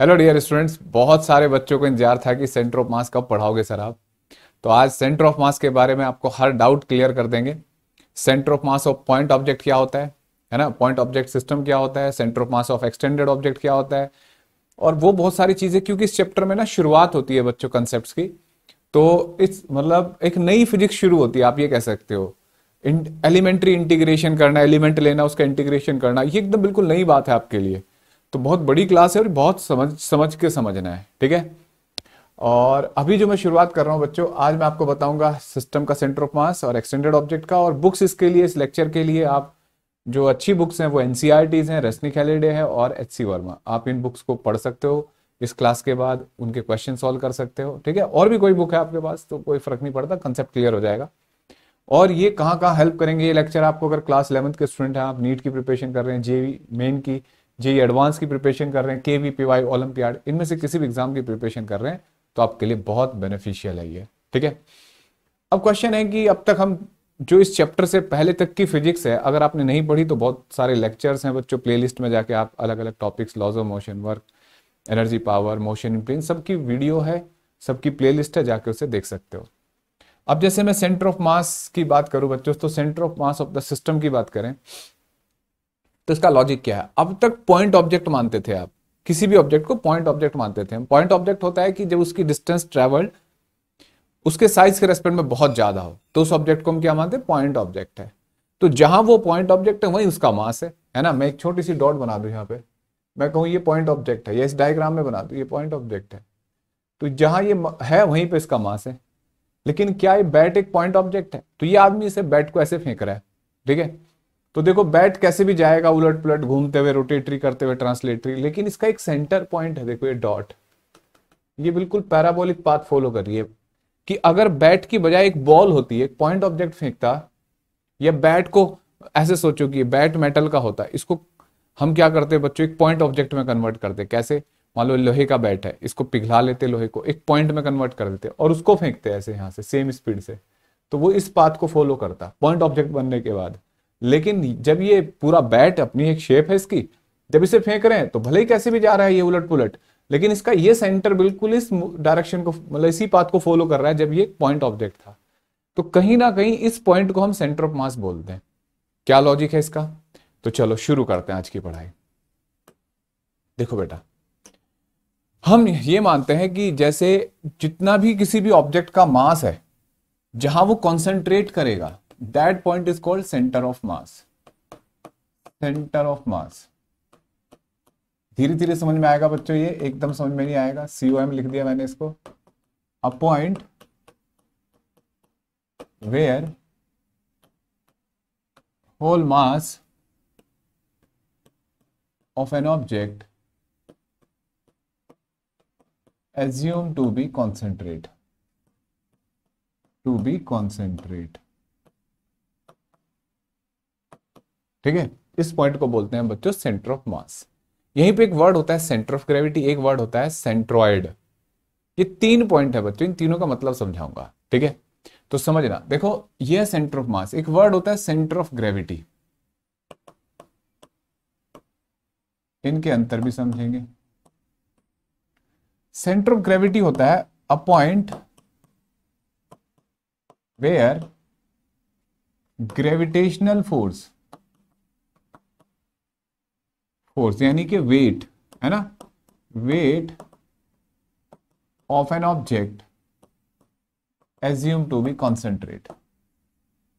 Hello dear students, बहुत सारे बच्चों को इंतजार था कि सेंटर ऑफ मास कब पढ़ाओगे सर आप। तो आज सेंटर ऑफ मास के बारे में आपको हर डाउट क्लियर कर देंगे। Centre of mass of point object क्या होता है ना, पॉइंट ऑब्जेक्ट सिस्टम क्या होता है, centre of mass of extended object क्या होता है, और वो बहुत सारी चीजें, क्योंकि इस चैप्टर में ना शुरुआत होती है बच्चों कंसेप्ट की। तो इस मतलब एक नई फिजिक्स शुरू होती है, आप ये कह सकते हो। एलिमेंट्री इंटीग्रेशन करना, एलिमेंट लेना, उसका इंटीग्रेशन करना, ये एकदम बिल्कुल नई बात है आपके लिए। तो बहुत बड़ी क्लास है और बहुत समझ समझ के समझना है, ठीक है। और अभी जो मैं शुरुआत कर रहा हूं बच्चों, आज मैं आपको बताऊंगा सिस्टम का सेंटर ऑफ मास और एक्सटेंडेड ऑब्जेक्ट का। और बुक्स इसके लिए, इस लेक्चर के लिए आप जो अच्छी बुक्स हैं वो एनसीईआरटीज हैं, रश्मि हैलिडे है और एचसी वर्मा। आप इन बुक्स को पढ़ सकते हो, इस क्लास के बाद उनके क्वेश्चन सॉल्व कर सकते हो, ठीक है। और भी कोई बुक है आपके पास तो कोई फर्क नहीं पड़ता, कंसेप्ट क्लियर हो जाएगा। और ये कहाँ कहाँ हेल्प करेंगे ये लेक्चर आपको, अगर क्लास 11th के स्टूडेंट हैं, आप नीट की प्रिपरेशन कर रहे हैं, जेई मेन की, जेई एडवांस की प्रिपरेशन कर रहे हैं, केवीपीवाई ओलंपियाड, इनमें से किसी भी एग्जाम की प्रिपरेशन कर रहे हैं, तो आपके लिए बहुत बेनिफिशियल है ये, ठीक है। अब क्वेश्चन है कि अब तक हम जो इस चैप्टर से पहले तक की फिजिक्स है, अगर आपने नहीं पढ़ी तो बहुत सारे लेक्चर्स हैं बच्चों, प्लेलिस्ट में जाके आप अलग अलग topics, laws of motion, work, energy, power, motion in plane, सबकी वीडियो है, सबकी प्लेलिस्ट है, जाके उसे देख सकते हो। अब जैसे मैं सेंटर ऑफ मास की बात करूं बच्चों, तो centre of mass of the system की बात करें तो इसका लॉजिक क्या है। अब तक पॉइंट ऑब्जेक्ट मानते थे आप, किसी भी ऑब्जेक्ट को पॉइंट ऑब्जेक्ट मानते थे। पॉइंट ऑब्जेक्ट होता है कि जब उसकी डिस्टेंस ट्रेवल्ड उसके साइज के रेस्पेक्ट में बहुत ज्यादा हो, तो उस ऑब्जेक्ट को हम क्या मानते हैं, पॉइंट ऑब्जेक्ट है। तो जहां वो पॉइंट ऑब्जेक्ट है वहीं उसका मास है ना। मैं एक छोटी सी डॉट बना दूं यहाँ पे, मैं कहूँ ये पॉइंट ऑब्जेक्ट है, ये इस डायग्राम में बना दूं ये पॉइंट ऑब्जेक्ट है, तो जहां ये है वहीं पे इसका मास है। लेकिन क्या ये बैट एक पॉइंट ऑब्जेक्ट है? तो ये आदमी इसे बैट को ऐसे फेंक रहा है, ठीक है। तो देखो बैट कैसे भी जाएगा, उलट पुलट घूमते हुए, रोटेटरी करते हुए, ट्रांसलेटरी, लेकिन इसका एक सेंटर पॉइंट है। देखो ये डॉट, ये बिल्कुल पैराबोलिक पाथ फॉलो कर रही है। कि अगर बैट की बजाय एक बॉल होती है, एक पॉइंट ऑब्जेक्ट फेंकता, या बैट को ऐसे सोचो कि बैट मेटल का होता है, इसको हम क्या करते हैं बच्चों, एक पॉइंट ऑब्जेक्ट में कन्वर्ट करते हैं। कैसे? मान लो लोहे का बैट है, इसको पिघला लेते, लोहे को एक पॉइंट में कन्वर्ट कर देते और उसको फेंकते ऐसे यहां से सेम स्पीड से, तो वो इस पाथ को फॉलो करता पॉइंट ऑब्जेक्ट बनने के बाद। लेकिन जब ये पूरा बैट, अपनी एक शेप है इसकी, जब इसे फेंक रहे हैं तो भले ही कैसे भी जा रहा है ये उलट पुलट, लेकिन इसका ये सेंटर बिल्कुल इस डायरेक्शन को, मतलब इसी पाथ को फॉलो कर रहा है जब ये पॉइंट ऑब्जेक्ट था। तो कहीं ना कहीं इस पॉइंट को हम सेंटर ऑफ मास बोलते हैं। क्या लॉजिक है इसका? तो चलो शुरू करते हैं आज की पढ़ाई। देखो बेटा, हम ये मानते हैं कि जैसे जितना भी किसी भी ऑब्जेक्ट का मास है, जहां वो कॉन्सेंट्रेट करेगा, that point is called centre of mass. Centre of मास धीरे धीरे समझ में आएगा बच्चों, ये एकदम समझ में नहीं आएगा। COM लिख दिया मैंने इसको। A point where whole mass of an object assume to be concentrate, to be concentrate, ठीक है। इस पॉइंट को बोलते हैं बच्चों सेंटर ऑफ मास। यहीं पे एक वर्ड होता है सेंटर ऑफ ग्रेविटी, एक वर्ड होता है सेंट्रॉइड। ये 3 पॉइंट है बच्चों, इन तीनों का मतलब समझाऊंगा, ठीक है। तो समझना, देखो ये सेंटर ऑफ मास, एक वर्ड होता है सेंटर ऑफ ग्रेविटी, इनके अंतर भी समझेंगे। सेंटर ऑफ ग्रेविटी होता है a point where gravitational force, force यानी कि वेट, है ना, weight of an object assume to be concentrate,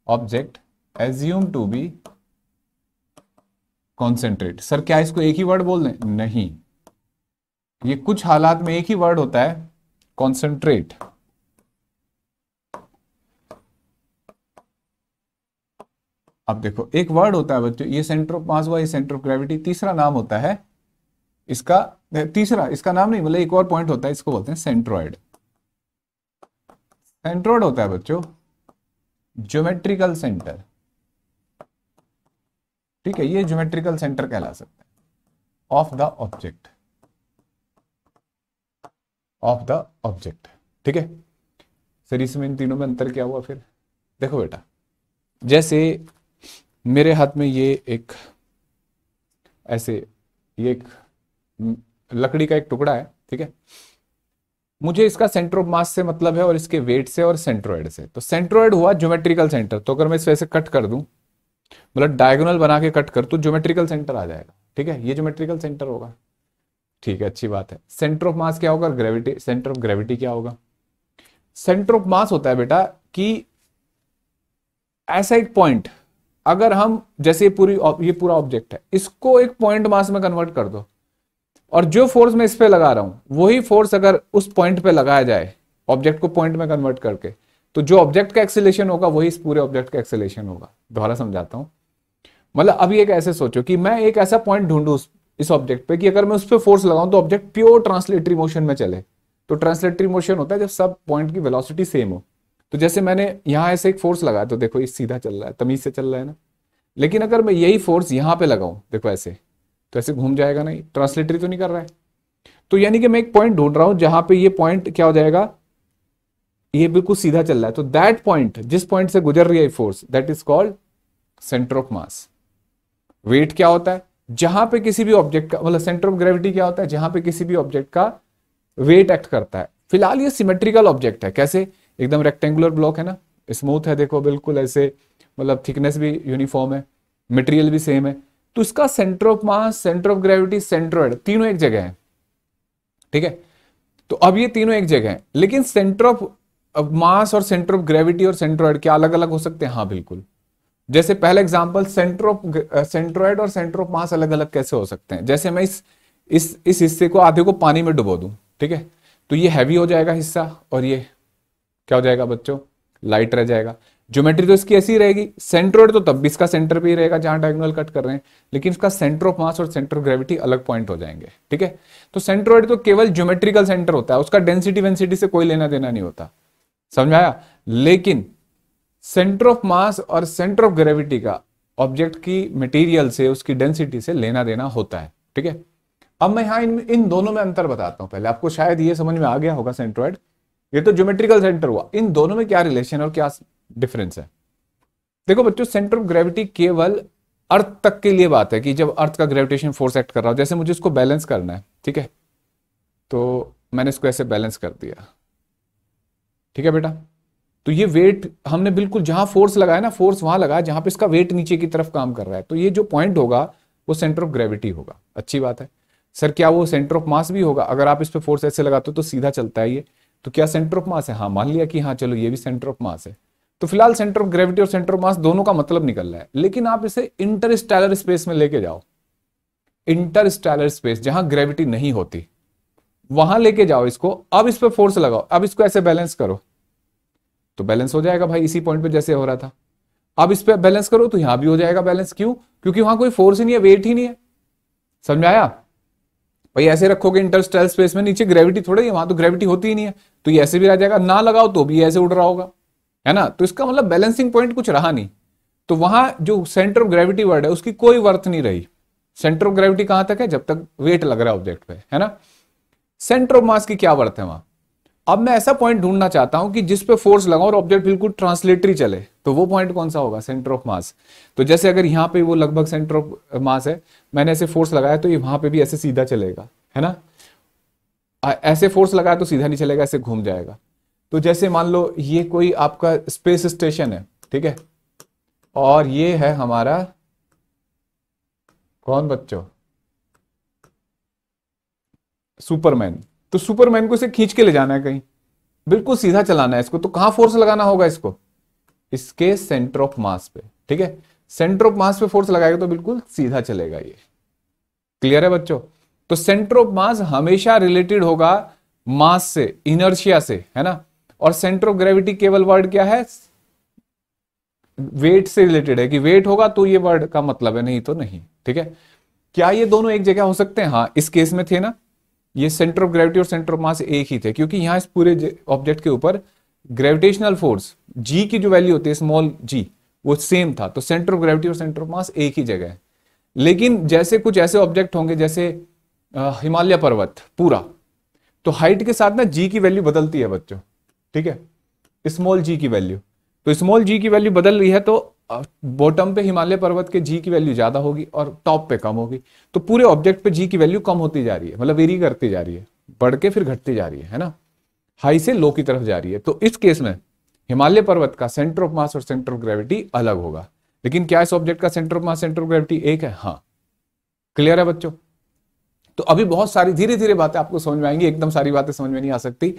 object assume to be concentrate। Sir क्या इसको एक ही वर्ड बोल दें? नहीं, ये कुछ हालात में एक ही वर्ड होता है, कॉन्सेंट्रेट। अब देखो एक वर्ड होता है बच्चों, ये सेंटर ऑफ मास हुआ, ये सेंटर ऑफ ग्रेविटी, तीसरा नाम होता है इसका, तीसरा इसका नाम नहीं, मतलब एक और पॉइंट होता है, इसको बोलते हैं सेंट्रॉइड। सेंट्रॉइड होता है बच्चों ज्योमेट्रिकल सेंटर, ठीक है, ये ज्योमेट्रिकल सेंटर कहला सकता है of the object, of the object, ठीक है। सर इसमें इन तीनों में अंतर क्या हुआ फिर? देखो बेटा, जैसे मेरे हाथ में ये एक ऐसे, ये एक लकड़ी का एक टुकड़ा है, ठीक है, मुझे इसका सेंटर ऑफ मास से मतलब है और इसके वेट से और सेंट्रोइड से। तो सेंट्रोइड हुआ ज्योमेट्रिकल सेंटर, तो अगर मैं इस वजह से कट कर दूं, मतलब डायगोनल बना के कट कर, तो ज्योमेट्रिकल सेंटर आ जाएगा, ठीक है, ये ज्योमेट्रिकल सेंटर होगा, ठीक है, अच्छी बात है। सेंटर ऑफ मास क्या होगा, ग्रेविटी, सेंटर ऑफ ग्रेविटी क्या होगा? सेंटर ऑफ मास होता है बेटा कि ऐसा एक पॉइंट, अगर हम जैसे ये पूरा ऑब्जेक्ट है, इसको एक पॉइंट मास में कन्वर्ट कर दो, और जो फोर्स मैं इस पे लगा रहा हूं वही फोर्स अगर उस पॉइंट पे लगाया जाए, ऑब्जेक्ट को पॉइंट में कन्वर्ट करके, तो जो ऑब्जेक्ट का एक्सेलेरेशन होगा वही इस पूरे ऑब्जेक्ट का एक्सेलेरेशन होगा। दोबारा समझाता हूं, मतलब अभी एक ऐसे सोचो कि मैं एक ऐसा पॉइंट ढूंढूं इस ऑब्जेक्ट पे कि अगर मैं उस पर फोर्स लगाऊं तो ऑब्जेक्ट प्योर ट्रांसलेटरी मोशन में चले। तो ट्रांसलेटरी मोशन होता है जब सब पॉइंट की वेलोसिटी सेम हो। तो जैसे मैंने यहां ऐसे एक फोर्स लगाया, तो देखो ये सीधा चल रहा है, तमीज से चल रहा है ना। लेकिन अगर मैं यही फोर्स यहां पे लगाऊं, देखो ऐसे, तो ऐसे घूम जाएगा, नहीं, ट्रांसलेटरी तो नहीं कर रहा है। तो यानी कि मैं एक पॉइंट ढूंढ रहा हूं जहां पे ये पॉइंट क्या हो जाएगा, ये बिल्कुल सीधा चल रहा है। तो दैट पॉइंट, जिस पॉइंट से गुजर रही है force, that is called centre of mass. Weight क्या होता है, जहां पे किसी भी ऑब्जेक्ट का, मतलब सेंटर ऑफ ग्रेविटी क्या होता है, जहां पे किसी भी ऑब्जेक्ट का वेट एक्ट करता है। फिलहाल ये सिमेट्रिकल ऑब्जेक्ट है, कैसे, एकदम रेक्टेंगुलर ब्लॉक है ना, स्मूथ है, देखो बिल्कुल ऐसे, मतलब थिकनेस भी यूनिफॉर्म है, मटेरियल भी सेम है। तो इसका centre of mass, centre of gravity, centroid तीनों एक जगह है, ठीक है। तो अब ये तीनों एक जगह है, लेकिन सेंटर ऑफ मास और सेंटर ऑफ ग्रेविटी और सेंट्रोइड क्या अलग अलग हो सकते हैं? हाँ बिल्कुल। जैसे पहला एग्जांपल, सेंटर ऑफ सेंट्रोइड और सेंटर ऑफ मास अलग अलग कैसे हो सकते हैं? जैसे मैं इस हिस्से को, आधे को पानी में डुबो दूं, ठीक है, तो ये हैवी हो जाएगा हिस्सा, और ये क्या हो जाएगा बच्चों, लाइट रह जाएगा। ज्योमेट्री तो इसकी ऐसी रहेगी। सेंट्रोइड तो तब भी इसका सेंटर पे ही रहेगा जहां डायगोनल कट कर रहे हैं, लेकिन इसका सेंटर ऑफ मास और सेंटर ऑफ ग्रेविटी अलग पॉइंट हो जाएंगे, ठीक है। तो सेंट्रोइड तो केवल ज्योमेट्रिकल सेंटर होता है, उसका डेंसिटी वेंसिटी से कोई लेना देना नहीं होता, समझ आया। लेकिन सेंटर ऑफ मास और सेंटर ऑफ ग्रेविटी का ऑब्जेक्ट की मटेरियल से, उसकी डेंसिटी से लेना देना होता है, ठीक है। अब मैं यहां इन दोनों में अंतर बताता हूं। पहले आपको शायद ये समझ में आ गया होगा, सेंट्रोइड ये तो ज्योमेट्रिकल सेंटर हुआ, इन दोनों में क्या रिलेशन और क्या डिफरेंस है? देखो बच्चों, सेंटर ऑफ ग्रेविटी केवल अर्थ तक के लिए बात है कि जब अर्थ का ग्रेविटेशन फोर्स एक्ट कर रहा हो, जैसे मुझे इसको बैलेंस करना है, ठीक है, तो मैंने इसको ऐसे बैलेंस कर दिया, ठीक है बेटा। तो ये वेट हमने बिल्कुल जहां फोर्स लगाया ना, फोर्स वहां लगाया जहां पे इसका वेट नीचे की तरफ काम कर रहा है, तो ये जो पॉइंट होगा वो सेंटर ऑफ ग्रेविटी होगा। अच्छी बात है। सर क्या वो सेंटर ऑफ मास भी होगा? अगर आप इस पे फोर्स ऐसे लगाते हो तो सीधा चलता है ये, तो क्या सेंटर ऑफ मास है? हाँ, मान लिया कि हाँ चलो ये भी सेंटर ऑफ मास है। तो फिलहाल सेंटर ऑफ ग्रेविटी और सेंटर ऑफ मास दोनों का मतलब निकल रहा है, लेकिन आप इसे इंटरस्टेलर स्पेस में लेके जाओ, इंटरस्टेलर स्पेस जहां ग्रेविटी नहीं होती, वहां लेके जाओ इसको। अब इस पे फोर्स लगाओ, अब इसको ऐसे बैलेंस करो तो बैलेंस हो जाएगा भाई, इसी पॉइंट पे जैसे हो रहा था। अब इस पे बैलेंस करो तो यहां भी हो जाएगा बैलेंस। क्यों? क्योंकि वहां कोई फोर्स ही नहीं है, वेट ही नहीं है। समझ आया भाई? ऐसे रखोगे इंटरस्टेलर स्पेस में, नीचे ग्रेविटी थोड़ी है, वहां तो ग्रेविटी होती ही नहीं है, तो ये ऐसे भी रह जाएगा, ना लगाओ तो भी ऐसे उड़ रहा होगा, है ना। तो इसका मतलब बैलेंसिंग पॉइंट कुछ रहा नहीं। तो वहां जो सेंटर ऑफ ग्रेविटी वर्ड है उसकी कोई वर्थ नहीं रही। सेंटर ऑफ ग्रेविटी कहां तक है? जब तक वेट लग रहा है ऑब्जेक्ट पे, है ना। सेंटर ऑफ मास की क्या वर्थ है वहां? अब मैं ऐसा पॉइंट ढूंढना चाहता हूं कि जिस पे फोर्स लगाऊं और ऑब्जेक्ट बिल्कुल ट्रांसलेटरी चले, तो वो पॉइंट कौन सा होगा? सेंटर ऑफ मास। तो जैसे अगर यहां पे वो लगभग सेंटर ऑफ मास है, मैंने ऐसे फोर्स लगाया तो ये वहां पे भी ऐसे सीधा चलेगा, है ना। ऐसे फोर्स लगाया तो सीधा नहीं चलेगा, ऐसे घूम जाएगा। तो जैसे मान लो ये कोई आपका स्पेस स्टेशन है, ठीक है, और ये है हमारा कौन बच्चों? सुपरमैन। तो सुपरमैन को इसे खींच के ले जाना है कहीं, बिल्कुल सीधा चलाना है इसको, तो कहां फोर्स लगाना होगा इसको? इसके सेंटर ऑफ मास पे, ठीक है। सेंटर ऑफ मास पे फोर्स लगाएगा तो बिल्कुल सीधा चलेगा ये। क्लियर है बच्चों? तो सेंटर ऑफ मास हमेशा रिलेटेड होगा मास से, इनर्शिया से, है ना। और सेंटर ऑफ ग्रेविटी केवल वर्ड क्या है? वेट से रिलेटेड है, कि वेट होगा तो ये वर्ड का मतलब है, नहीं तो नहीं, ठीक है। क्या ये दोनों एक जगह हो सकते हैं? हाँ, इस केस में थे ना, ये सेंटर ऑफ ग्रेविटी और सेंटर ऑफ मास एक ही थे, क्योंकि यहां इस पूरे ऑब्जेक्ट के ऊपर ग्रेविटेशनल फोर्स जी की जो वैल्यू होती है, स्मॉल जी, वो सेम था। तो सेंटर ऑफ ग्रेविटी और सेंटर ऑफ मास एक ही जगह है। लेकिन जैसे कुछ ऐसे ऑब्जेक्ट होंगे, जैसे हिमालय पर्वत पूरा, तो हाइट के साथ ना जी की वैल्यू बदलती है बच्चों, ठीक है, स्मॉल जी की वैल्यू। तो स्मॉल जी की वैल्यू बदल रही है, तो बॉटम पे हिमालय पर्वत के जी की वैल्यू ज्यादा होगी और टॉप पे कम होगी, तो पूरे ऑब्जेक्ट पे जी की वैल्यू कम होती जा रही है, मतलब वेरी करती जा रही है, बढ़ के फिर घटती जा रही है ना, हाई से लो की तरफ जा रही है। तो इस केस में हिमालय पर्वत का सेंटर ऑफ मास और सेंटर ऑफ ग्रेविटी अलग होगा। लेकिन क्या इस ऑब्जेक्ट का centre of mass centre of gravity एक है? हाँ। क्लियर है बच्चों? तो अभी बहुत सारी धीरे धीरे बातें आपको समझ में आएंगी, एकदम सारी बातें समझ में नहीं आ सकती।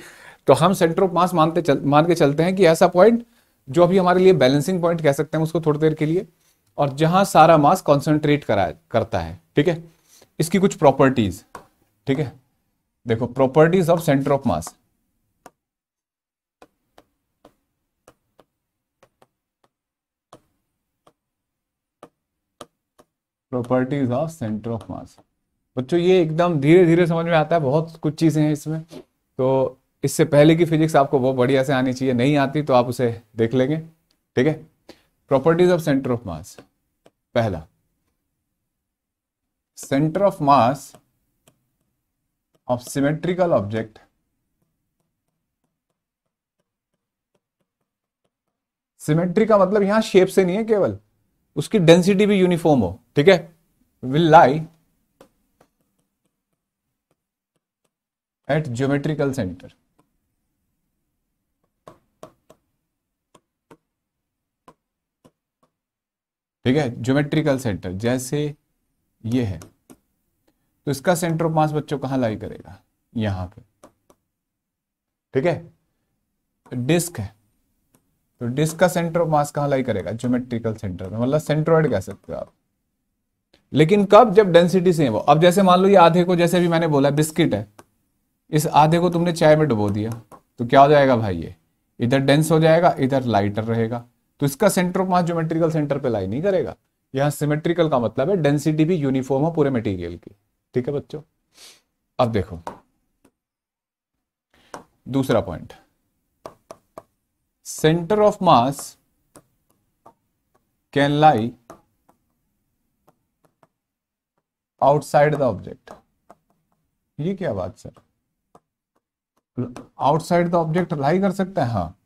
तो हम सेंटर ऑफ मास मान के चलते हैं कि ऐसा पॉइंट जो अभी हमारे लिए बैलेंसिंग पॉइंट कह सकते हैं उसको थोड़ी देर के लिए, और जहां सारा मास कॉन्सेंट्रेट करता है। ठीक है, इसकी कुछ प्रॉपर्टीज। ठीक है, देखो properties of centre of mass. Properties of centre of मास बच्चों, ये एकदम धीरे धीरे समझ में आता है, बहुत कुछ चीजें हैं इसमें। तो इससे पहले की फिजिक्स आपको बहुत बढ़िया से आनी चाहिए, नहीं आती तो आप उसे देख लेंगे। ठीक है, properties of centre of mass. पहला, centre of mass of symmetrical object symmetry का मतलब यहां शेप से नहीं है, केवल उसकी डेंसिटी भी यूनिफॉर्म हो। ठीक है, will lie at geometrical centre. ठीक है, ज्योमेट्रिकल सेंटर जैसे ये है, तो इसका सेंटर ऑफ मास बच्चों कहां लाई करेगा? यहां पे। ठीक है, डिस्क है तो डिस्क का सेंटर ऑफ मास कहां लाई करेगा? ज्योमेट्रिकल सेंटर में, मतलब सेंट्रोइड कह सकते हो आप। लेकिन कब? जब डेंसिटी सेम हो। अब जैसे मान लो ये आधे को, जैसे भी मैंने बोला बिस्किट है, इस आधे को तुमने चाय में डुबो दिया, तो क्या हो जाएगा भाई? ये इधर डेंस हो जाएगा, इधर लाइटर रहेगा। तो इसका centre of mass geometrical centre पे लाई नहीं करेगा। यहां सिमेट्रिकल का मतलब है डेंसिटी भी यूनिफॉर्म हो पूरे मटेरियल की। ठीक है बच्चों, अब देखो दूसरा point, centre of mass can lie outside the object. ये क्या बात सर? आउटसाइड द ऑब्जेक्ट लाई कर सकता है? हाँ,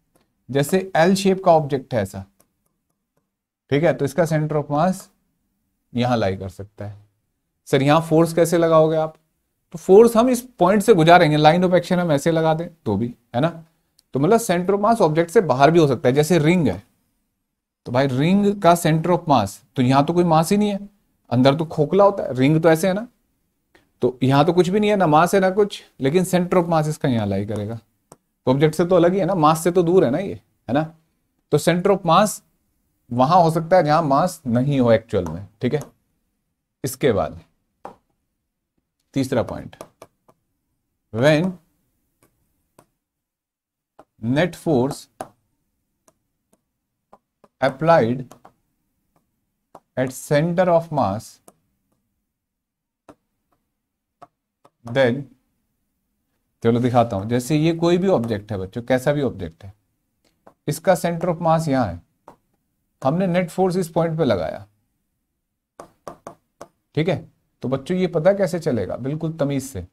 जैसे एल शेप का ऑब्जेक्ट है ऐसा। ठीक है, तो इसका सेंटर ऑफ मास यहां लाई कर सकता है। सर यहां फोर्स कैसे लगाओगे आप? तो फोर्स हम इस पॉइंट से गुजारेंगे, लाइन ऑफ एक्शन हम ऐसे लगा दें तो भी, है ना। तो मतलब सेंटर ऑफ मास ऑब्जेक्ट से बाहर भी हो सकता है, जैसे रिंग है, तो भाई रिंग का सेंटर ऑफ मास, तो यहां तो कोई मास ही नहीं है, अंदर तो खोखला होता है, रिंग तो ऐसे है ना, तो यहां तो कुछ भी नहीं है, ना मास है ना कुछ, लेकिन सेंटर ऑफ मास इसका यहां लाई करेगा। तो ऑब्जेक्ट से तो अलग ही है ना, मास से तो दूर है ना ये, है ना। तो सेंटर ऑफ मास वहां हो सकता है जहां मास नहीं हो एक्चुअल में। ठीक है, इसके बाद तीसरा point, when net force applied at center of mass, then चलो दिखाता हूं। जैसे ये कोई भी ऑब्जेक्ट है बच्चों, कैसा भी ऑब्जेक्ट है, इसका सेंटर ऑफ मास यहां है, हमने नेट फोर्स इस पॉइंट पे लगाया। ठीक है, तो बच्चों ये पता कैसे चलेगा? बिल्कुल तमीज से।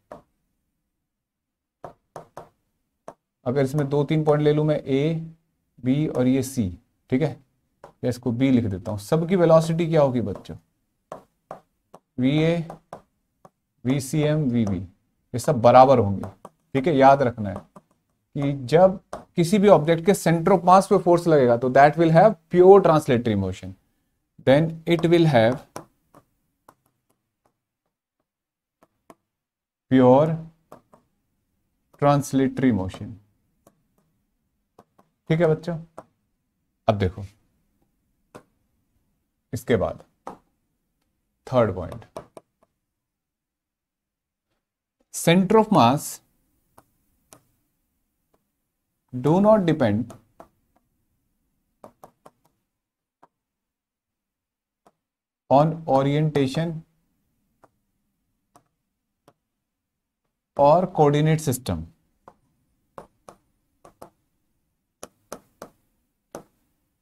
अगर इसमें 2-3 पॉइंट ले लूं मैं, ए बी और ये सी, ठीक है, या इसको बी लिख देता हूं, सबकी वेलोसिटी क्या होगी बच्चों? V a, v c m, v b, ये सब बराबर होंगे। ठीक है, याद रखना है कि जब किसी भी ऑब्जेक्ट के सेंटर ऑफ मास पे फोर्स लगेगा तो that will have pure translatory motion, then it will have pure translatory motion. ठीक है बच्चों, अब देखो इसके बाद third point, centre of mass do not depend on orientation और कोऑर्डिनेट सिस्टम।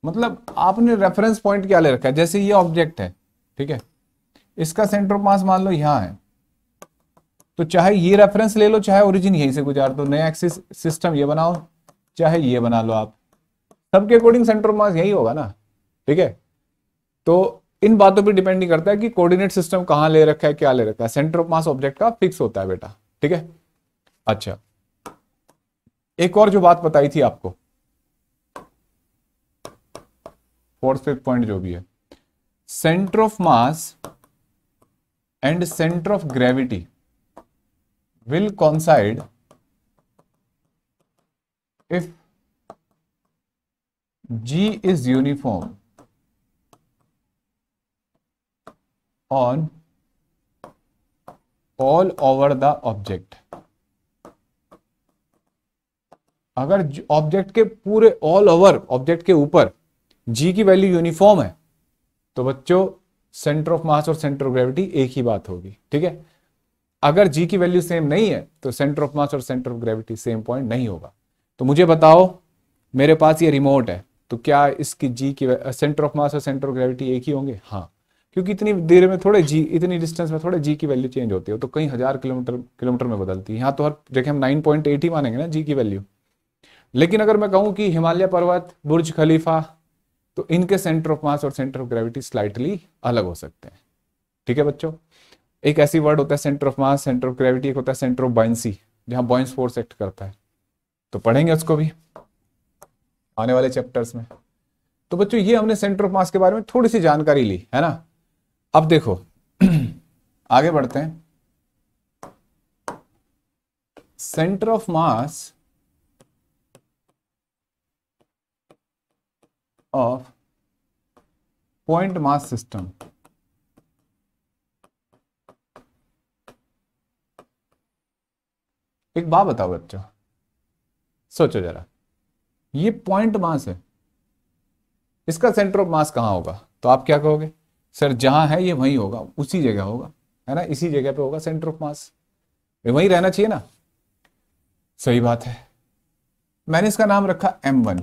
मतलब आपने रेफरेंस पॉइंट क्या ले रखा है? जैसे ये ऑब्जेक्ट है, ठीक है, इसका सेंटर ऑफ मास मान लो यहां है, तो चाहे ये रेफरेंस ले लो, चाहे ओरिजिन यहीं से गुजार दो, नया एक्सिस सिस्टम ये बनाओ, चाहे ये बना लो, आप सबके अकॉर्डिंग सेंटर ऑफ मास यही होगा ना। ठीक है, तो इन बातों पे डिपेंड नहीं करता है कि कोऑर्डिनेट सिस्टम कहाँ ले रखा है, क्या ले रखा है, सेंटर ऑफ मास ऑब्जेक्ट का फिक्स होता है बेटा, ठीक है। अच्छा, एक और जो बात बताई थी आपको, फोर्थ फिफ्थ पॉइंट जो भी है, centre of mass and centre of gravity will coincide if G is uniform on all over the object। अगर ऑब्जेक्ट के पूरे ऑल ओवर ऑब्जेक्ट के ऊपर G की वैल्यू यूनिफॉर्म है तो बच्चों सेंटर ऑफ मास और सेंटर ऑफ ग्रेविटी एक ही बात होगी, ठीक है। अगर G की वैल्यू सेम नहीं है तो सेंटर ऑफ मास और centre of gravity same point नहीं होगा। तो मुझे बताओ, मेरे पास ये रिमोट है तो क्या इसकी G की सेंटर ऑफ मास और सेंटर ऑफ ग्रेविटी एक ही होंगे? हाँ, क्योंकि इतनी देर में थोड़े G, इतनी डिस्टेंस में थोड़े G की वैल्यू चेंज होती है, तो कई हजार किलोमीटर में बदलती है। यहाँ तो हर जगह हम 9.8 ही मानेंगे ना G की वैल्यू। लेकिन अगर मैं कहूँ कि हिमालय पर्वत, बुर्ज खलीफा, तो इनके सेंटर ऑफ मास और सेंटर ऑफ ग्रेविटी स्लाइटली अलग हो सकते हैं, ठीक है बच्चों। एक ऐसी वर्ड होता है centre of mass, centre of gravity, एक होता है सेंटर ऑफ बायंसी, जहां बॉयंस फोर्स एक्ट करता है, तो पढ़ेंगे उसको भी आने वाले चैप्टर्स में। तो बच्चों ये हमने सेंटर ऑफ मास के बारे में थोड़ी सी जानकारी ली है ना। अब देखो आगे बढ़ते हैं। Centre of mass of point mass system, एक बात बताओ बच्चों, सोचो जरा, ये पॉइंट मास है, इसका सेंटर ऑफ मास कहां होगा? तो आप क्या कहोगे, सर जहां है ये वहीं होगा, उसी जगह होगा, है ना, इसी जगह पे होगा सेंटर ऑफ मास, वहीं रहना चाहिए ना। सही बात है। मैंने इसका नाम रखा M1,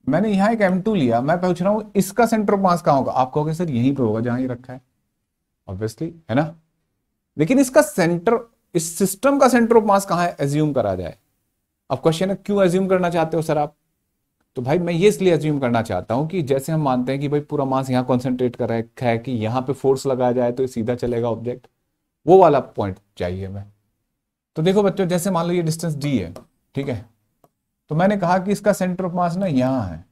मैंने यहां एक M2 लिया, मैं पूछ रहा हूं इसका सेंटर ऑफ मास कहां होगा? आप कहोगे सर यहीं पे होगा जहां ये रखा है, ऑब्वियसली, है ना। लेकिन इसका सेंटर, इस सिस्टम का सेंटर ऑफ मास कहां है एज्यूम करा जाए। अब क्वेश्चन है क्यों एज्यूम करना चाहते हो सर आप? तो भाई मैं ये इसलिए एज्यूम करना चाहता हूं कि जैसे हम मानते हैं कि भाई पूरा मास यहां कॉन्सेंट्रेट कर रखा है कि यहां पे फोर्स लगाया जाए तो सीधा चलेगा ऑब्जेक्ट, वो वाला पॉइंट चाहिए मैं। तो देखो बच्चों, जैसे मान लो ये डिस्टेंस d है, ठीक है, तो मैंने कहा कि इसका सेंटर ऑफ मास ना यहां है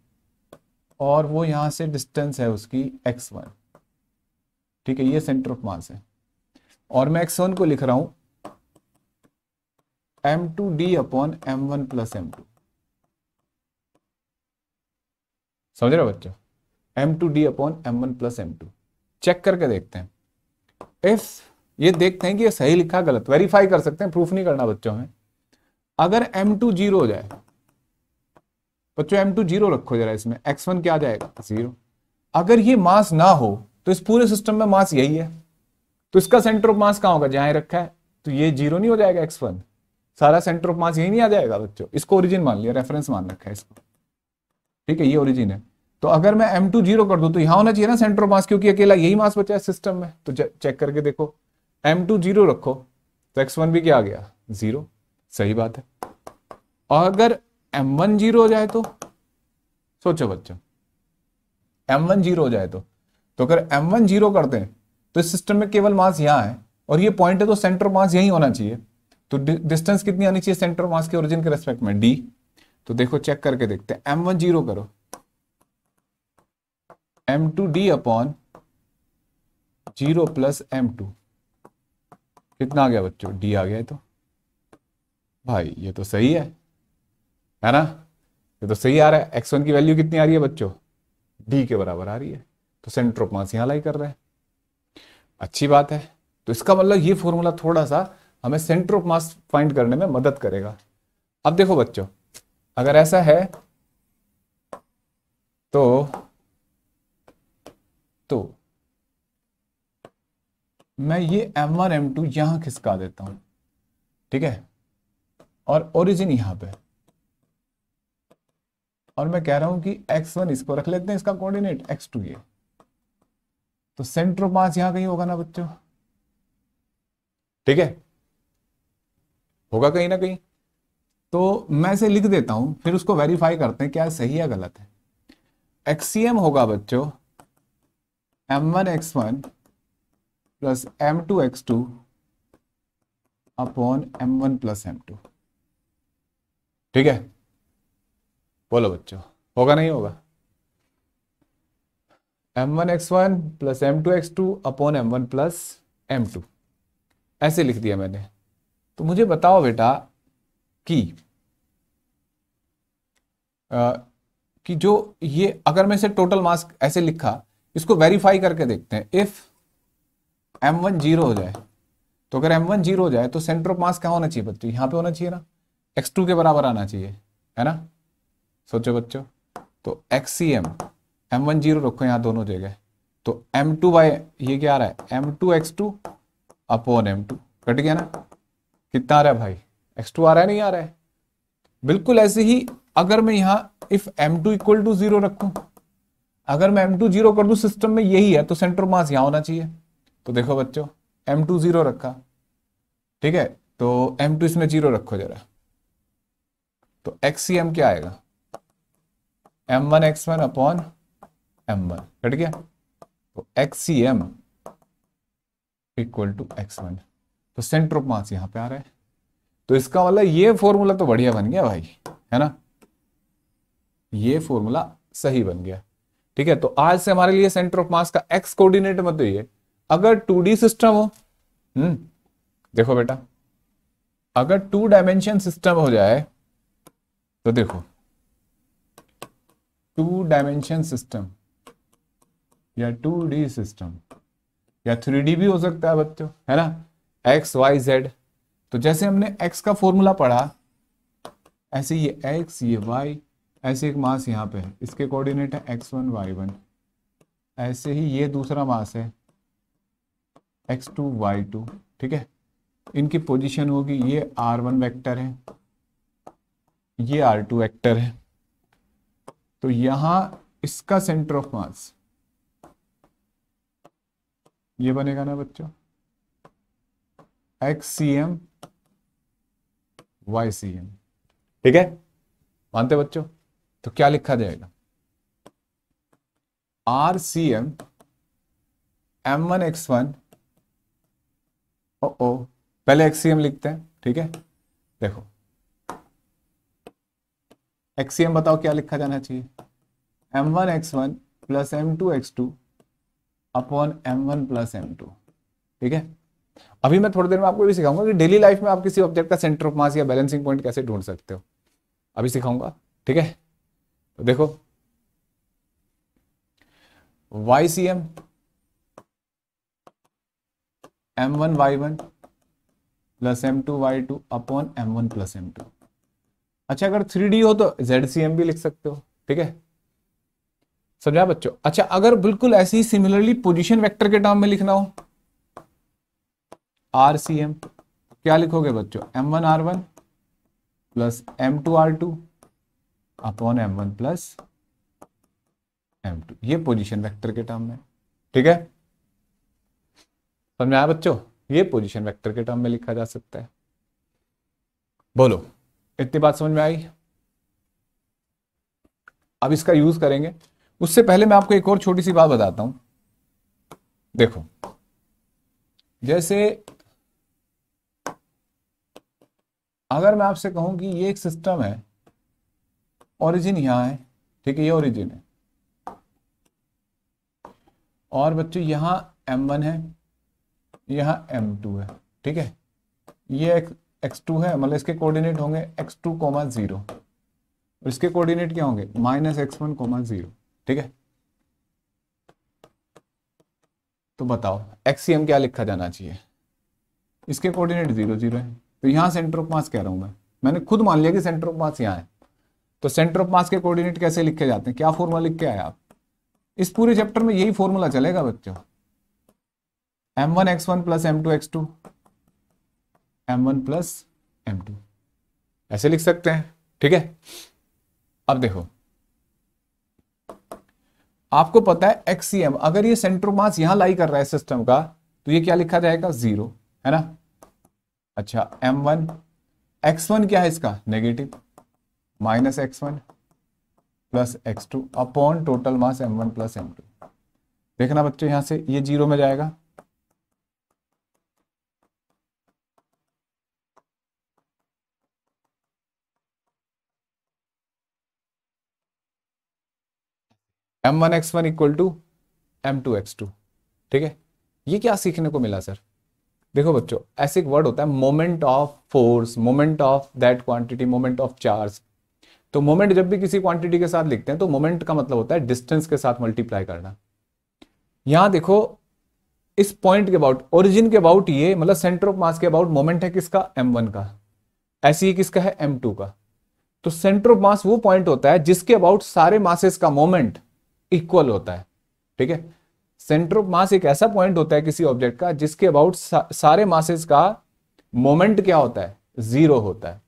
और वो यहां से डिस्टेंस है उसकी x1, ठीक है, ये सेंटर ऑफ मास है, और मैं x1 को लिख रहा हूं m2d upon m1 plus m2। समझ रहे हो बच्चों, m2d upon m1 plus m2। Check करके देखते हैं, इफ ये देखते हैं कि ये सही लिखा गलत, वेरीफाई कर सकते हैं, प्रूफ नहीं करना बच्चों में। अगर m2 जीरो हो जाए, बच्चों m2 जीरो रखो जरा, इसमें x1 क्या आ जाएगा? जीरो। अगर ये मास ना हो तो इस पूरे सिस्टम में मास यही है, तो इसका सेंटर ऑफ मास कहां होगा? जहां रखा है, तो ये जीरो नहीं हो जाएगा x1, सारा सेंटर ऑफ मास यही नहीं आ जाएगा बच्चों। इसको ओरिजिन मान लिया, रेफरेंस मान रखा है इसको, ठीक है, ये ओरिजिन है। तो अगर मैं m2 जीरो कर दूं तो यहां होना चाहिए ना सेंटर ऑफ मास, क्योंकि अकेला यही मास बचा है सिस्टम में। तो चेक करके देखो, m2 जीरो रखो तो x1 भी क्या आ गया? जीरो। सही बात है। और अगर m1 जीरो हो जाए तो सोचो बच्चों, m1 जीरो हो जाए तो अगर m1 जीरो करते हैं तो इस सिस्टम में केवल मास यहां है और ये पॉइंट है, तो सेंटर ऑफ मास यही होना चाहिए। तो डिस्टेंस कितनी आनी चाहिए सेंटर ऑफ मास के ओरिजिन के रेस्पेक्ट में? d। तो देखो चेक करके देखते हैं, m1 जीरो करो, m2d upon zero plus m2, कितना आ गया बच्चों? d आ गया। तो भाई ये तो सही है ना, ये तो सही आ रहा है। x1 की वैल्यू कितनी आ रही है बच्चों? d के बराबर आ रही है, तो सेंटर ऑफ मास यहां लाई कर रहा है। अच्छी बात है। तो इसका मतलब ये फॉर्मूला थोड़ा सा हमें सेंटर ऑफ मास फाइंड करने में मदद करेगा। अब देखो बच्चों, अगर ऐसा है तो मैं ये m1 m2 यहां खिसका देता हूं, ठीक है, और ओरिजिन यहां पे, और मैं कह रहा हूं कि x1 इसको रख लेते हैं, इसका कोऑर्डिनेट x2 ये, तो सेंटर ऑफ मास यहां कहीं होगा ना बच्चों, ठीक है, होगा कहीं ना कहीं। तो मैं इसे लिख देता हूं, फिर उसको वेरीफाई करते हैं क्या सही या गलत है। एक्सीएम होगा बच्चों m1x1 plus m2x2 upon m1 plus m2। ठीक है, बोलो बच्चों, होगा नहीं होगा? m1x1 plus m2x2 upon m1 plus m2, ऐसे लिख दिया मैंने। तो मुझे बताओ बेटा कि कि जो ये अगर मैं इसे टोटल मास ऐसे लिखा, इसको वेरीफाई करके देखते हैं। इफ m1 जीरो हो जाए, तो अगर m1 जीरो हो जाए तो सेंटर ऑफ मास क्या होना चाहिए बच्चों? यहां पे होना चाहिए ना, x2 के बराबर आना चाहिए, है ना? सोचो बच्चों, तो xcm, m1 जीरो रखो यहां दोनों जगह, तो m2 बाय ये क्या आ रहा है, m2x2 अपॉन m2, कट गया ना? कितना आ रहा है भाई? x2 आ रहा है, नहीं आ रहा है? बिल्कुल ऐसे ही अगर मैं यहां if m2 equal to zero रखूं, अगर मैं m2 जीरो कर दूं, सिस्टम में यही है तो सेंटर मास यहां होना चाहिए। तो देखो बच्चों, m2 जीरो रखा, ठीक है, तो m2 इसमें जीरो रखो जरा, तो xcm क्या आएगा, m1x1 अपॉन m1, कट गया, तो xcm इक्वल टू x1, तो सेंटर ऑफ मास यहां पे आ रहा है। तो इसका मतलब ये फॉर्मूला तो बढ़िया बन गया भाई, है ना? ये फॉर्मूला सही बन गया। ठीक है, तो आज से हमारे लिए सेंटर ऑफ मास का एक्स कोऑर्डिनेट मत ये, अगर 2D सिस्टम हो, देखो बेटा, अगर 2 डायमेंशन सिस्टम हो जाए तो देखो 2 डायमेंशन सिस्टम या 2D सिस्टम या 3D भी हो सकता है बच्चों, है ना? एक्स वाई जेड, तो जैसे हमने एक्स का फॉर्मूला पढ़ा, ऐसे ये एक्स ये वाई, ऐसे एक मास यहां पे है, इसके कोऑर्डिनेट है x1 y1, ऐसे ही ये दूसरा मास है x2 y2, ठीक है? इनकी पोजीशन होगी, ये r1 वेक्टर है, ये r2 वेक्टर है, तो यहां इसका सेंटर ऑफ मास ये बनेगा ना बच्चों, xcm ycm, ठीक है? मानते बच्चों? तो क्या लिखा जाएगा, RCM m1x1, ओ पहले xcm लिखते हैं, ठीक है? देखो xcm बताओ क्या लिखा जाना चाहिए, m1x1 plus m2x2 upon m1 plus m2, ठीक है? अभी मैं थोड़ी देर में आपको भी सिखाऊंगा कि डेली लाइफ में आप किसी ऑब्जेक्ट का सेंटर ऑफ मास या बैलेंसिंग पॉइंट कैसे ढूंढ सकते हो, अभी सिखाऊंगा, ठीक है? तो देखो YCM m1 y1 plus m2 y2 upon m1 plus m2। अच्छा, अगर 3D हो तो ZCM भी लिख सकते हो, ठीक है? समझा बच्चों? अच्छा, अगर बिल्कुल ऐसे ही सिमिलरली पोजीशन वेक्टर के टर्म में लिखना हो, RCM क्या लिखोगे बच्चों, m1 r1 plus m2 r2 upon m1 plus m2, ये पोजीशन वेक्टर के टर्म में, ठीक है? समझ में आया बच्चों? ये पोजीशन वेक्टर के टर्म में लिखा जा सकता है। बोलो, इतनी बात समझ में आई? अब इसका यूज करेंगे, उससे पहले मैं आपको एक और छोटी सी बात बताता हूं। देखो, जैसे अगर मैं आपसे कहूं कि ये एक सिस्टम है, ओरिजिन यहां है, ठीक है? ये ओरिजिन है, और बच्चों यहां m1 है, यहां m2 है, ठीक है? ये x2 है, मतलब इसके कोऑर्डिनेट होंगे x2, 0, और इसके कोऑर्डिनेट क्या होंगे, -x1, 0, ठीक है? तो बताओ xcm क्या लिखा जाना चाहिए, इसके कोऑर्डिनेट 0, 0 है, तो यहां सेंटर ऑफ मास कह रहा हूं मैंने खुद मान लिया कि सेंटर ऑफ मास यहां है, तो सेंटर ऑफ मास के कोऑर्डिनेट कैसे लिखे जाते हैं, क्या फॉर्मूला लिख के आए आप? इस पूरे चैप्टर में यही फॉर्मूला चलेगा बच्चों, m1x1 plus m2x2 m1 plus m2, ऐसे लिख सकते हैं, ठीक है? अब देखो, आपको पता है xcm, अगर ये सेंटर ऑफ मास यहां लाई कर रहा है सिस्टम का, तो ये क्या लिखा जाएगा, 0, है ना? अच्छा, m1 x1 क्या है इसका, negative, -x1 plus x2 upon total मास m1 प्लस m2। देखना बच्चों, यहां से ये 0 में जाएगा, m1x1 इक्वल टू m2x2। ठीक है, ये क्या सीखने को मिला सर? देखो बच्चों, ऐसे एक वर्ड होता है moment of force, moment of that quantity, moment of charge. तो मोमेंट जब भी किसी क्वांटिटी के साथ लिखते हैं तो मोमेंट का मतलब होता है डिस्टेंस के साथ मल्टीप्लाई करना। यहां देखो, इस पॉइंट के अबाउट, ओरिजिन के अबाउट, ये मतलब सेंटर ऑफ मास के अबाउट मोमेंट है किसका? m1 का। ऐसे ही किसका है? m2 का। तो सेंटर ऑफ मास वो पॉइंट होता है जिसके अबाउट सारे मासेस का मोमेंट इक्वल होता है। ठीक है, सेंटर ऑफ मास एक ऐसा पॉइंट होता है किसी ऑब्जेक्ट का जिसके अबाउट सारे मासेस का मोमेंट क्या होता है? 0 होता है।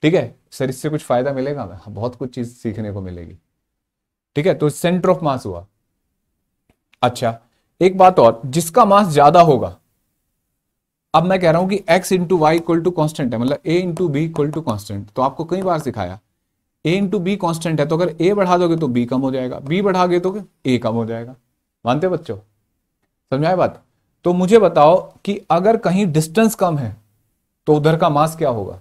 ठीक है सर, इससे कुछ फायदा मिलेगा? हमें बहुत कुछ चीज सीखने को मिलेगी। ठीक है, तो सेंटर ऑफ मास हुआ। अच्छा, एक बात और, जिसका मास ज्यादा होगा, अब मैं कह रहा हूं कि x into y equal to constant है, मतलब a into b equal to constant. तो आपको कई बार सिखाया a इंटू बी कॉन्स्टेंट है, तो अगर a बढ़ा दोगे तो b कम हो जाएगा, b बढ़ा गए तो a कम हो जाएगा। मानते हो बच्चों? समझ में आया बात? तो मुझे बताओ कि अगर कहीं डिस्टेंस कम है तो उधर का मास क्या होगा?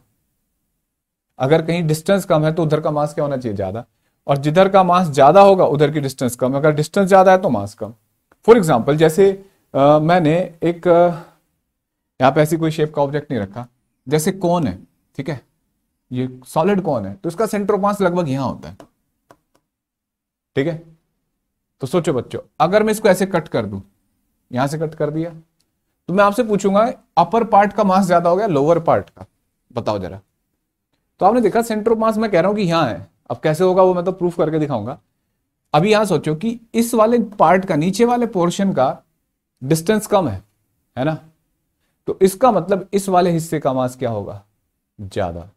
अगर कहीं डिस्टेंस कम है तो उधर का मास क्या होना चाहिए? ज्यादा। और जिधर का मास ज्यादा होगा उधर की डिस्टेंस कम, अगर डिस्टेंस ज्यादा है तो मास कम। फॉर एग्जाम्पल, जैसे मैंने एक यहां पे ऐसी कोई शेप का ऑब्जेक्ट नहीं रखा, जैसे कौन है, ठीक है, ये सॉलिड कौन है, तो इसका सेंटर ऑफ मास लगभग यहां होता है। ठीक है, तो सोचो बच्चों, अगर मैं इसको ऐसे कट कर दूं, यहां से कट कर दिया, तो मैं आपसे पूछूंगा अपर पार्ट का मास ज्यादा हो गया लोअर पार्ट का? बताओ जरा। तो आपने देखा सेंटर ऑफ मास मैं कह रहा हूं कि यहां है, अब कैसे होगा वो मैं तो प्रूफ करके दिखाऊंगा। अभी यहां सोचो कि इस वाले पार्ट का, नीचे वाले पोर्शन का डिस्टेंस कम है ना? तो इसका मतलब इस वाले हिस्से का मास क्या होगा? ज्यादा।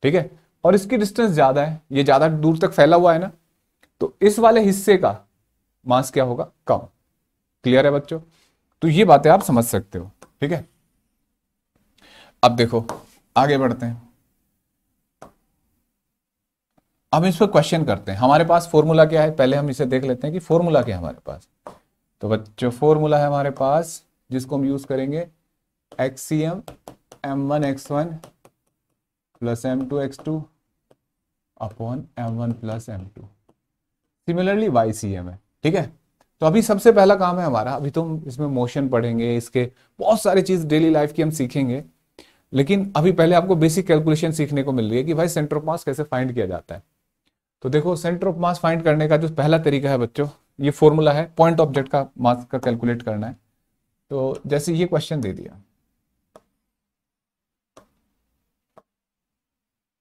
ठीक है, और इसकी डिस्टेंस ज्यादा है, ये ज्यादा दूर तक फैला हुआ है ना, तो इस वाले हिस्से का मास क्या होगा? कम। क्लियर है बच्चों? तो ये बातें आप समझ सकते हो। ठीक है, अब देखो आगे बढ़ते हैं। अब इस पर क्वेश्चन करते हैं। हमारे पास फॉर्मूला क्या है, पहले हम इसे देख लेते हैं कि फॉर्मूला क्या है हमारे पास। तो बच्चों, फॉर्मूला है हमारे पास जिसको हम यूज करेंगे, एक्सीएम m1x1 plus m2x2 upon m1 plus m2, similarly YCM है। ठीक है, तो अभी सबसे पहला काम है हमारा, अभी तो हम इसमें मोशन पढ़ेंगे, इसके बहुत सारी चीज डेली लाइफ की हम सीखेंगे, लेकिन अभी पहले आपको बेसिक कैलकुलेशन सीखने को मिल रही है कि भाई सेंटर ऑफ मास कैसे फाइंड किया जाता है। तो देखो, सेंटर ऑफ मास फाइंड करने का जो पहला तरीका है बच्चों, ये फॉर्मूला है, पॉइंट ऑब्जेक्ट का मास का कैलकुलेट करना है। तो जैसे ये क्वेश्चन दे दिया,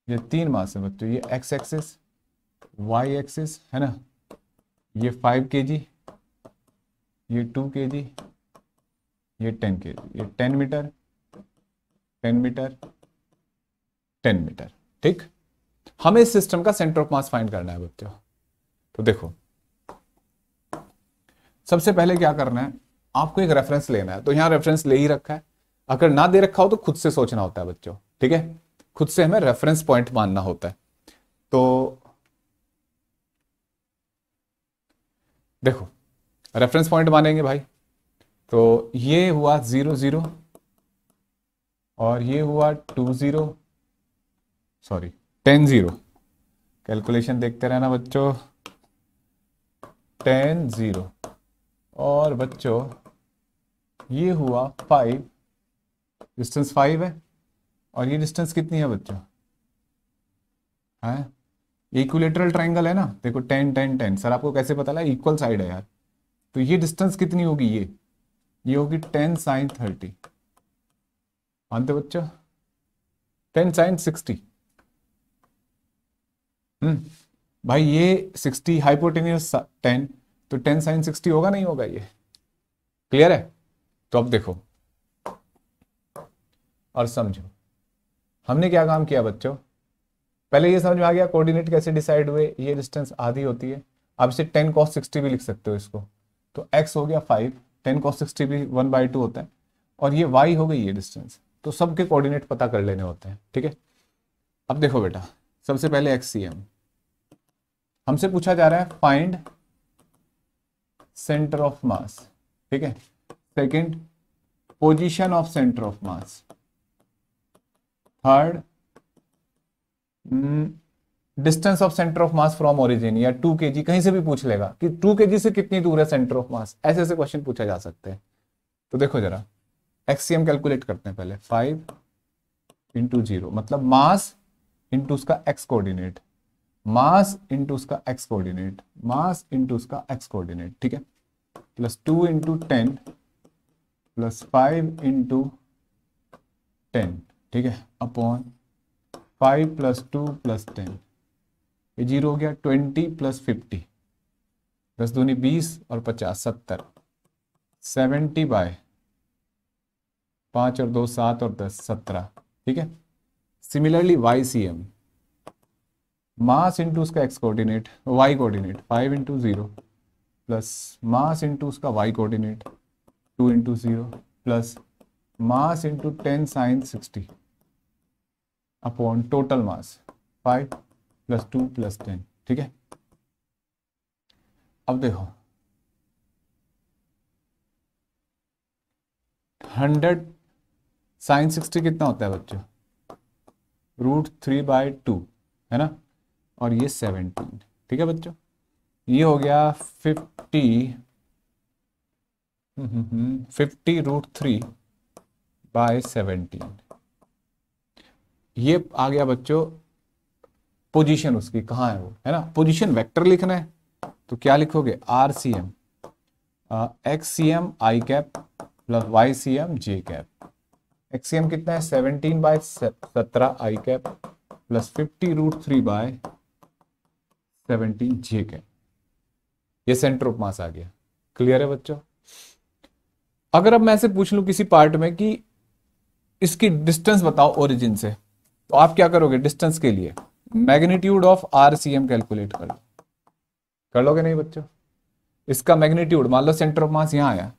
ये 3 मास है बच्चों, ये x एक्सिस, y एक्सिस है ना, ये 5 kg, ये 2 kg, ये 10 kg, ये 10 मीटर, 10 मीटर, 10 मीटर। ठीक, हमें इस सिस्टम का सेंटर ऑफ मास फाइंड करना है बच्चों। तो देखो, सबसे पहले क्या करना है, आपको एक रेफरेंस लेना है। तो यहां रेफरेंस ले ही रखा है, अगर ना दे रखा हो तो खुद से सोचना होता है बच्चों। ठीक है, खुद से हमें रेफरेंस पॉइंट मानना होता है। तो देखो, रेफरेंस पॉइंट मानेंगे भाई, तो ये हुआ 0 0 और ये हुआ 2 0, सॉरी 10 0। कैलकुलेशन देखते रहना बच्चों, 10 0, और बच्चों ये हुआ 5, डिस्टेंस 5 है, और ये डिस्टेंस कितनी है बच्चों? है इक्विलेटरल ट्रायंगल है ना, देखो 10 10 10, सर आपको कैसे पता लगा? इक्वल साइड है यार। तो ये डिस्टेंस कितनी होगी? ये होगी 10 sin 30। मानते बच्चों? 10 sin 60। भाई ये 60 हाइपोटेन्यूस 10, तो 10 sin 60 होगा नहीं होगा? ये क्लियर है? तो अब देखो और समझो, हमने क्या काम किया बच्चों, पहले ये समझ में आ गया कोऑर्डिनेट कैसे डिसाइड हुए, ये डिस्टेंस आधी होती है। अब इसे 10 cos 60 भी लिख सकते हो इसको, तो x हो गया 5, 10 cos 60 भी 1/2 होता है, और ये y हो गई ये डिस्टेंस। तो सबके कोऑर्डिनेट पता कर लेने होते हैं। ठीक है, अब देखो बेटा, सबसे पहले एक्सीएम हमसे पूछा जा रहा है, फाइंड सेंटर ऑफ मास, ठीक है। Second, position of centre of mass. Third, distance of centre of mass from origin, या 2 kg, कहीं से भी पूछ लेगा कि 2 kg से कितनी दूर है सेंटर ऑफ मास, ऐसे ऐसे क्वेश्चन पूछा जा सकते हैं। तो देखो जरा, एक्सीएम कैलकुलेट करते हैं पहले। 5 इंटू 0 मतलब मास इंटू उसका एक्स कोऑर्डिनेट, मास इंटू उसका एक्स कोऑर्डिनेट, मास इंटू उसका एक्स कोऑर्डिनेट, ठीक है। प्लस 2 इंटू 10 प्लस 5 इंटू 10, ठीक है, अपॉन 5 प्लस 2 प्लस 10, ये 0 हो गया। 20 प्लस 50, 10 दूनी 20 और 50 70, 70 बाय 5 और 2 7 और 10 17, ठीक है। Similarly y c m, mass into उसका x coordinate, y coordinate 5 into 0 plus mass into उसका y coordinate 2 into 0 plus mass into 10 sine 60 upon total mass 5 plus 2 plus 10, ठीक है। अब देखो 100 साइन 60 कितना होता है बच्चों, √3/2 है ना, और ये 17, ठीक है बच्चों। ये हो गया 50 √3/17, ये आ गया बच्चों पोजीशन उसकी, कहाँ है वो, है ना। पोजीशन वेक्टर लिखना है तो क्या लिखोगे, RCM XCM I cap plus YCM J cap. XCM कितना है 17/17 I cap plus 50 √3/17 J cap. ये सेंटर ऑफ मास आ गया। क्लियर है बच्चों। अगर अब मैं से पूछ लूं किसी पार्ट में कि इसकी डिस्टेंस बताओ ओरिजिन से, तो आप क्या करोगे, डिस्टेंस के लिए मैग्नीट्यूड ऑफ RCM कैलकुलेट कर लो। कर लोगे नहीं बच्चों। इसका मैग्नीट्यूड, मान लो सेंटर ऑफ मास यहां आया,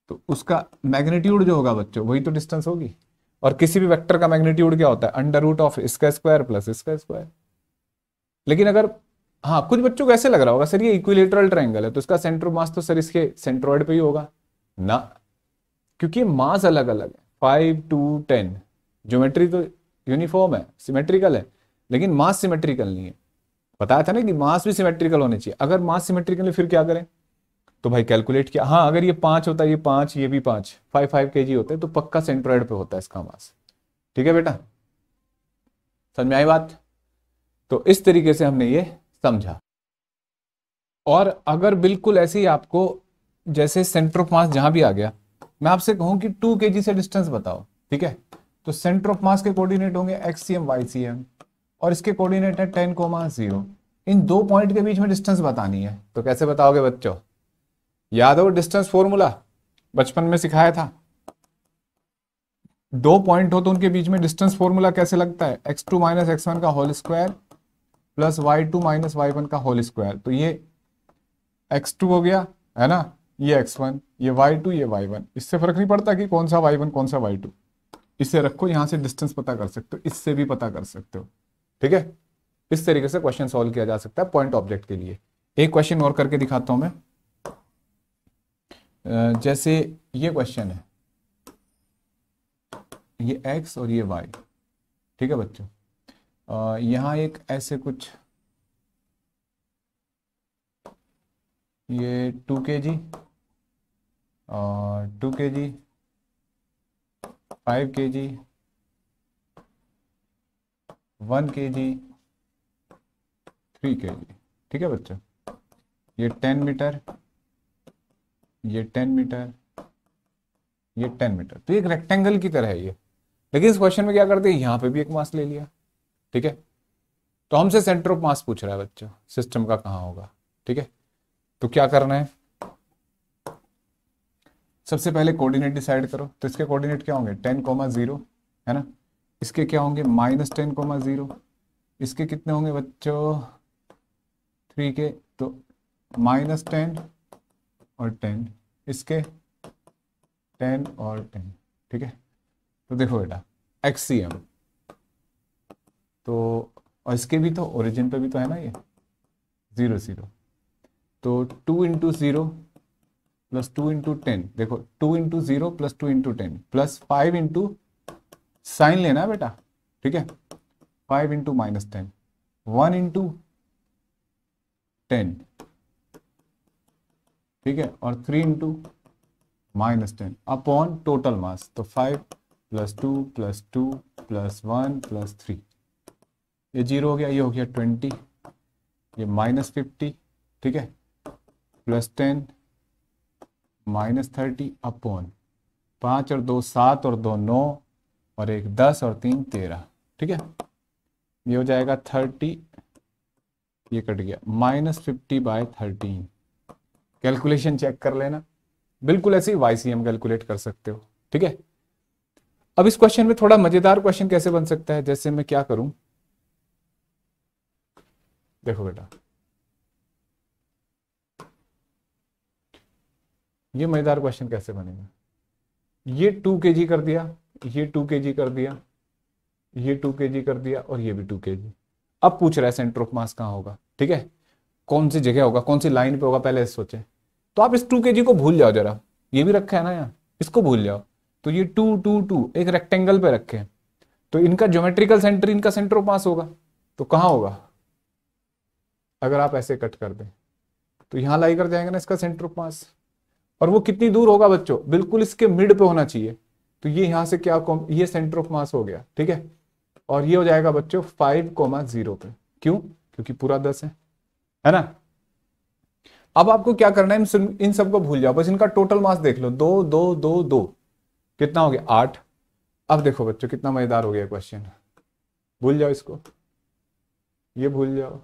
तो उसका मैग्नीट्यूड जो होगा बच्चों वही तो डिस्टेंस होगी। और किसी भी वेक्टर का मैग्नीट्यूड क्या होता है, √ऑफ इसका स्क्वायर प्लस इसका स्क्वायर। लेकिन अगर, हाँ कुछ बच्चों को ऐसे लग रहा होगा सर ये इक्विलेटरल ट्रायंगल है तो इसका सेंटर ऑफ मास तो सर इसके सेंट्रोइड पे ही होगा ना, क्योंकि मास अलग अलग है। 5 to 10 ज्योमेट्री तो यूनिफॉर्म है, सिमेट्रिकल है, लेकिन मास सिमेट्रिकल नहीं है। बताया था ना कि मास भी सिमेट्रिकल होने चाहिए। अगर मास सिमेट्रिकल है फिर क्या करें, तो भाई कैलकुलेट किया, हाँ अगर ये 5 होता है, ये 5, ये भी 5, 5 kg होते हैं तो पक्का सेंट्रोइड पे होता है इसका मास। ठीक है बेटा, समझ में आई बात। तो इस तरीके से हमने ये समझा। और अगर बिल्कुल ऐसे ही आपको जैसे सेंटर ऑफ मास जहां भी आ गया, मैं आपसे कहूं कि 2 kg से डिस्टेंस बताओ, ठीक है, तो सेंटर ऑफ मास के कोऑर्डिनेट होंगे XCM YCM और इसके कोऑर्डिनेट है 10,0। इन दो पॉइंट के बीच में डिस्टेंस बतानी है, तो कैसे बताओगे बच्चों, याद हो डिस्टेंस फॉर्मूला बचपन में सिखाया था। दो पॉइंट हो तो उनके बीच में डिस्टेंस फॉर्मूला कैसे लगता है, x2 माइनस x1 का whole square plus y2 minus y1 का होल स्क्वायर। तो ये x2 हो गया है ना, ये x1, ये y2, ये y1। इससे फर्क नहीं पड़ता कि कौन सा y1 कौन सा y2, इसे रखो, यहां से डिस्टेंस पता कर सकते हो, इससे भी पता कर सकते हो। ठीक है, इस तरीके से क्वेश्चन सॉल्व किया जा सकता है पॉइंट ऑब्जेक्ट के लिए। एक क्वेश्चन और करके दिखाता हूं मैं। जैसे ये क्वेश्चन है, ये x और ये y, ठीक है बच्चों। यहां एक ऐसे कुछ, ये 2 kg और 2 kg 5 kg 1 kg 3 kg, ठीक है बच्चों। ये 10 मीटर, ये 10 मीटर, ये 10 मीटर। तो एक रेक्टेंगल की तरह है ये, लेकिन इस क्वेश्चन में क्या करते हैं, यहां पे भी एक मास ले लिया। ठीक है, तो हमसे सेंटर ऑफ मास पूछ रहा है बच्चों, सिस्टम का कहां होगा। ठीक है, तो क्या करना है, सबसे पहले कोऑर्डिनेट डिसाइड करो। तो इसके कोऑर्डिनेट क्या होंगे, 10,0 है ना, इसके क्या होंगे -10,0, इसके कितने होंगे बच्चों 3 के, तो -10 और 10, इसके 10 और 10। ठीक है, तो देखो बेटा XCM, तो और इसके भी तो ओरिजिन पे भी तो है ना ये 0 0, तो 2 इंटू 0 प्लस 2 इंटू 10, देखो 2 into 0 plus 2 into 10 plus 5 into sine लेना है बेटा, ठीक है, 5 इंटू -10, 1 इंटू 10, ठीक है, और 3 इंटू -10 अपॉन टोटल मास। तो 5 प्लस 2 प्लस 2 प्लस 1 प्लस 3, ये 0 हो गया, ये हो गया 20, ये -50, ठीक है, प्लस 10 -30 अपॉन 5 और 2 7 और 2 9 और 1 10 और 3 13, ठीक है, ये हो जाएगा 30, ये कट गया, -50/13। कैलकुलेशन चेक कर लेना, बिल्कुल ऐसे ही YCM कैलकुलेट कर सकते हो, ठीक है। अब इस क्वेश्चन में थोड़ा मजेदार क्वेश्चन कैसे बन सकता है, जैसे मैं क्या करूं, देखो बेटा, ये मजेदार क्वेश्चन कैसे बनेगा, ये 2 kg कर दिया, ये 2 kg कर दिया, ये 2 kg कर दिया और ये भी 2 kg। अब पूछ रहा है सेंटर ऑफ मास कहाँ होगा, ठीक है, कौन सी जगह होगा, कौन सी लाइन पे होगा, पहले सोचे। तो आप इस 2 kg को भूल जाओ जरा, ये भी रखा है ना यहाँ, इसको भूल जाओ। तो ये 2 2 2 एक रेक्टेंगल पे रखे हैं, तो इनका ज्योमेट्रिकल सेंटर, इनका सेंटर ऑफ मास होगा, तो कहाँ होगा, अगर आप ऐसे कट कर दें तो यहां लाई कर जाएंगे ना इसका सेंटर ऑफ मास। और वो कितनी दूर होगा बच्चों, बिल्कुल इसके मिड पे होना चाहिए। तो ये यहां से क्या, ये सेंटर ऑफ मास हो गया, ठीक है, और ये हो जाएगा बच्चों 5,0 पे। क्यों, क्योंकि पूरा 10 है ना। अब आपको क्या करना है, इन सबको भूल जाओ, बस इनका टोटल मास देख लो, 2 2 2 2, कितना हो गया 8। अब देखो बच्चों कितना मजेदार हो गया क्वेश्चन, भूल जाओ इसको, ये भूल जाओ,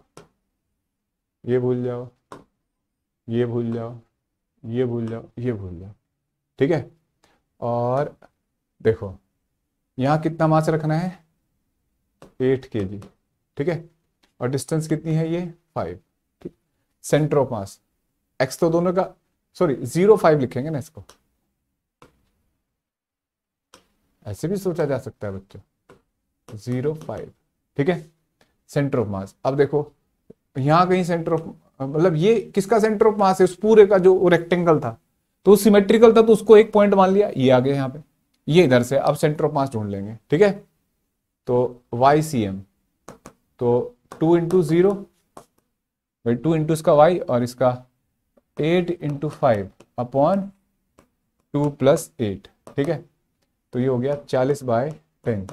ये भूल जाओ, ये भूल जाओ, ये भूल जाओ, ये भूल जाओ, ठीक है। और देखो यहां कितना मास रखना है, 8 kg, ठीक है, और डिस्टेंस कितनी है, ये 5, ठीक। सेंटर ऑफ मास एक्स तो दोनों का, सॉरी 0,5 लिखेंगे ना इसको, ऐसे भी सोचा जा सकता है बच्चों, 0,5, ठीक है, सेंटर ऑफ मास। अब देखो यहां कहीं सेंटर ऑफ, मतलब ये किसका सेंटर ऑफ मास है, उस पूरे का जो रेक्टेंगल था, तो सिमेट्रिकल था तो उसको एक पॉइंट मान लिया, ये आ गया यहाँ पे, ये इधर से। अब सेंटर ऑफ मास ढूंढ लेंगे, ठीक है, तो YCM, तो 2 इंटू 0, 2 इंटू इसका y और इसका 8 इंटू 5 अपॉन 2 प्लस 8, ठीक है, तो ये हो गया 40/10,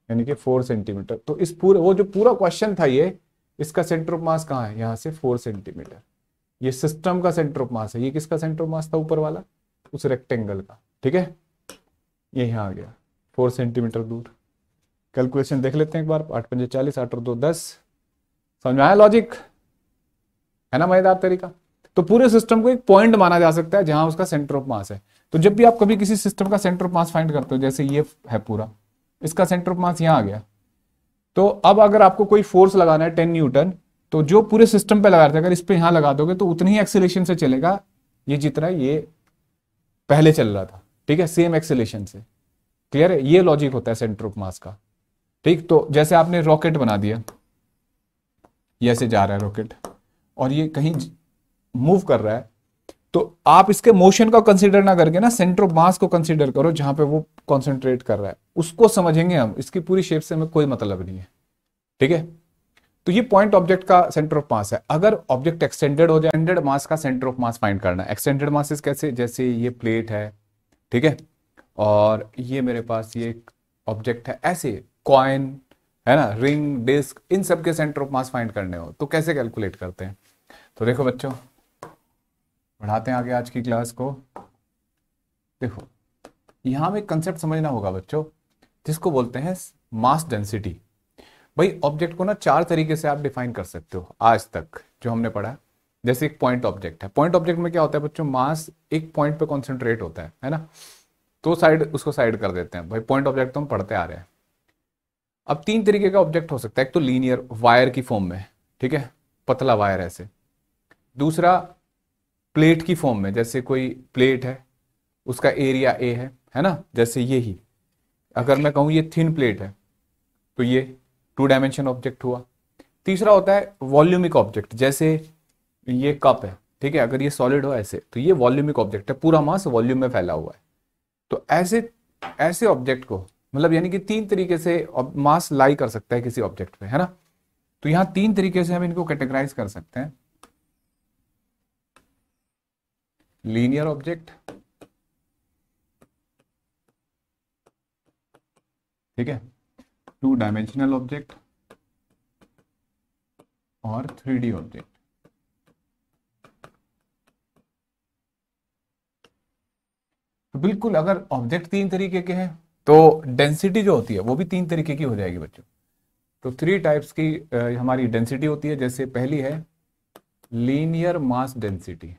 यानी कि 4 सेंटीमीटर। तो इस पूरे, वो जो पूरा क्वेश्चन था ये, इसका सेंटर ऑफ मास कहाँ है, यहां से 4 सेंटीमीटर। ये सिस्टम का सेंटर ऑफ मास है, ये किसका सेंटर ऑफ मास था, ऊपर वाला, उस रेक्टेंगल का, ठीक है, ये यहां आ गया 4 सेंटीमीटर दूर। कैलकुलेशन देख लेते हैं एक बार, 8 पंजे 40, 8 और 2 10, समझ में आया लॉजिक, है ना मजेदार तरीका। तो पूरे सिस्टम को एक पॉइंट माना जा सकता है जहां उसका सेंटर ऑफ मास है। तो जब भी आप कभी किसी सिस्टम का सेंटर ऑफ मास फाइंड करते हो, जैसे ये है पूरा, इसका सेंटर ऑफ मास यहां आ गया, तो अब अगर आपको कोई फोर्स लगाना है 10 न्यूटन, तो जो पूरे सिस्टम पे लगा रहे थे, अगर इस पे यहां लगा दोगे तो उतनी ही एक्सेलेरेशन से चलेगा, ये जितना ये पहले चल रहा था, ठीक है, सेम एक्सेलेरेशन से। क्लियर है, ये लॉजिक होता है सेंटर ऑफ मास का, ठीक। तो जैसे आपने रॉकेट बना दिया, ये ऐसे जा रहा है रॉकेट, और ये कहीं मूव कर रहा है, तो आप इसके मोशन का कंसीडर ना करके ना सेंटर ऑफ मास को कंसीडर करो, जहां पे वो कॉन्सेंट्रेट कर रहा है, उसको समझेंगे हम, इसकी पूरी शेप से हमें कोई मतलब नहीं है, ठीक है। तो ये पॉइंट ऑब्जेक्ट का सेंटर ऑफ मास है। अगर ऑब्जेक्ट एक्सटेंडेड हो जाए, एक्सटेंडेड मास का सेंटर ऑफ मास फाइंड करना है। एक्सटेंडेड मासेस कैसे, जैसे ये प्लेट है, ठीक है, और ये मेरे पास ये एक ऑब्जेक्ट है, ऐसे कॉइन है ना, रिंग, डिस्क, इन सब के सेंटर ऑफ मास फाइंड करने हो तो कैसे कैलकुलेट करते हैं। तो देखो बच्चों, बढ़ाते हैं आगे आज की क्लास को। देखो यहां में कंसेप्ट समझना होगा बच्चों, जिसको बोलते हैं मास डेंसिटी। भाई ऑब्जेक्ट को ना 4 तरीके से आप डिफाइन कर सकते हो आज तक जो हमने पढ़ा। जैसे एक पॉइंट ऑब्जेक्ट है, पॉइंट ऑब्जेक्ट में क्या होता है बच्चों, मास एक पॉइंट पे कॉन्सेंट्रेट होता है ना, तो उसको साइड कर देते हैं। भाई पॉइंट ऑब्जेक्ट तो हम पढ़ते आ रहे हैं। अब 3 तरीके का ऑब्जेक्ट हो सकता है, एक तो लीनियर वायर की फॉर्म में, ठीक है, पतला वायर ऐसे। दूसरा प्लेट की फॉर्म में, जैसे कोई प्लेट है, उसका एरिया ए है ना, जैसे ये ही। अगर मैं कहूं ये थिन प्लेट है, तो ये 2 डायमेंशन ऑब्जेक्ट हुआ। तीसरा होता है वॉल्यूमिक ऑब्जेक्ट, जैसे ये कप है, ठीक है, अगर ये सॉलिड हो ऐसे तो ये वॉल्यूमिक ऑब्जेक्ट है, पूरा मास वॉल्यूम में फैला हुआ है। तो ऐसे ऐसे ऑब्जेक्ट को मतलब यानी कि तीन तरीके से मास लाई कर सकता है किसी ऑब्जेक्ट पे, है ना। तो यहां तीन तरीके से हम इनको कैटेगराइज कर सकते हैं। लीनियर ऑब्जेक्ट, ठीक है, टू डायमेंशनल ऑब्जेक्ट और 3D ऑब्जेक्ट। तो बिल्कुल अगर ऑब्जेक्ट तीन तरीके के हैं तो डेंसिटी जो होती है वो भी तीन तरीके की हो जाएगी बच्चों। तो थ्री टाइप्स की हमारी डेंसिटी होती है। जैसे पहली है लीनियर मास डेंसिटी,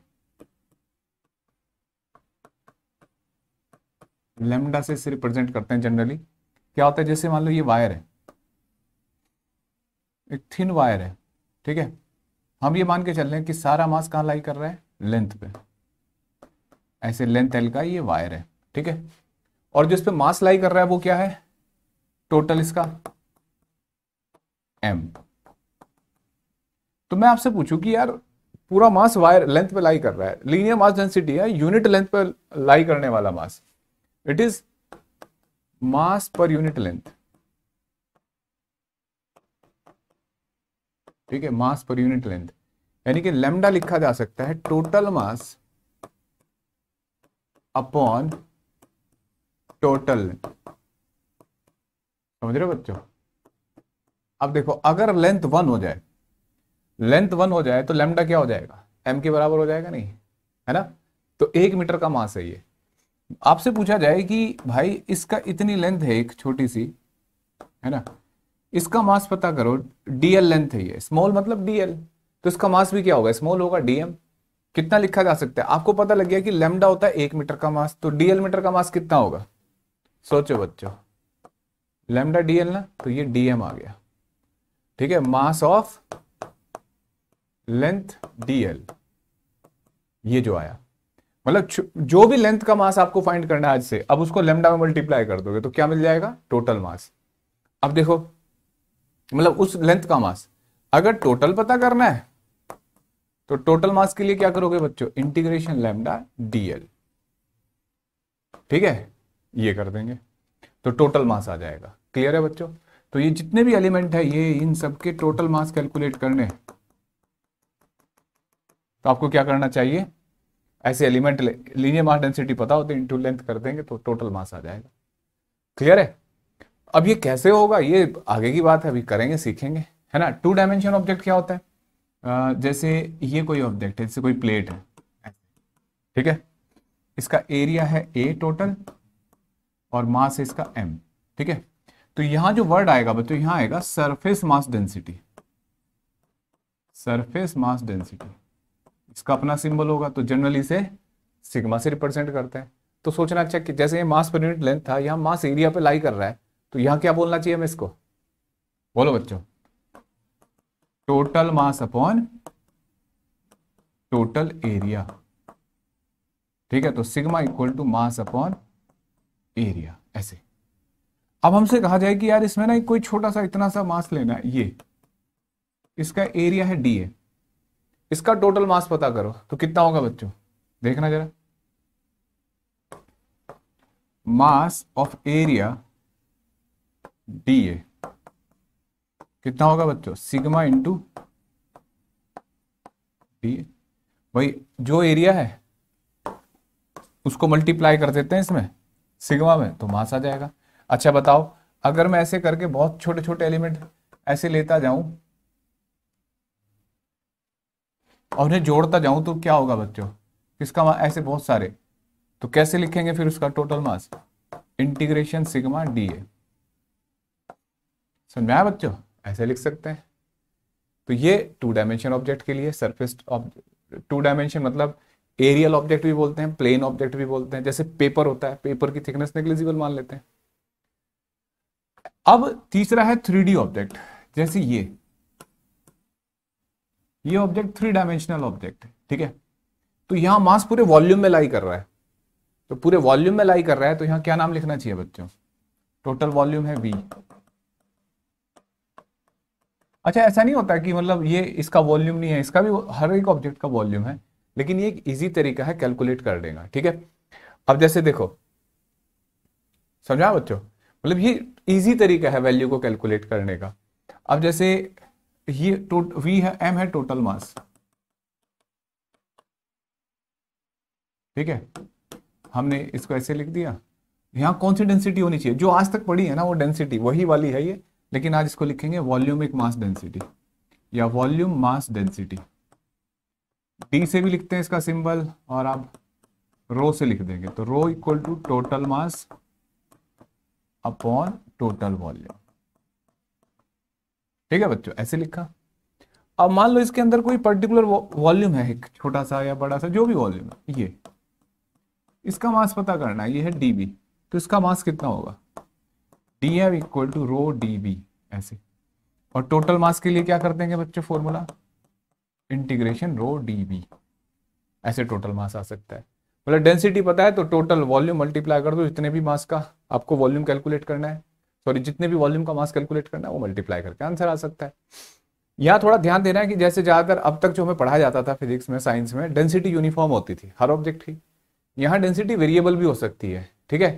लेमडा से इसे रिप्रेजेंट करते हैं जनरली। क्या होता है, जैसे मान लो ये वायर है, एक थिन वायर है, ठीक है, हम ये मान के चल रहे हैं कि सारा मास कहाँ लाई कर रहा है, लेंथ पे। ऐसे लेंथ एल का ये वायर है, ठीक है, और जिस पे मास लाई कर रहा है वो क्या है, टोटल इसका एम। तो मैं आपसे पूछूं कि यार पूरा मास वायर लेंथ पे लाई कर रहा है, लीनियर मास डेंसिटी है, यूनिट लेंथ पे लाई करने वाला मास, it is mass per unit length, ठीक है, मास पर यूनिट लेंथ। यानी कि लेमडा लिखा जा सकता है total mass upon total length. समझ रहे हो बच्चों। अब देखो अगर लेंथ वन हो जाए, लेंथ वन हो जाए तो लेमडा क्या हो जाएगा, एम के बराबर हो जाएगा, नहीं है ना। तो 1 मीटर का मास है ये। आपसे पूछा जाए कि भाई इसका इतनी लेंथ है एक छोटी सी, है ना, इसका मास पता करो, डीएल लेंथ है ये, स्मॉल मतलब डीएल, तो इसका मास भी क्या होगा, स्मॉल होगा, डीएम। कितना लिखा जा सकता है, आपको पता लग गया कि लेमडा होता है 1 मीटर का मास, तो डीएल मीटर का मास कितना होगा, सोचो बच्चों, लेमडा डीएल ना, तो ये डीएम आ गया, ठीक है, मास ऑफ लेंथ डीएल, ये जो आया। मतलब जो भी लेंथ का मास आपको फाइंड करना है आज से, अब उसको लेमडा में मल्टीप्लाई कर दोगे तो क्या मिल जाएगा, टोटल मास। अब देखो मतलब उस लेंथ का मास, अगर टोटल पता करना है तो टोटल मास के लिए क्या करोगे बच्चों, इंटीग्रेशन लेमडा डीएल, ठीक है, ये कर देंगे तो टोटल मास आ जाएगा। क्लियर है बच्चों। तो ये जितने भी एलिमेंट है ये इन सबके टोटल मास कैलकुलेट करने, तो आपको क्या करना चाहिए, ऐसे एलिमेंट लीनियर मास डेंसिटी पता होती है, इनटू लेंथ कर देंगे तो टोटल मास आ जाएगा। क्लियर है। अब ये कैसे होगा ये आगे की बात है, अभी करेंगे सीखेंगे, है ना। टू डायमेंशन ऑब्जेक्ट क्या होता है, जैसे ये कोई ऑब्जेक्ट है, जैसे कोई प्लेट है, ठीक है, इसका एरिया है ए टोटल और मास है इसका एम, ठीक है। तो यहां जो वर्ड आएगा बच्चों, यहां आएगा surface mass density, surface mass density, इसका अपना सिंबल होगा, तो जनरली इसे सिग्मा से रिप्रेजेंट करते हैं। तो सोचना अच्छा कि जैसे ये मास पर यूनिट लेंथ था, यहाँ मास एरिया पे लाई कर रहा है, तो यहाँ क्या बोलना चाहिए हमें इसको, बोलो बच्चों, total mass upon total area, ठीक है। तो sigma equal to mass upon area, ऐसे। अब हमसे कहा जाए कि यार इसमें ना कोई छोटा सा इतना सा मास लेना है, ये इसका एरिया है डी ए, इसका टोटल मास पता करो तो कितना होगा बच्चों, देखना जरा, mass of area D A कितना होगा बच्चों, सिग्मा इंटू डी ए। भाई जो एरिया है उसको मल्टीप्लाई कर देते हैं इसमें सिग्मा में, तो मास आ जाएगा। अच्छा बताओ, अगर मैं ऐसे करके बहुत छोटे छोटे एलिमेंट ऐसे लेता जाऊं और उन्हें जोड़ता जाऊं तो क्या होगा बच्चों, किसका मास, ऐसे बहुत सारे, तो कैसे लिखेंगे फिर उसका total mass, integration sigma d ए। समझ में आया बच्चों, ऐसे लिख सकते हैं। तो ये टू डायमेंशन ऑब्जेक्ट के लिए सरफेस, टू डायमेंशन मतलब एरियल ऑब्जेक्ट भी बोलते हैं, प्लेन ऑब्जेक्ट भी बोलते हैं। जैसे पेपर होता है, पेपर की थिकनेस नेग्लिजिबल मान लेते हैं। अब तीसरा है 3D ऑब्जेक्ट, जैसे ये ऑब्जेक्ट 3 डायमेंशनल ऑब्जेक्ट है, ठीक है। तो यहां मास पूरे वॉल्यूम में लाई कर रहा है, तो पूरे वॉल्यूम में लाई कर रहा है, तो यहां क्या नाम लिखना चाहिए बच्चों, टोटल वॉल्यूम है V। अच्छा, ऐसा नहीं होता कि मतलब ये इसका वॉल्यूम नहीं है, इसका भी हर एक ऑब्जेक्ट का वॉल्यूम है, लेकिन ये एक इजी तरीका है कैलकुलेट कर देगा, ठीक है। अब जैसे देखो, समझा बच्चों, मतलब ये इजी तरीका है वैल्यू को कैलकुलेट करने का। अब जैसे ये वी है, एम है टोटल मास, ठीक है, हमने इसको ऐसे लिख दिया। यहाँ कौन सी डेंसिटी होनी चाहिए, जो आज तक पढ़ी है ना वो डेंसिटी वही वाली है ये, लेकिन आज इसको लिखेंगे वॉल्यूमिक मास डेंसिटी या वॉल्यूम मास डेंसिटी। डी से भी लिखते हैं इसका सिंबल, और आप रो से लिख देंगे, तो rho equal to total mass upon total volume, ठीक है बच्चों, ऐसे लिखा। अब मान लो इसके अंदर कोई पर्टिकुलर वॉल्यूम है, एक छोटा सा या बड़ा सा जो भी वॉल्यूम है, ये इसका मास पता करना है, ये है डीबी, तो इसका मास कितना होगा, d m equal to rho d b, ऐसे। और टोटल मास के लिए क्या कर देंगे बच्चों, फॉर्मूला इंटीग्रेशन रो डी बी, ऐसे टोटल मास आ सकता है। मतलब डेंसिटी पता है तो टोटल वॉल्यूम मल्टीप्लाई कर दो, जितने भी मास का आपको वॉल्यूम कैलकुलेट करना है, सॉरी जितने भी वॉल्यूम का मास कैलकुलेट करना है वो मल्टीप्लाई करके आंसर आ सकता है। यहाँ थोड़ा ध्यान देना है कि जैसे ज्यादातर अब तक जो हमें पढ़ाया जाता था फिजिक्स में, साइंस में, डेंसिटी यूनिफॉर्म होती थी हर ऑब्जेक्ट की। यहाँ डेंसिटी वेरिएबल भी हो सकती है, ठीक है,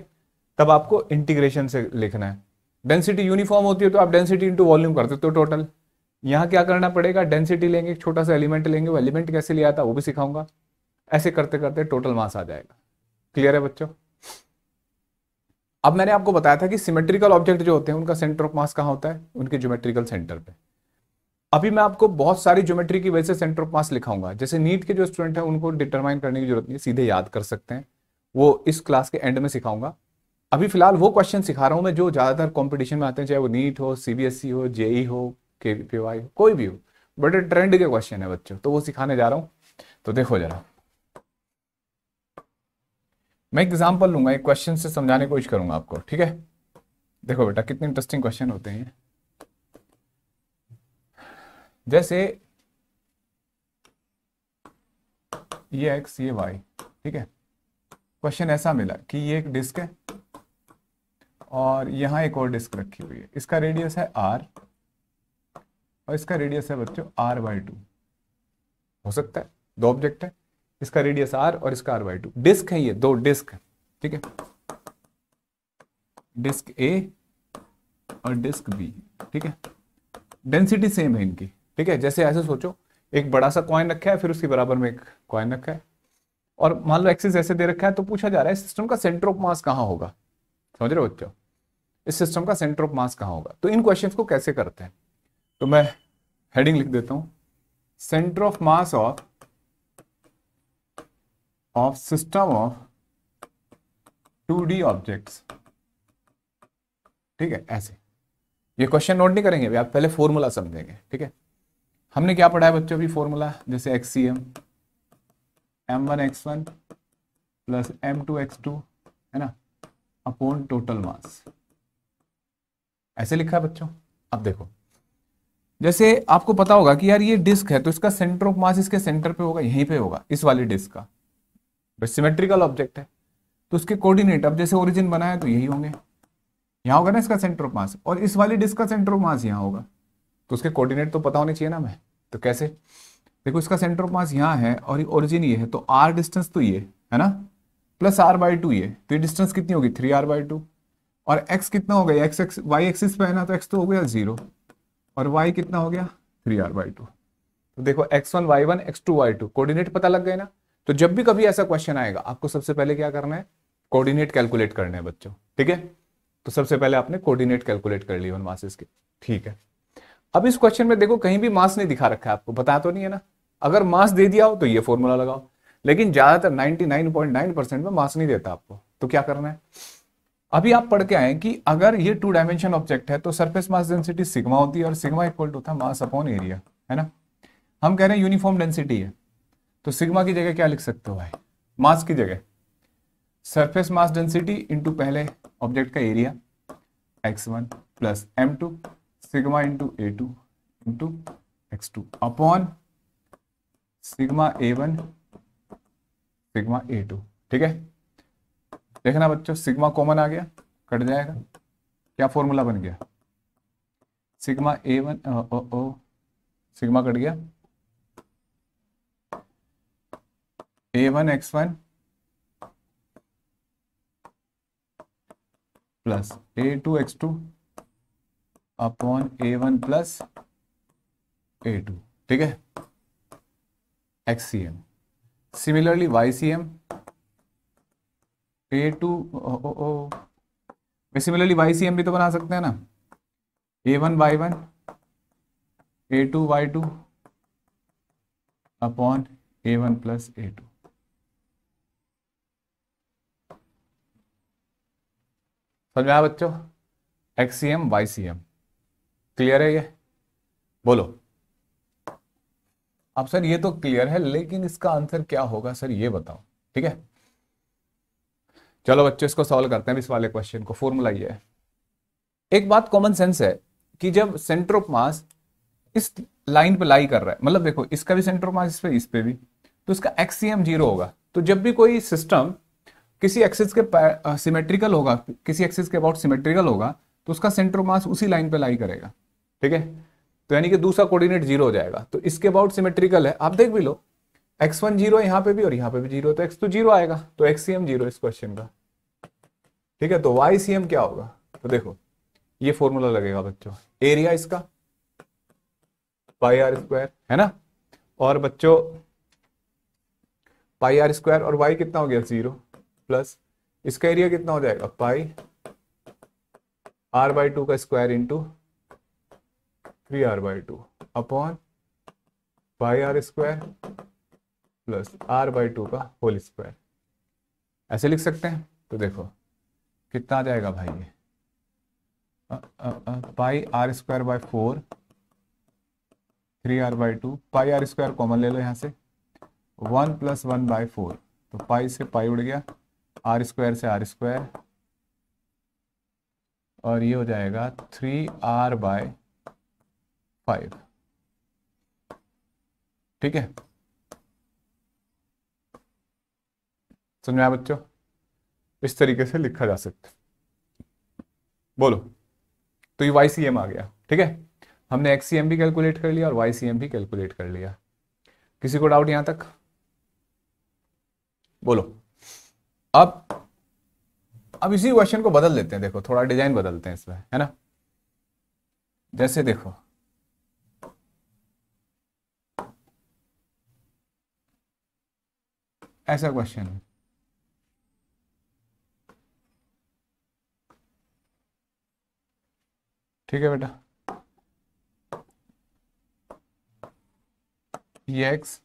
तब आपको इंटीग्रेशन से लिखना है। डेंसिटी यूनिफॉर्म होती है तो आप डेंसिटी इंटू वॉल्यूम कर देते हो टोटल। यहाँ क्या करना पड़ेगा, डेंसिटी लेंगे, एक छोटा सा एलिमेंट लेंगे, वो एलिमेंट कैसे लिया था वो भी सिखाऊंगा। ऐसे करते करते टोटल मास आ जाएगा। क्लियर है बच्चों। अब मैंने आपको बताया था कि सिमेट्रिकल ऑब्जेक्ट जो होते हैं उनका सेंटर ऑफ मास कहाँ होता है, उनके ज्योमेट्रिकल सेंटर पे। अभी मैं आपको बहुत सारी ज्योमेट्री की वजह से सेंटर ऑफ मास लिखाऊंगा। जैसे नीट के जो स्टूडेंट हैं उनको डिटरमाइन करने की जरूरत नहीं है, सीधे याद कर सकते हैं, वो इस क्लास के एंड में सिखाऊंगा। अभी फिलहाल वो क्वेश्चन सिखा रहा हूं मैं जो ज्यादातर कंपटीशन में आते हैं, चाहे वो नीट हो, सीबीएसई हो, जेई हो, केपीवाई हो, कोई भी हो, बड़े ट्रेंड के क्वेश्चन है बच्चों, तो वो सिखाने जा रहा हूं। तो देखो जरा, मैं एग्जाम्पल लूंगा, एक क्वेश्चन से समझाने की कोशिश करूंगा आपको, ठीक है। देखो बेटा कितने इंटरेस्टिंग क्वेश्चन होते हैं। जैसे ये एक्स ये वाई, ठीक है, क्वेश्चन ऐसा मिला कि ये एक डिस्क है और यहां एक और डिस्क रखी हुई है, इसका रेडियस है आर और इसका रेडियस है बच्चों आर बाई टू। हो सकता है दो ऑब्जेक्ट है, इसका रेडियस आर और इसका आर बाई टू, डिस्क है, ये दो डिस्क है, ठीक है, डिस्क ए और डिस्क बी, ठीक है। डेंसिटी सेम है इनकी, ठीक है। जैसे ऐसे सोचो, एक बड़ा सा कॉइन रखा है, फिर उसके बराबर में एक कॉइन रखा है, और मान लो एक्सिस ऐसे दे रखा है, तो पूछा जा रहा है सिस्टम का सेंटर ऑफ मास कहां होगा। समझ रहे हो बच्चों, इस सिस्टम का सेंटर ऑफ मास कहां होगा। तो इन क्वेश्चंस को कैसे करते हैं, तो मैं हेडिंग लिख देता हूं, centre of mass of system of 2D objects, ठीक है, ऐसे। ये क्वेश्चन नोट नहीं करेंगे, आप पहले फॉर्मूला समझेंगे, ठीक है। हमने क्या पढ़ा है बच्चों अभी फॉर्मूला, जैसे एक्सीएम m1x1 प्लस m2x2 है ना, अपॉन टोटल मास, ऐसे लिखा है बच्चों। अब देखो, जैसे आपको पता होगा कि यार ये डिस्क है तो इसका सेंटर ऑफ मास इसके सेंटर पे होगा, यहीं पे होगा, इस वाली डिस्क का। सिमेट्रिकल ऑब्जेक्ट है तो उसके कोऑर्डिनेट, अब जैसे ओरिजिन बना है तो यही होंगे, यहाँ होगा ना इसका सेंटर ऑफ मास, और इस वाली डिस्क का सेंटर ऑफ मास यहाँ होगा, तो उसके कोऑर्डिनेट तो पता होने चाहिए ना मैं। तो कैसे, देखो इसका सेंटर ऑफ मास यहाँ है और ये ओरिजिन ये है, तो आर डिस्टेंस तो ये है ना, प्लस आर बाई टू ये, तो ये डिस्टेंस कितनी होगी 3r/2, और एक्स कितना हो गया, एक्स एक्स वाई एक्सिस पे है ना, तो एक्स तो हो गया 0 और वाई कितना हो गया 3r/2। तो देखो x1 y1 x2 y2 coordinate पता लग गए ना। तो जब भी कभी ऐसा क्वेश्चन आएगा आपको सबसे पहले क्या करना है, कोऑर्डिनेट कैलकुलेट करने हैं बच्चों, ठीक है। तो सबसे पहले आपने कोऑर्डिनेट कैलकुलेट कर लिए उन मासेस के, ठीक है। अब इस क्वेश्चन में देखो कहीं भी मास नहीं दिखा रखा है, आपको पता तो नहीं है ना। अगर मास दे दिया हो तो ये फॉर्मूला लगाओ, लेकिन ज्यादातर 99.9% में मास नहीं देता आपको, तो क्या करना है, अभी आप पढ़ के आए कि अगर ये 2 डायमेंशन ऑब्जेक्ट है तो सरफेस मास डेंसिटी सिग्मा होती है, और सिग्मा इक्वल टू था मास अपॉन एरिया, है ना। हम कह रहे हैं यूनिफॉर्म डेंसिटी है, तो सिग्मा की जगह क्या लिख सकते हो भाई, मास की जगह सरफेस मास डेंसिटी इंटू पहले ऑब्जेक्ट का area x1 plus m2 sigma into a2 into x2 upon sigma a1 sigma a2, ठीक है। देखना बच्चों, सिग्मा कॉमन आ गया, कट जाएगा, क्या फॉर्मूला बन गया, सिग्मा A1 ओ सिग्मा कट गया, A1 x1 plus A2 x2 upon A1 plus A2, ठीक है, XCM। Similarly YCM A2 similarly YCM भी तो बना सकते हैं ना, A1 y1 A2 y2 upon A1 plus A2। समझ में आया बच्चों? XCM YCM क्लियर है ये? बोलो। अब सर ये तो क्लियर है, लेकिन इसका आंसर क्या होगा सर, ये बताओ, ठीक है। चलो बच्चों इसको सॉल्व करते हैं इस वाले क्वेश्चन को। फॉर्मूला ये है, एक बात कॉमन सेंस है कि जब सेंटर ऑफ मास इस लाइन पे लाई कर रहा है, मतलब देखो इसका भी सेंटर ऑफ मास इस पे भी, तो इसका XCM 0 होगा। तो जब भी कोई सिस्टम किसी एक्सिस के सिमेट्रिकल होगा, किसी एक्सिस के अबाउट सिमेट्रिकल होगा, तो उसका सेंटर ऑफ मास उसी लाइन पे लाई करेगा, ठीक है। तो यानी कि दूसरा कोऑर्डिनेट 0 हो जाएगा। तो इसके अबाउट सिमेट्रिकल है, आप देख भी लो, x1 0 है यहाँ पे भी और यहाँ पे भी 0, तो x2 0 आएगा, तो XCM 0 इस क्वेश्चन का, ठीक है। तो YCM क्या होगा, तो देखो ये फॉर्मूला लगेगा बच्चों, एरिया इसका पाई आर स्क्वायर है ना, और बच्चों पाई आर स्क्वायर, और y कितना हो गया 0, प्लस इसका एरिया कितना हो जाएगा पाई r/2 का square into 3r/2 upon pi r square plus r/2 का होल स्क्वायर, ऐसे लिख सकते हैं। तो देखो कितना आ जाएगा भाई, ये pi r square by 4 3r/2, pi r square common ले लो यहाँ से, 1 + 1/4, तो पाई से पाई उड़ गया, आर स्क्वायर से आर स्क्वायर, और ये हो जाएगा 3r/5, ठीक है। समझ में आया बच्चों? इस तरीके से लिखा जा सकता है। बोलो, तो ये YCM आ गया, ठीक है। हमने XCM भी कैलकुलेट कर लिया और YCM भी कैलकुलेट कर लिया। किसी को डाउट यहां तक? बोलो। अब इसी क्वेश्चन को बदल देते हैं, देखो थोड़ा डिजाइन बदलते हैं इसमें, है ना। जैसे देखो ऐसा क्वेश्चन है, ठीक है बेटा, ये x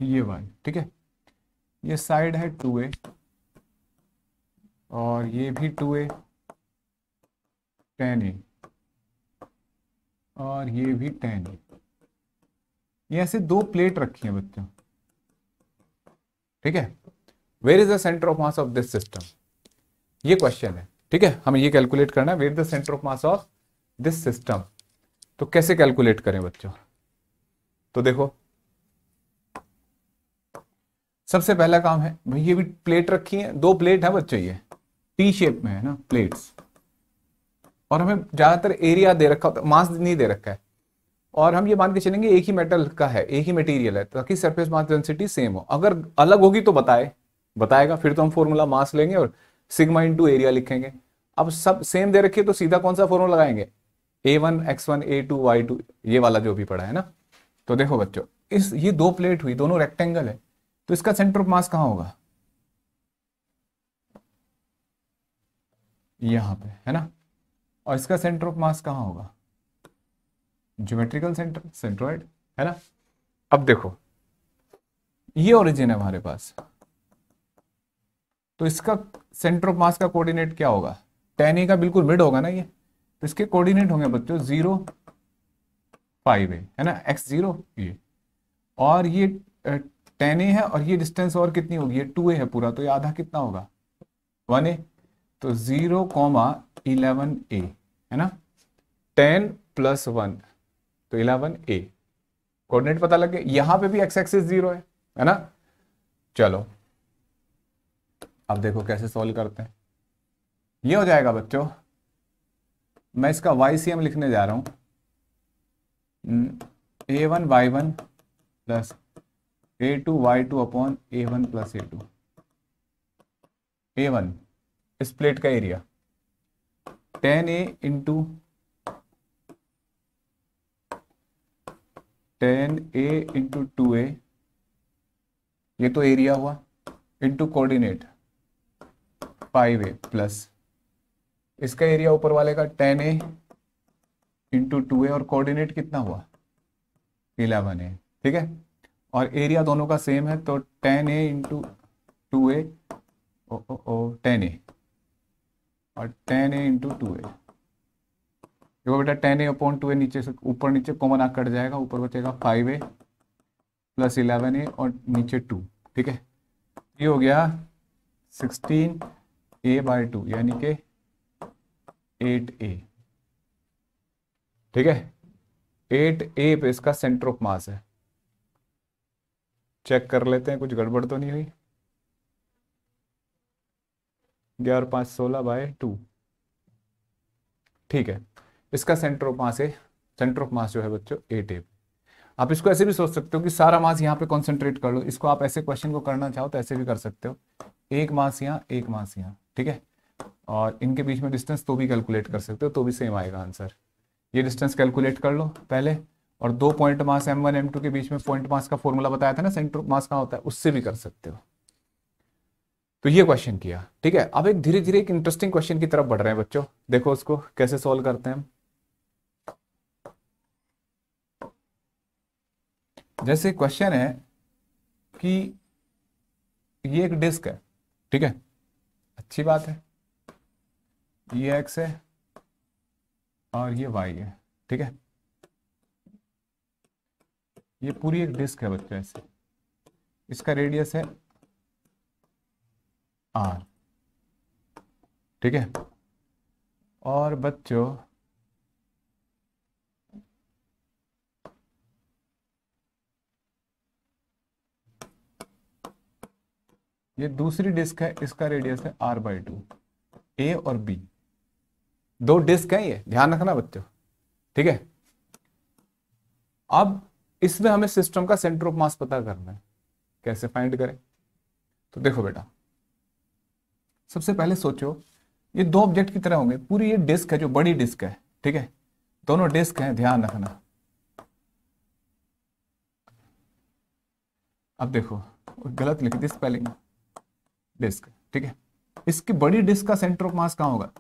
ये y, ठीक है। ये साइड है 2a और ये भी 2a tan a और ये भी tan a। ये ऐसे दो प्लेट रखी हैं बच्चों, ठीक है। Where is the centre of mass of this system, ये क्वेश्चन है, ठीक है। हमें ये कैलकुलेट करना है, where is the centre of mass of this system. तो कैसे कैलकुलेट करें बच्चों? तो देखो सबसे पहला काम है भाई, ये भी प्लेट रखी है, दो प्लेट है बच्चों, ये टी शेप में है ना प्लेट्स, और हमें ज्यादातर एरिया दे रखा होता है, मास नहीं दे रखा है, और हम ये मान के चलेंगे एक ही मेटल का है, एक ही मटेरियल है, ताकि सरफेस मास डेंसिटी सेम हो। अगर अलग होगी तो बताएगा, फिर तो हम फॉर्मूला मास लेंगे और सिग्मा इंटू एरिया लिखेंगे। अब सब सेम दे रखी है तो सीधा कौन सा फॉर्मूला लगाएंगे, A1 x1 A2 y2, ये वाला जो भी पड़ा है ना। तो देखो बच्चों, ये दो प्लेट हुई, दोनों रेक्टेंगल है, तो इसका सेंटर ऑफ मास कहां होगा, यहां पे है ना, और इसका सेंटर ऑफ मास कहां होगा, ज्योमेट्रिकल सेंटर, सेंट्रोइड, है ना। अब देखो ये ओरिजिन है हमारे पास, तो इसका सेंटर ऑफ मास का कोऑर्डिनेट क्या होगा, tan a का बिल्कुल मिड होगा ना ये, तो इसके कोऑर्डिनेट होंगे बच्चों 0 5a, है ना, x0 ये, और ये tan a है, और ये डिस्टेंस और कितनी होगी, ये 2a है पूरा, तो ये आधा कितना होगा 1a, तो 0, 11a, है ना, 10 + 1 तो 11a, कोऑर्डिनेट पता लग गया। यहां पे भी x एक्सिस 0 है ना। चलो अब देखो कैसे सॉल्व करते हैं। ये हो जाएगा बच्चों मैं इसका YCM लिखने जा रहा हूं, A1Y1 plus A2Y2 upon A1 plus A2। A1 इस प्लेट का area 10A into 10A into 2A, ये तो एरिया हुआ, इंटू कोऑर्डिनेट 5A प्लस इसका एरिया ऊपर वाले का 10A इंटू 2A और कोऑर्डिनेट कितना हुआ 11A, ठीक है। और एरिया दोनों का सेम है तो 10A इंटू 2A 10A और 10A इंटू 2A। देखो बेटा 10A अपॉन 2A नीचे से ऊपर नीचे कॉमन आ कट जाएगा, ऊपर बचेगा 5A प्लस 11A और नीचे 2, ठीक है। ये हो गया 16A/2 यानी कि 8A, ठीक है। 8A पे इसका सेंटर ऑफ मास है। चेक कर लेते हैं कुछ गड़बड़ तो नहीं हुई। 11 5 16/2, ठीक है। इसका सेंटर ऑफ मास है, सेंटर ऑफ मास जो है बच्चों 8A। आप इसको ऐसे भी सोच सकते हो कि सारा मास यहाँ पे कॉन्सेंट्रेट कर लो। इसको आप ऐसे क्वेश्चन को करना चाहो तो ऐसे भी कर सकते हो, एक मास यहाँ एक मास यहाँ, ठीक है। और इनके बीच में डिस्टेंस तो भी कैलकुलेट कर सकते हो, तो भी सेम आएगा आंसर। ये डिस्टेंस कैलकुलेट कर लो पहले, और 2 पॉइंट मास M1 M2 के बीच में पॉइंट मास का फॉर्मूला बताया था ना, सेंटर ऑफ मास कहाँ होता है, उससे भी कर सकते हो। तो ये क्वेश्चन किया, ठीक है। अब एक धीरे धीरे एक इंटरेस्टिंग क्वेश्चन की तरफ बढ़ रहे हैं बच्चों। देखो उसको कैसे सॉल्व करते हैं। जैसे क्वेश्चन है कि ये एक डिस्क है, ठीक है, अच्छी बात है। ये एक्स है और ये वाई है, ठीक है। ये पूरी एक डिस्क है बच्चों ऐसे, इसका रेडियस है आर, ठीक है। और बच्चों ये दूसरी डिस्क है, इसका रेडियस है R/2। ए और बी दो डिस्क हैं, ये ध्यान रखना बच्चों, ठीक है। अब इसमें हमें सिस्टम का सेंटर ऑफ मास पता करना है, कैसे फाइंड करें। तो देखो बेटा, सबसे पहले सोचो ये दो ऑब्जेक्ट की तरह होंगे। पूरी ये डिस्क है जो बड़ी डिस्क है, ठीक है, दोनों डिस्क हैं, ध्यान रखना। अब देखो गलत लिख दी स्पेलिंग, डिस्क, ठीक है। इसकी बड़ी डिस्क का सेंटर ऑफ मास कहाँ होगा,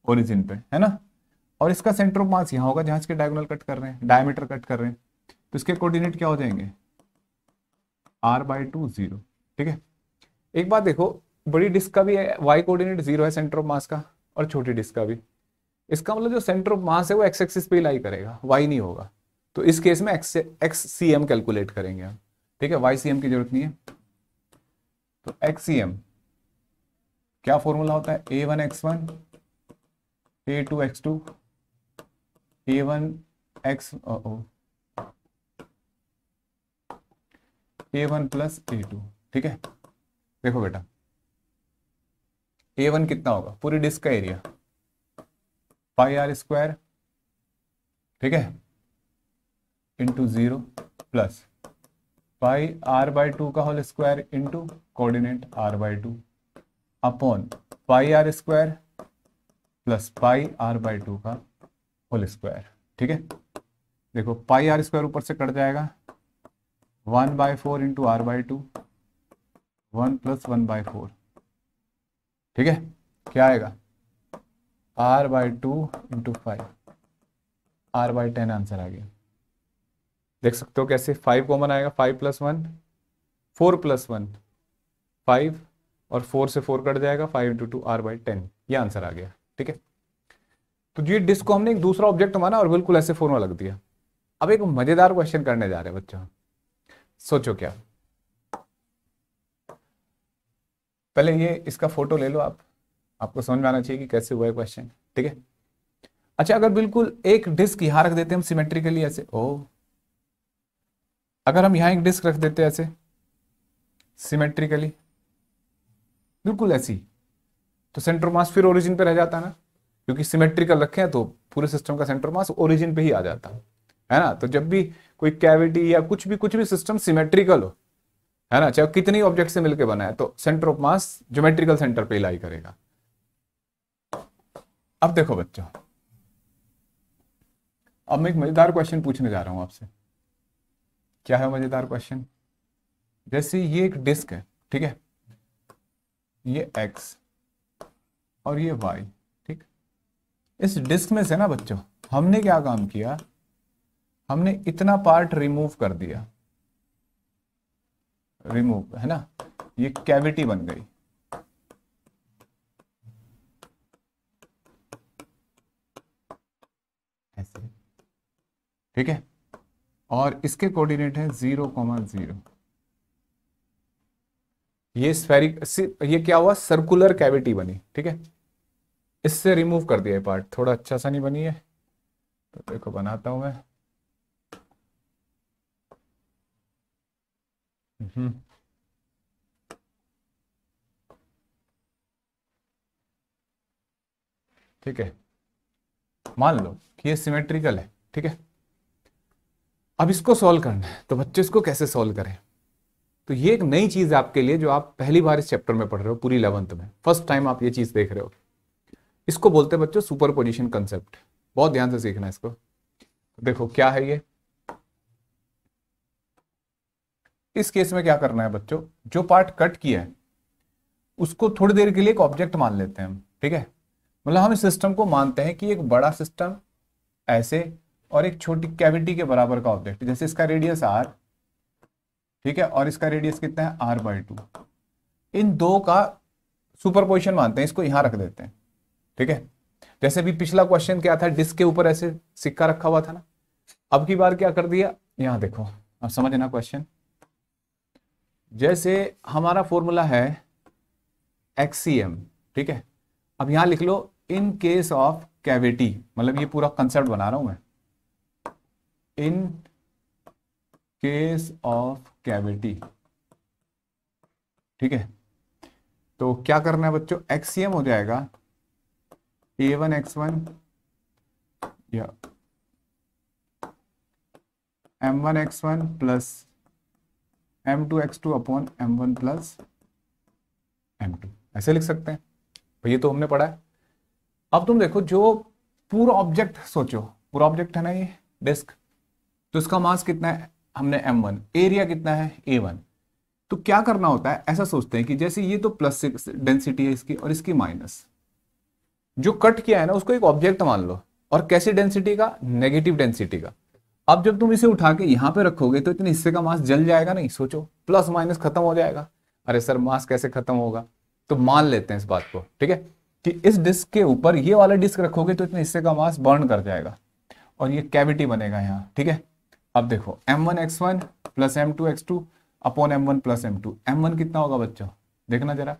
ओरिजिन पे, है ना। और इसका सेंटर ऑफ मास यहाँ होगा जहां इसके डायगोनल कट कर रहे हैं, डायमीटर कट कर रहे हैं, तो इसके कोऑर्डिनेट क्या हो जाएंगे R/2 0, ठीक है। एक बात देखो, बड़ी डिस्क का भी y कोऑर्डिनेट 0 है सेंटर ऑफ मास का, और छोटी डिस्क का भी। इसका मतलब जो सेंटर ऑफ मास है वो एक्स एक्सिस पे ही लाई करेगा, y नहीं होगा। तो इस केस में XCM कैलकुलेट करेंगे हम, ठीक है, YCM की जरूरत नहीं है। तो XCM क्या फॉर्मूला होता है, A1x1 A2x2 A1 plus A2, ठीक है। देखो बेटा A1 कितना होगा, पूरी डिस्क का एरिया πr², ठीक है, इंटू 0 प्लस πr/2 का whole square into coordinate R/2 upon πr² plus πr/2 का होल स्क्वायर, ठीक है। देखो πr² ऊपर से कट जाएगा, 1/4 इंटू R/2, 1 + 1/4, ठीक है। क्या आएगा R/2 इंटू 5, R/10 आंसर आ गया। देख सकते हो कैसे, 5 कॉमन आएगा, 5 + 1 4 + 1 5, और 4 से 4 कट जाएगा, 5 इंटू 2 R/10, ये आंसर आ गया, ठीक है। तो ये डिस्क को हमने एक दूसरा ऑब्जेक्ट माना और बिल्कुल ऐसे फॉर्मूला लग दिया। अब एक मजेदार क्वेश्चन करने जा रहे हैं बच्चों, सोचो क्या। पहले ये इसका फोटो ले लो आप, आपको समझ में आना चाहिए कि कैसे हुआ है क्वेश्चन, ठीक है। अच्छा, अगर बिल्कुल एक डिस्क यहां रख देते हम सिमेट्रिकली ऐसे, ओ अगर हम यहां एक डिस्क रख देते ऐसे सिमेट्रिकली बिल्कुल ऐसी, तो सेंटर मास फिर ओरिजिन पे रह जाता है ना, क्योंकि सिमेट्रिकल रखे हैं तो पूरे सिस्टम का सेंटर ऑफ मास ओरिजिन पे ही आ जाता है ना। तो जब भी कोई कैविटी या कुछ भी सिस्टम सिमेट्रिकल हो, है ना, चाहे कितनी ऑब्जेक्ट से मिलकर बना है, तो centre of mass geometrical centre पे लाई करेगा। अब देखो बच्चों, अब मैं एक मजेदार क्वेश्चन पूछने जा रहा हूं आपसे। क्या है मजेदार क्वेश्चन? जैसे ये एक डिस्क है, ठीक है, ये एक्स और ये वाई, ठीक। इस डिस्क में से ना बच्चों हमने क्या काम किया, हमने इतना पार्ट रिमूव कर दिया, रिमूव, है ना, ये कैविटी बन गई। ऐसे, ठीक है, और इसके कोऑर्डिनेट है 0,0। ये स्फेरिक, ये क्या हुआ, सर्कुलर कैविटी बनी, ठीक है। इससे रिमूव कर दिया पार्ट, थोड़ा अच्छा सा नहीं बनी है, तो देखो बनाता हूं मैं। ठीक है, मान लो कि ये सिमेट्रिकल है, ठीक है। अब इसको सॉल्व करना है, तो बच्चे इसको कैसे सॉल्व करें? तो ये एक नई चीज है आपके लिए, जो आप पहली बार इस चैप्टर में पढ़ रहे हो, पूरी 11th में फर्स्ट टाइम आप ये चीज देख रहे हो। इसको बोलते हैं बच्चों सुपरपोजिशन कंसेप्ट। बहुत ध्यान से सीखना है इसको। देखो क्या है ये, इस केस में क्या करना है बच्चों, जो पार्ट कट किया है उसको थोड़ी देर के लिए एक ऑब्जेक्ट मान लेते हैं हम, ठीक है। मतलब हम इस सिस्टम को मानते हैं कि एक बड़ा सिस्टम ऐसे और एक छोटी कैविटी के बराबर का ऑब्जेक्ट, जैसे इसका रेडियस r, ठीक है, और इसका रेडियस कितना है r/2। इन दो का सुपरपोजिशन मानते हैं, इसको यहां रख देते हैं, ठीक है। जैसे भी पिछला क्वेश्चन क्या था, डिस्क के ऊपर ऐसे सिक्का रखा हुआ था ना, अब की बार क्या कर दिया, यहां देखो, अब समझना क्वेश्चन। जैसे हमारा फॉर्मूला है XCM, ठीक है। अब यहां लिख लो इन केस ऑफ कैविटी, मतलब ये पूरा कंसेप्ट बना रहा हूं मैं, इन केस ऑफ कैविटी, ठीक है। तो क्या करना है बच्चों, XCM हो जाएगा A1x1 या M1x1 plus M2x2 upon M1 plus M2, ऐसे लिख सकते हैं। तो ये तो हमने पढ़ा है। अब तुम देखो, जो पूरा ऑब्जेक्ट सोचो, पूरा ऑब्जेक्ट है ना ये डिस्क, तो इसका मास कितना है, हमने M1, एरिया कितना है A1। तो क्या करना होता है, ऐसा सोचते हैं कि जैसे ये तो प्लस डेंसिटी है इसकी और इसकी माइनस, जो कट किया है ना उसको एक ऑब्जेक्ट मान लो, और कैसी डेंसिटी का, नेगेटिव डेंसिटी का। अब जब तुम इसे उठा के यहां पे रखोगे तो इतने हिस्से का मास जल जाएगा नहीं, सोचो, प्लस माइनस खत्म हो जाएगा। अरे सर मास कैसे खत्म होगा, तो मान लेते हैं इस बात को, ठीक है, कि इस डिस्क के ऊपर ये वाला डिस्क रखोगे तो इतने हिस्से का मास बर्न कर जाएगा और ये कैविटी बनेगा यहाँ, ठीक है। अब देखो M1x1 plus M2x2 upon M1 plus M2, M1 कितना होगा बच्चों, देखना जरा,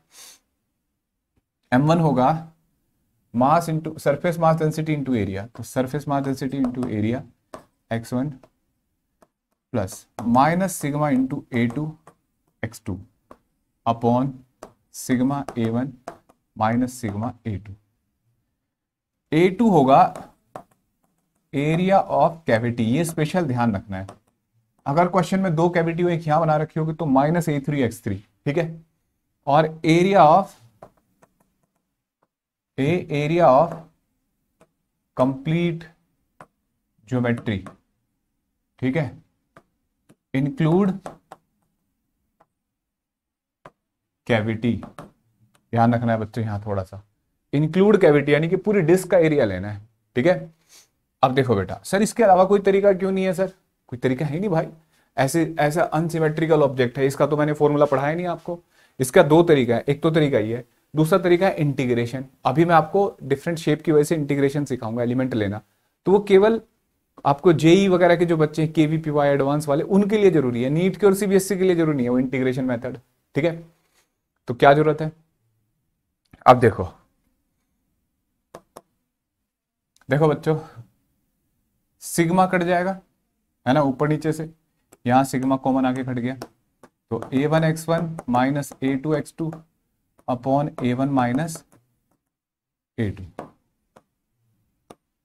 M1 होगा mass into surface mass density into area, तो surface mass density into area x1 plus minus sigma into A2 x2 upon sigma A1 minus sigma A2। A2 होगा area of cavity, ये special ध्यान रखना है। अगर question में दो cavity हो, एक यहां बना रखी होगी, तो माइनस A3x3, ठीक है। और एरिया ऑफ कंप्लीट ज्योमेट्री, ठीक है, इंक्लूड कैविटी। ध्यान रखना है बच्चों यहां थोड़ा सा, इंक्लूड कैविटी यानी कि पूरी डिस्क का एरिया लेना है, ठीक है। अब देखो बेटा, सर इसके अलावा कोई तरीका क्यों नहीं है, सर कोई तरीका है नहीं भाई, ऐसा अनसिमेट्रिकल ऑब्जेक्ट है, इसका तो मैंने फॉर्मूला पढ़ाया नहीं आपको। इसका दो तरीका है, एक तो तरीका ये है, दूसरा तरीका है इंटीग्रेशन। अभी मैं आपको डिफरेंट शेप की वजह से इंटीग्रेशन सिखाऊंगा, एलिमेंट लेना, तो वो केवल आपको जेई वगैरह के जो बच्चे हैं, KVPY एडवांस वाले, उनके लिए जरूरी है, नीट के और CBSE के लिए जरूरी नहीं है वो इंटीग्रेशन मेथड, ठीक है। तो क्या जरूरत है, अब देखो, देखो बच्चों, सिग्मा कट जाएगा, है ना, ऊपर नीचे से, यहां सिग्मा कॉमन आके कट गया, तो A1x1 minus A2x2 upon A1 minus A2,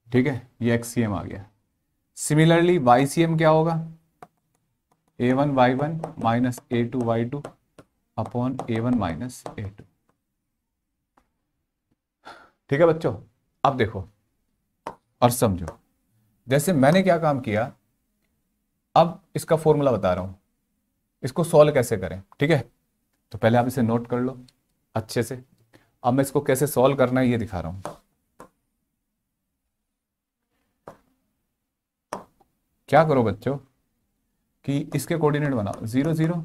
ठीक है, ये XCM आ गया। सिमिलरली YCM क्या होगा, A1 Y1 minus A2 Y2 upon A1 minus A2। ठीक है बच्चों, अब देखो और समझो, जैसे मैंने क्या काम किया, अब इसका फॉर्मूला बता रहा हूं, इसको सॉल्व कैसे करें। ठीक है, तो पहले आप इसे नोट कर लो अच्छे से। अब मैं इसको कैसे सॉल्व करना है ये दिखा रहा हूं। क्या करो बच्चों कि इसके कोऑर्डिनेट बनाओ 0 0।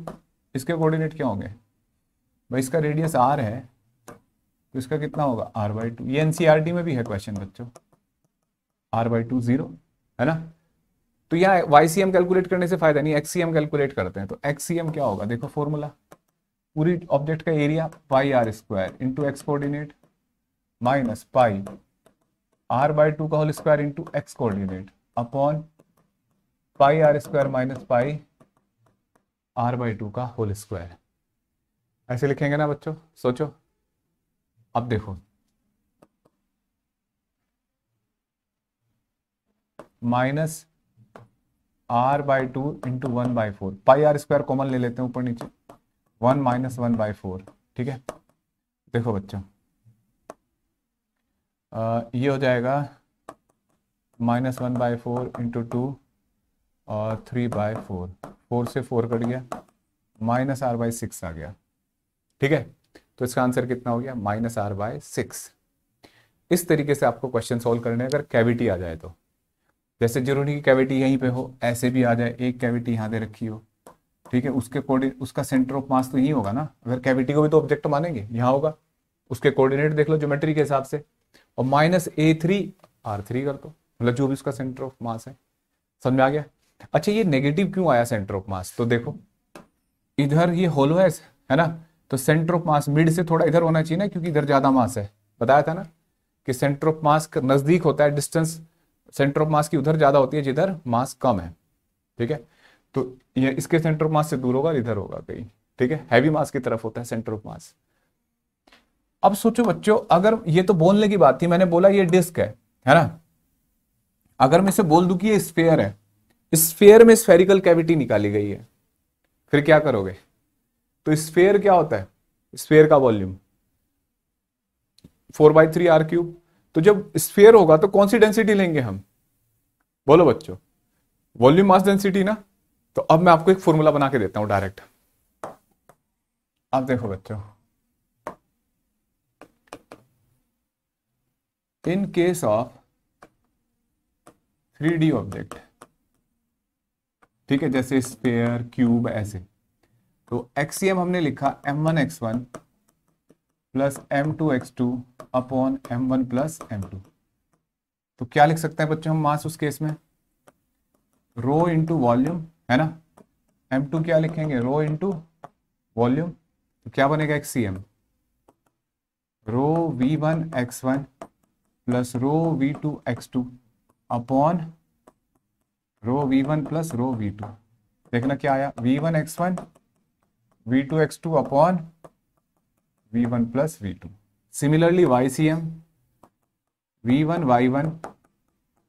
इसके कोऑर्डिनेट क्या होंगे भाई, इसका रेडियस r है तो इसका कितना होगा r/2। ये एनसीईआरटी में भी है क्वेश्चन बच्चों, r/2 0 है ना। तो यहाँ YCM कैलकुलेट करने से फायदा नहीं, XCM कैलकुलेट करते हैं। तो XCM क्या होगा, देखो फॉर्मूला, पूरी ऑब्जेक्ट का area pi r square into x coordinate minus pi r/2 का whole square into x coordinate upon pi r square minus pi r/2 का होल स्क्वायर। ऐसे लिखेंगे ना बच्चों, सोचो। अब देखो माइनस r/2 इंटू 1/4, पाई r स्क्वायर कॉमन ले लेते हैं ऊपर नीचे, 1 माइनस 1/4। ठीक है, देखो बच्चों ये हो जाएगा माइनस 1/4 इंटू 2 और 3/4, 4 से 4 कट गया, माइनस r/6 आ गया। ठीक है, तो इसका आंसर कितना हो गया, माइनस r/6। इस तरीके से आपको क्वेश्चन सोल्व करने, अगर कैविटी आ जाए तो। जैसे जरूरी की कैविटी यहीं पे हो, ऐसे भी आ जाए, एक कैविटी यहाँ दे रखी हो, ठीक है, उसके कोऑर्डिनेट, उसका सेंटर ऑफ मास तो यही होगा ना। अगर कैविटी को भी तो ऑब्जेक्ट मानेंगे, यहाँ होगा, उसके कोऑर्डिनेट देख लो ज्योमेट्री के हिसाब से, और माइनस A3 R3 कर दो, मतलब जो भी उसका सेंटर ऑफ मास है। समझ में आ गया। अच्छा, ये नेगेटिव क्यों आया सेंटर ऑफ मास, तो देखो इधर ये होलो है ना, तो सेंटर ऑफ मास मिड से थोड़ा इधर होना चाहिए ना, क्योंकि इधर ज्यादा मास है। बताया था ना कि सेंटर ऑफ मास नजदीक होता है, डिस्टेंस सेंटर ऑफ मास की उधर ज्यादा होती है जिधर मास कम है। ठीक है, तो ये इसके सेंटर ऑफ मास से दूर होगा, इधर होगा कहीं। ठीक है, हैवी मास की तरफ होता है सेंटर ऑफ मास। अब सोचो बच्चों, अगर ये तो बोलने की बात थी, मैंने बोला ये डिस्क है ना। अगर मैं इसे बोल दूं कि ये स्फेयर है, स्फेयर में स्फेरिकल कैविटी निकाली गई है, फिर क्या करोगे। तो स्फेयर क्या होता है, स्फेयर का वॉल्यूम 4/3 r³। तो जब स्फेयर होगा तो कौन सी डेंसिटी लेंगे हम, बोलो बच्चों, वॉल्यूम मास डेंसिटी ना। तो अब मैं आपको एक फॉर्मूला बना के देता हूं डायरेक्ट। अब देखो बच्चों, in case of 3D object, ठीक है, जैसे स्फेयर, क्यूब, ऐसे, तो XCM हमने लिखा m1x1 plus m2x2 upon m1 plus m2। तो क्या लिख सकते हैं बच्चों हम मास उस केस में, रो इंटू वॉल्यूम, है ना। m2 क्या लिखेंगे, रो इंटू वॉल्यूम, तो क्या बनेगा XCM, रो v1x1 प्लस रो v2x2 upon rho v1 plus रो v2। देखना क्या आया, v1x1 v2x2 upon v1 plus v2। Similarly YCM v1y1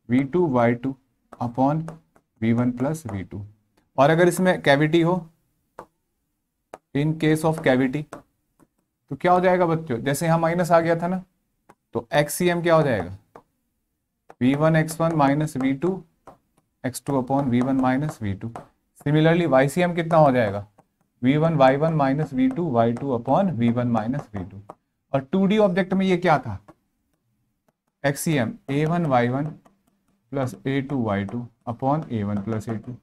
v2y2 upon v1 plus v2। और अगर इसमें कैविटी हो, इन केस ऑफ कैविटी, तो क्या हो जाएगा बच्चों, जैसे यहां माइनस आ गया था ना, तो XCM क्या हो जाएगा, v1x1 minus v2x2 upon v1 minus v2। Similarly YCM कितना हो जाएगा, v1y1 minus v2y2 upon v1 minus v2। और 2D ऑब्जेक्ट में ये क्या था, XCM a1y1 plus a2y2 upon a1 plus a2।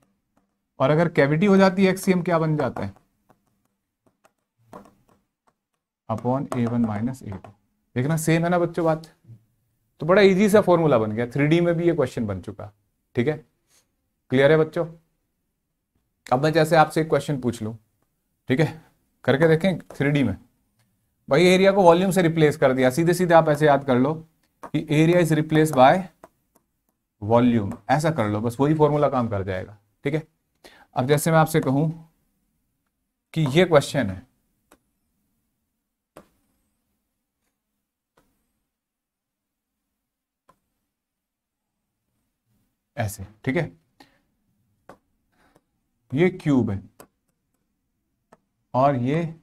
और अगर कैविटी हो जाती है XCM क्या बन जाता है, अपॉन a1 माइनस a2। देखना सेम है ना बच्चों बात। तो बड़ा इजी सा फॉर्मूला बन गया, 3D में भी ये क्वेश्चन बन चुका। ठीक है, क्लियर है बच्चों। अब मैं जैसे आपसे एक क्वेश्चन पूछ लूं, ठीक है, करके देखें 3D में। भाई एरिया को वॉल्यूम से रिप्लेस कर दिया, सीधे सीधे आप ऐसे याद कर लो कि area is replace by volume, ऐसा कर लो, बस वही फॉर्मूला काम कर जाएगा। ठीक है, अब जैसे मैं आपसे कहूं कि ये क्वेश्चन है, ऐसे, ठीक है। ये क्यूब है और ये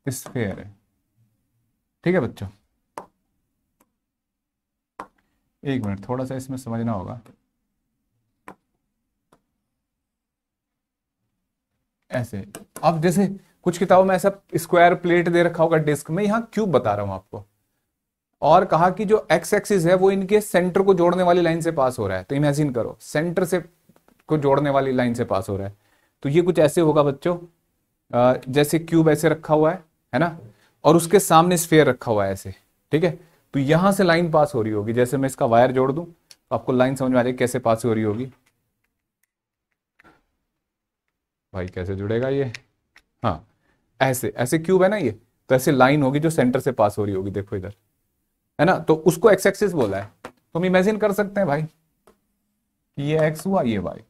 स्फेयर है, ठीक है बच्चों। एक मिनट, थोड़ा सा इसमें समझना होगा। ऐसे, अब जैसे कुछ किताबों में ऐसा स्क्वायर प्लेट दे रखा होगा डिस्क में, यहाँ क्यूब बता रहा हूं आपको, और कहा कि जो एक्स एक्सिस है वो इनके सेंटर को जोड़ने वाली लाइन से पास हो रहा है। तो इमेजिन करो सेंटर से को जोड़ने वाली लाइन से पास हो रहा है, तो ये कुछ ऐसे होगा बच्चों, जैसे क्यूब ऐसे रखा हुआ है ना, और उसके सामने स्फेयर रखा हुआ है ऐसे, ठीक है। तो यहां से लाइन पास हो रही होगी, जैसे मैं इसका वायर जोड़ दूं तो आपको लाइन समझ में आ जाएगी कैसे पास हो रही होगी। भाई कैसे जुड़ेगा ये, हाँ ऐसे, ऐसे क्यूब है ना ये, तो ऐसे लाइन होगी जो सेंटर से पास हो रही होगी, देखो इधर, है ना। तो उसको एक्स एक्सिस बोला है। तो हम इमेजिन कर सकते हैं भाई कि ये एक्स हुआ, ये वाई,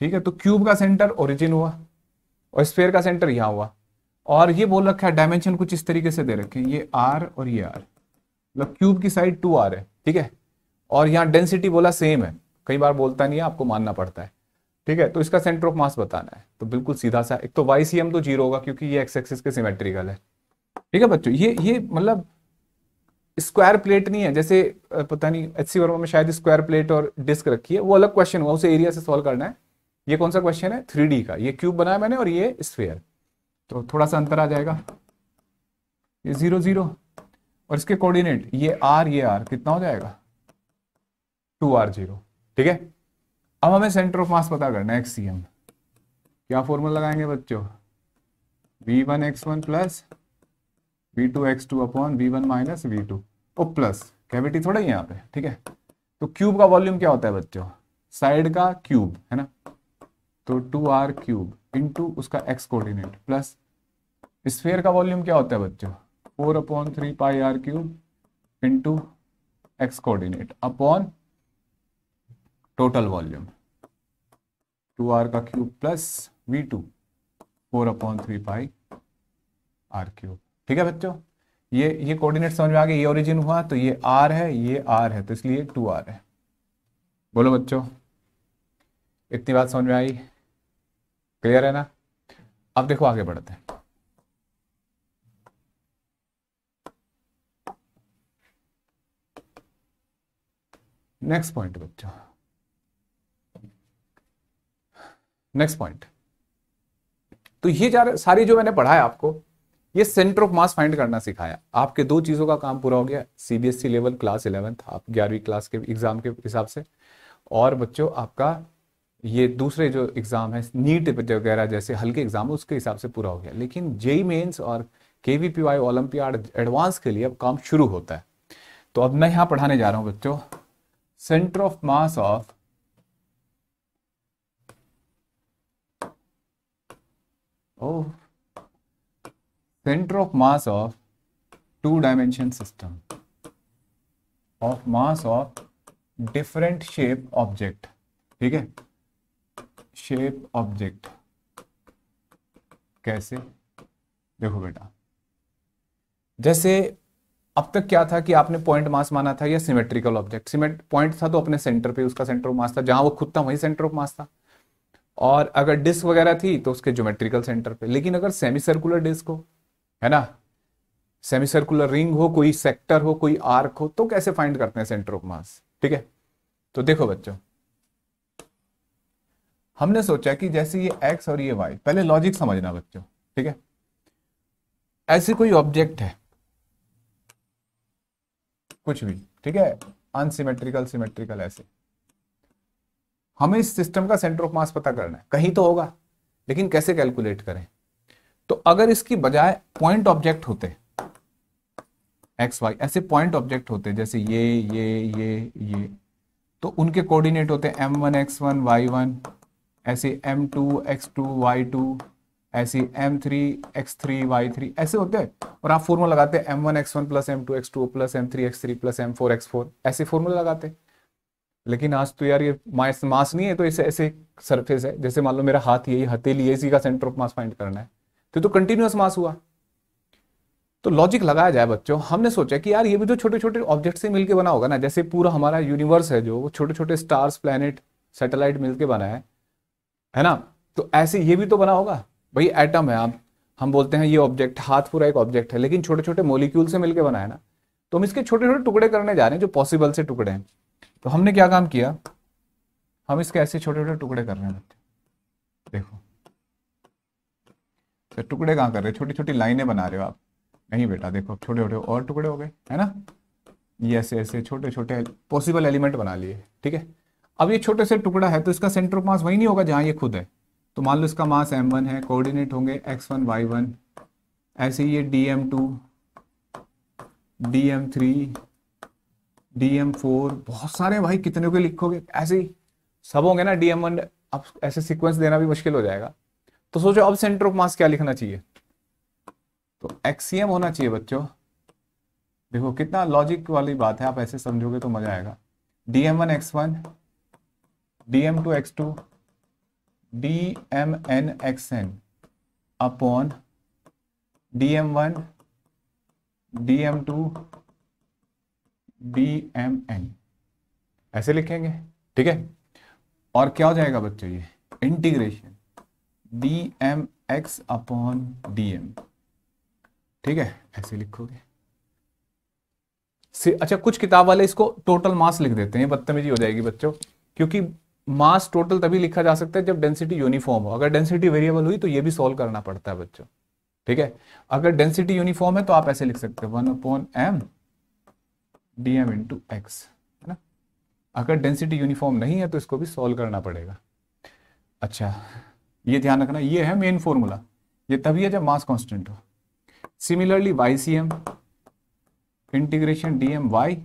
ठीक है। तो क्यूब का सेंटर ओरिजिन हुआ और स्फेयर का सेंटर यहां हुआ, और ये बोल रखा है डायमेंशन कुछ इस तरीके से दे रखे हैं, ये आर और ये आर, मतलब क्यूब की साइड 2r है, ठीक है। और यहाँ डेंसिटी बोला सेम है, कई बार बोलता नहीं है, आपको मानना पड़ता है, ठीक है। तो इसका सेंटर ऑफ मास बताना है, तो बिल्कुल सीधा सा, एक तो वाई सी एम तो जीरो होगा क्योंकि ये एक्स एक्सिस के सिमेट्रिकल है, ठीक है बच्चों। ये मतलब स्क्वायर प्लेट नहीं है, जैसे पता नहीं एचसी वर्मा में शायद स्क्वायर प्लेट और डिस्क रखी है, वो अलग क्वेश्चन हुआ, उसे एरिया से सॉल्व करना है। ये कौन सा क्वेश्चन है, 3D का, ये क्यूब बनाया मैंने और ये स्फेयर, तो थोड़ा सा अंतर आ जाएगा, ये 0 0, और इसके कोऑर्डिनेट ये आर, ये आर, कितना हो जाएगा 2r0, ठीक है। अब हमें सेंटर ऑफ मास पता करना है, एक्सीएम। क्या फॉर्मूला लगाएंगे बच्चों, v1x1 plus v2x2 upon v1 minus v2, O plus cavity थोड़ा ही यहाँ पे, ठीक है। तो क्यूब का वॉल्यूम क्या होता है बच्चों, साइड का क्यूब, है ना, तो 2r क्यूब इंटू उसका x कोऑर्डिनेट, प्लस स्फेयर का वॉल्यूम क्या होता है बच्चों, 4/3 पाई r cube into x coordinate upon total volume, 2r का क्यूब प्लस v2 4/3 पाई r क्यूब, ठीक है बच्चों। ये कोऑर्डिनेट समझ में आ गया, ये ओरिजिन हुआ, तो ये r है, ये r है, तो इसलिए 2r है। बोलो बच्चों, इतनी बात समझ में आई, क्लियर है ना। अब देखो आगे बढ़ते हैं, नेक्स्ट पॉइंट बच्चों, नेक्स्ट पॉइंट। तो ये सारी जो मैंने पढ़ाया आपको, ये सेंटर ऑफ मास फाइंड करना सिखाया, आपके दो चीजों का काम पूरा हो गया, सीबीएसई लेवल क्लास 11th, आप 11वीं क्लास के एग्जाम के हिसाब से, और बच्चों आपका ये दूसरे जो एग्जाम है नीट वगैरह जैसे हल्के एग्जाम है उसके हिसाब से पूरा हो गया। लेकिन जेई मेंस और केवीपीवाई ओलंपियाड एडवांस के लिए अब काम शुरू होता है। तो अब मैं यहां पढ़ाने जा रहा हूं बच्चों, centre of mass of centre of mass of 2 dimension system of mass of different shape object, ठीक है। शेप ऑब्जेक्ट कैसे, देखो बेटा, जैसे अब तक क्या था कि आपने पॉइंट मास माना था या सिमेट्रिकल ऑब्जेक्ट, पॉइंट था तो अपने सेंटर पे उसका सेंटर ऑफ मास था, जहां वो खुद था वही सेंटर ऑफ मास था, और अगर डिस्क वगैरह थी तो उसके ज्योमेट्रिकल सेंटर पे। लेकिन अगर सेमी सर्कुलर डिस्क हो, है ना, सेमी सर्कुलर रिंग हो, कोई सेक्टर हो, कोई आर्क हो, तो कैसे फाइंड करते हैं सेंटर ऑफ मास, ठीक है। तो देखो बच्चों, हमने सोचा कि जैसे ये x और ये y, पहले लॉजिक समझना बच्चों, ठीक है। ऐसे कोई ऑब्जेक्ट है, कुछ भी, ठीक है, अनसिमेट्रिकल सिमेट्रिकल, ऐसे हमें इस सिस्टम का सेंटर ऑफ मास पता करना है, कहीं तो होगा, लेकिन कैसे कैलकुलेट करें। तो अगर इसकी बजाय पॉइंट ऑब्जेक्ट होते, एक्स वाई ऐसे पॉइंट ऑब्जेक्ट होते, जैसे ये, तो उनके कोऑर्डिनेट होते m1 x1 y1, ऐसे m2 x2 y2, ऐसे m3 x3 y3 ऐसे होते हैं, और आप फॉर्मूला लगाते हैं m1 x1 plus m2 x2 plus m3 x3 plus m4 x4, ऐसे फॉर्मूला लगाते हैं। लेकिन आज तो यार ये मास नहीं है, तो ऐसे ऐसे सरफेस है, जैसे मान लो मेरा हाथ, यही हथेली, इसी का सेंटर ऑफ मास फाइंड करना है, तो कंटिन्यूअस मास हुआ। तो लॉजिक लगाया जाए बच्चों, हमने सोचा कि यार ये भी तो छोटे छोटे ऑब्जेक्ट से मिलके बना होगा ना, जैसे पूरा हमारा यूनिवर्स है जो वो छोटे छोटे स्टार्स, प्लैनेट, सैटेलाइट मिलके बना है ना। तो ऐसे ये भी तो बना होगा। भाई एटम है, आप हम बोलते हैं ये ऑब्जेक्ट, हाथ पूरा एक ऑब्जेक्ट है, लेकिन छोटे छोटे मोलिक्यूल से मिलके बना है ना। तो हम इसके छोटे छोटे टुकड़े करने जा रहे हैं जो पॉसिबल से टुकड़े हैं। तो हमने क्या काम किया, हम इसके ऐसे छोटे छोटे टुकड़े कर रहे हैं बच्चे। देखो तो टुकड़े कहाँ कर रहे हैं, छोटी छोटी लाइनें बना रहे हो आप। नहीं बेटा देखो, छोटे छोटे और टुकड़े हो गए, है ना। ये ऐसे ऐसे छोटे छोटे पॉसिबल एलिमेंट बना लिए, ठीक है। अब ये छोटे से टुकड़ा है तो इसका सेंटर ऑफ मास वही नहीं होगा जहां ये खुद है। तो मान लो इसका मास m1 है, कोऑर्डिनेट होंगे x1 y1, ऐसे ये dm2 dm3 dm4, बहुत सारे भाई, कितने के लिखोगे, ऐसे ही सब होंगे ना dm1। अब ऐसे सीक्वेंस देना भी मुश्किल हो जाएगा। तो सोचो अब सेंटर ऑफ मास क्या लिखना चाहिए, तो एक्सियम होना चाहिए बच्चों। देखो कितना लॉजिक वाली बात है, आप ऐसे समझोगे तो मजा आएगा। dm1 x1 dm2 x2 dmn xn upon dm1 dm2 dmn, ऐसे लिखेंगे, ठीक है। और क्या हो जाएगा बच्चों, ये इंटीग्रेशन dmx अपॉन dm, ठीक है, ऐसे लिखोगे। अच्छा कुछ किताब वाले इसको टोटल मास लिख देते हैं, बदतमीजी हो जाएगी बच्चों, क्योंकि मास टोटल तभी लिखा जा सकता है जब डेंसिटी यूनिफॉर्म हो। अगर डेंसिटी वेरिएबल हुई तो ये भी सॉल्व करना पड़ता है बच्चों, ठीक है। अगर डेंसिटी यूनिफॉर्म है तो आप ऐसे लिख सकते हो 1/m dm इंटू एक्स, है ना। अगर डेंसिटी यूनिफॉर्म नहीं है तो इसको भी सॉल्व करना पड़ेगा। अच्छा ये ध्यान रखना, ये है मेन फॉर्मूला, ये तभी है जब मास कांस्टेंट हो। Similarly YCM integration dmy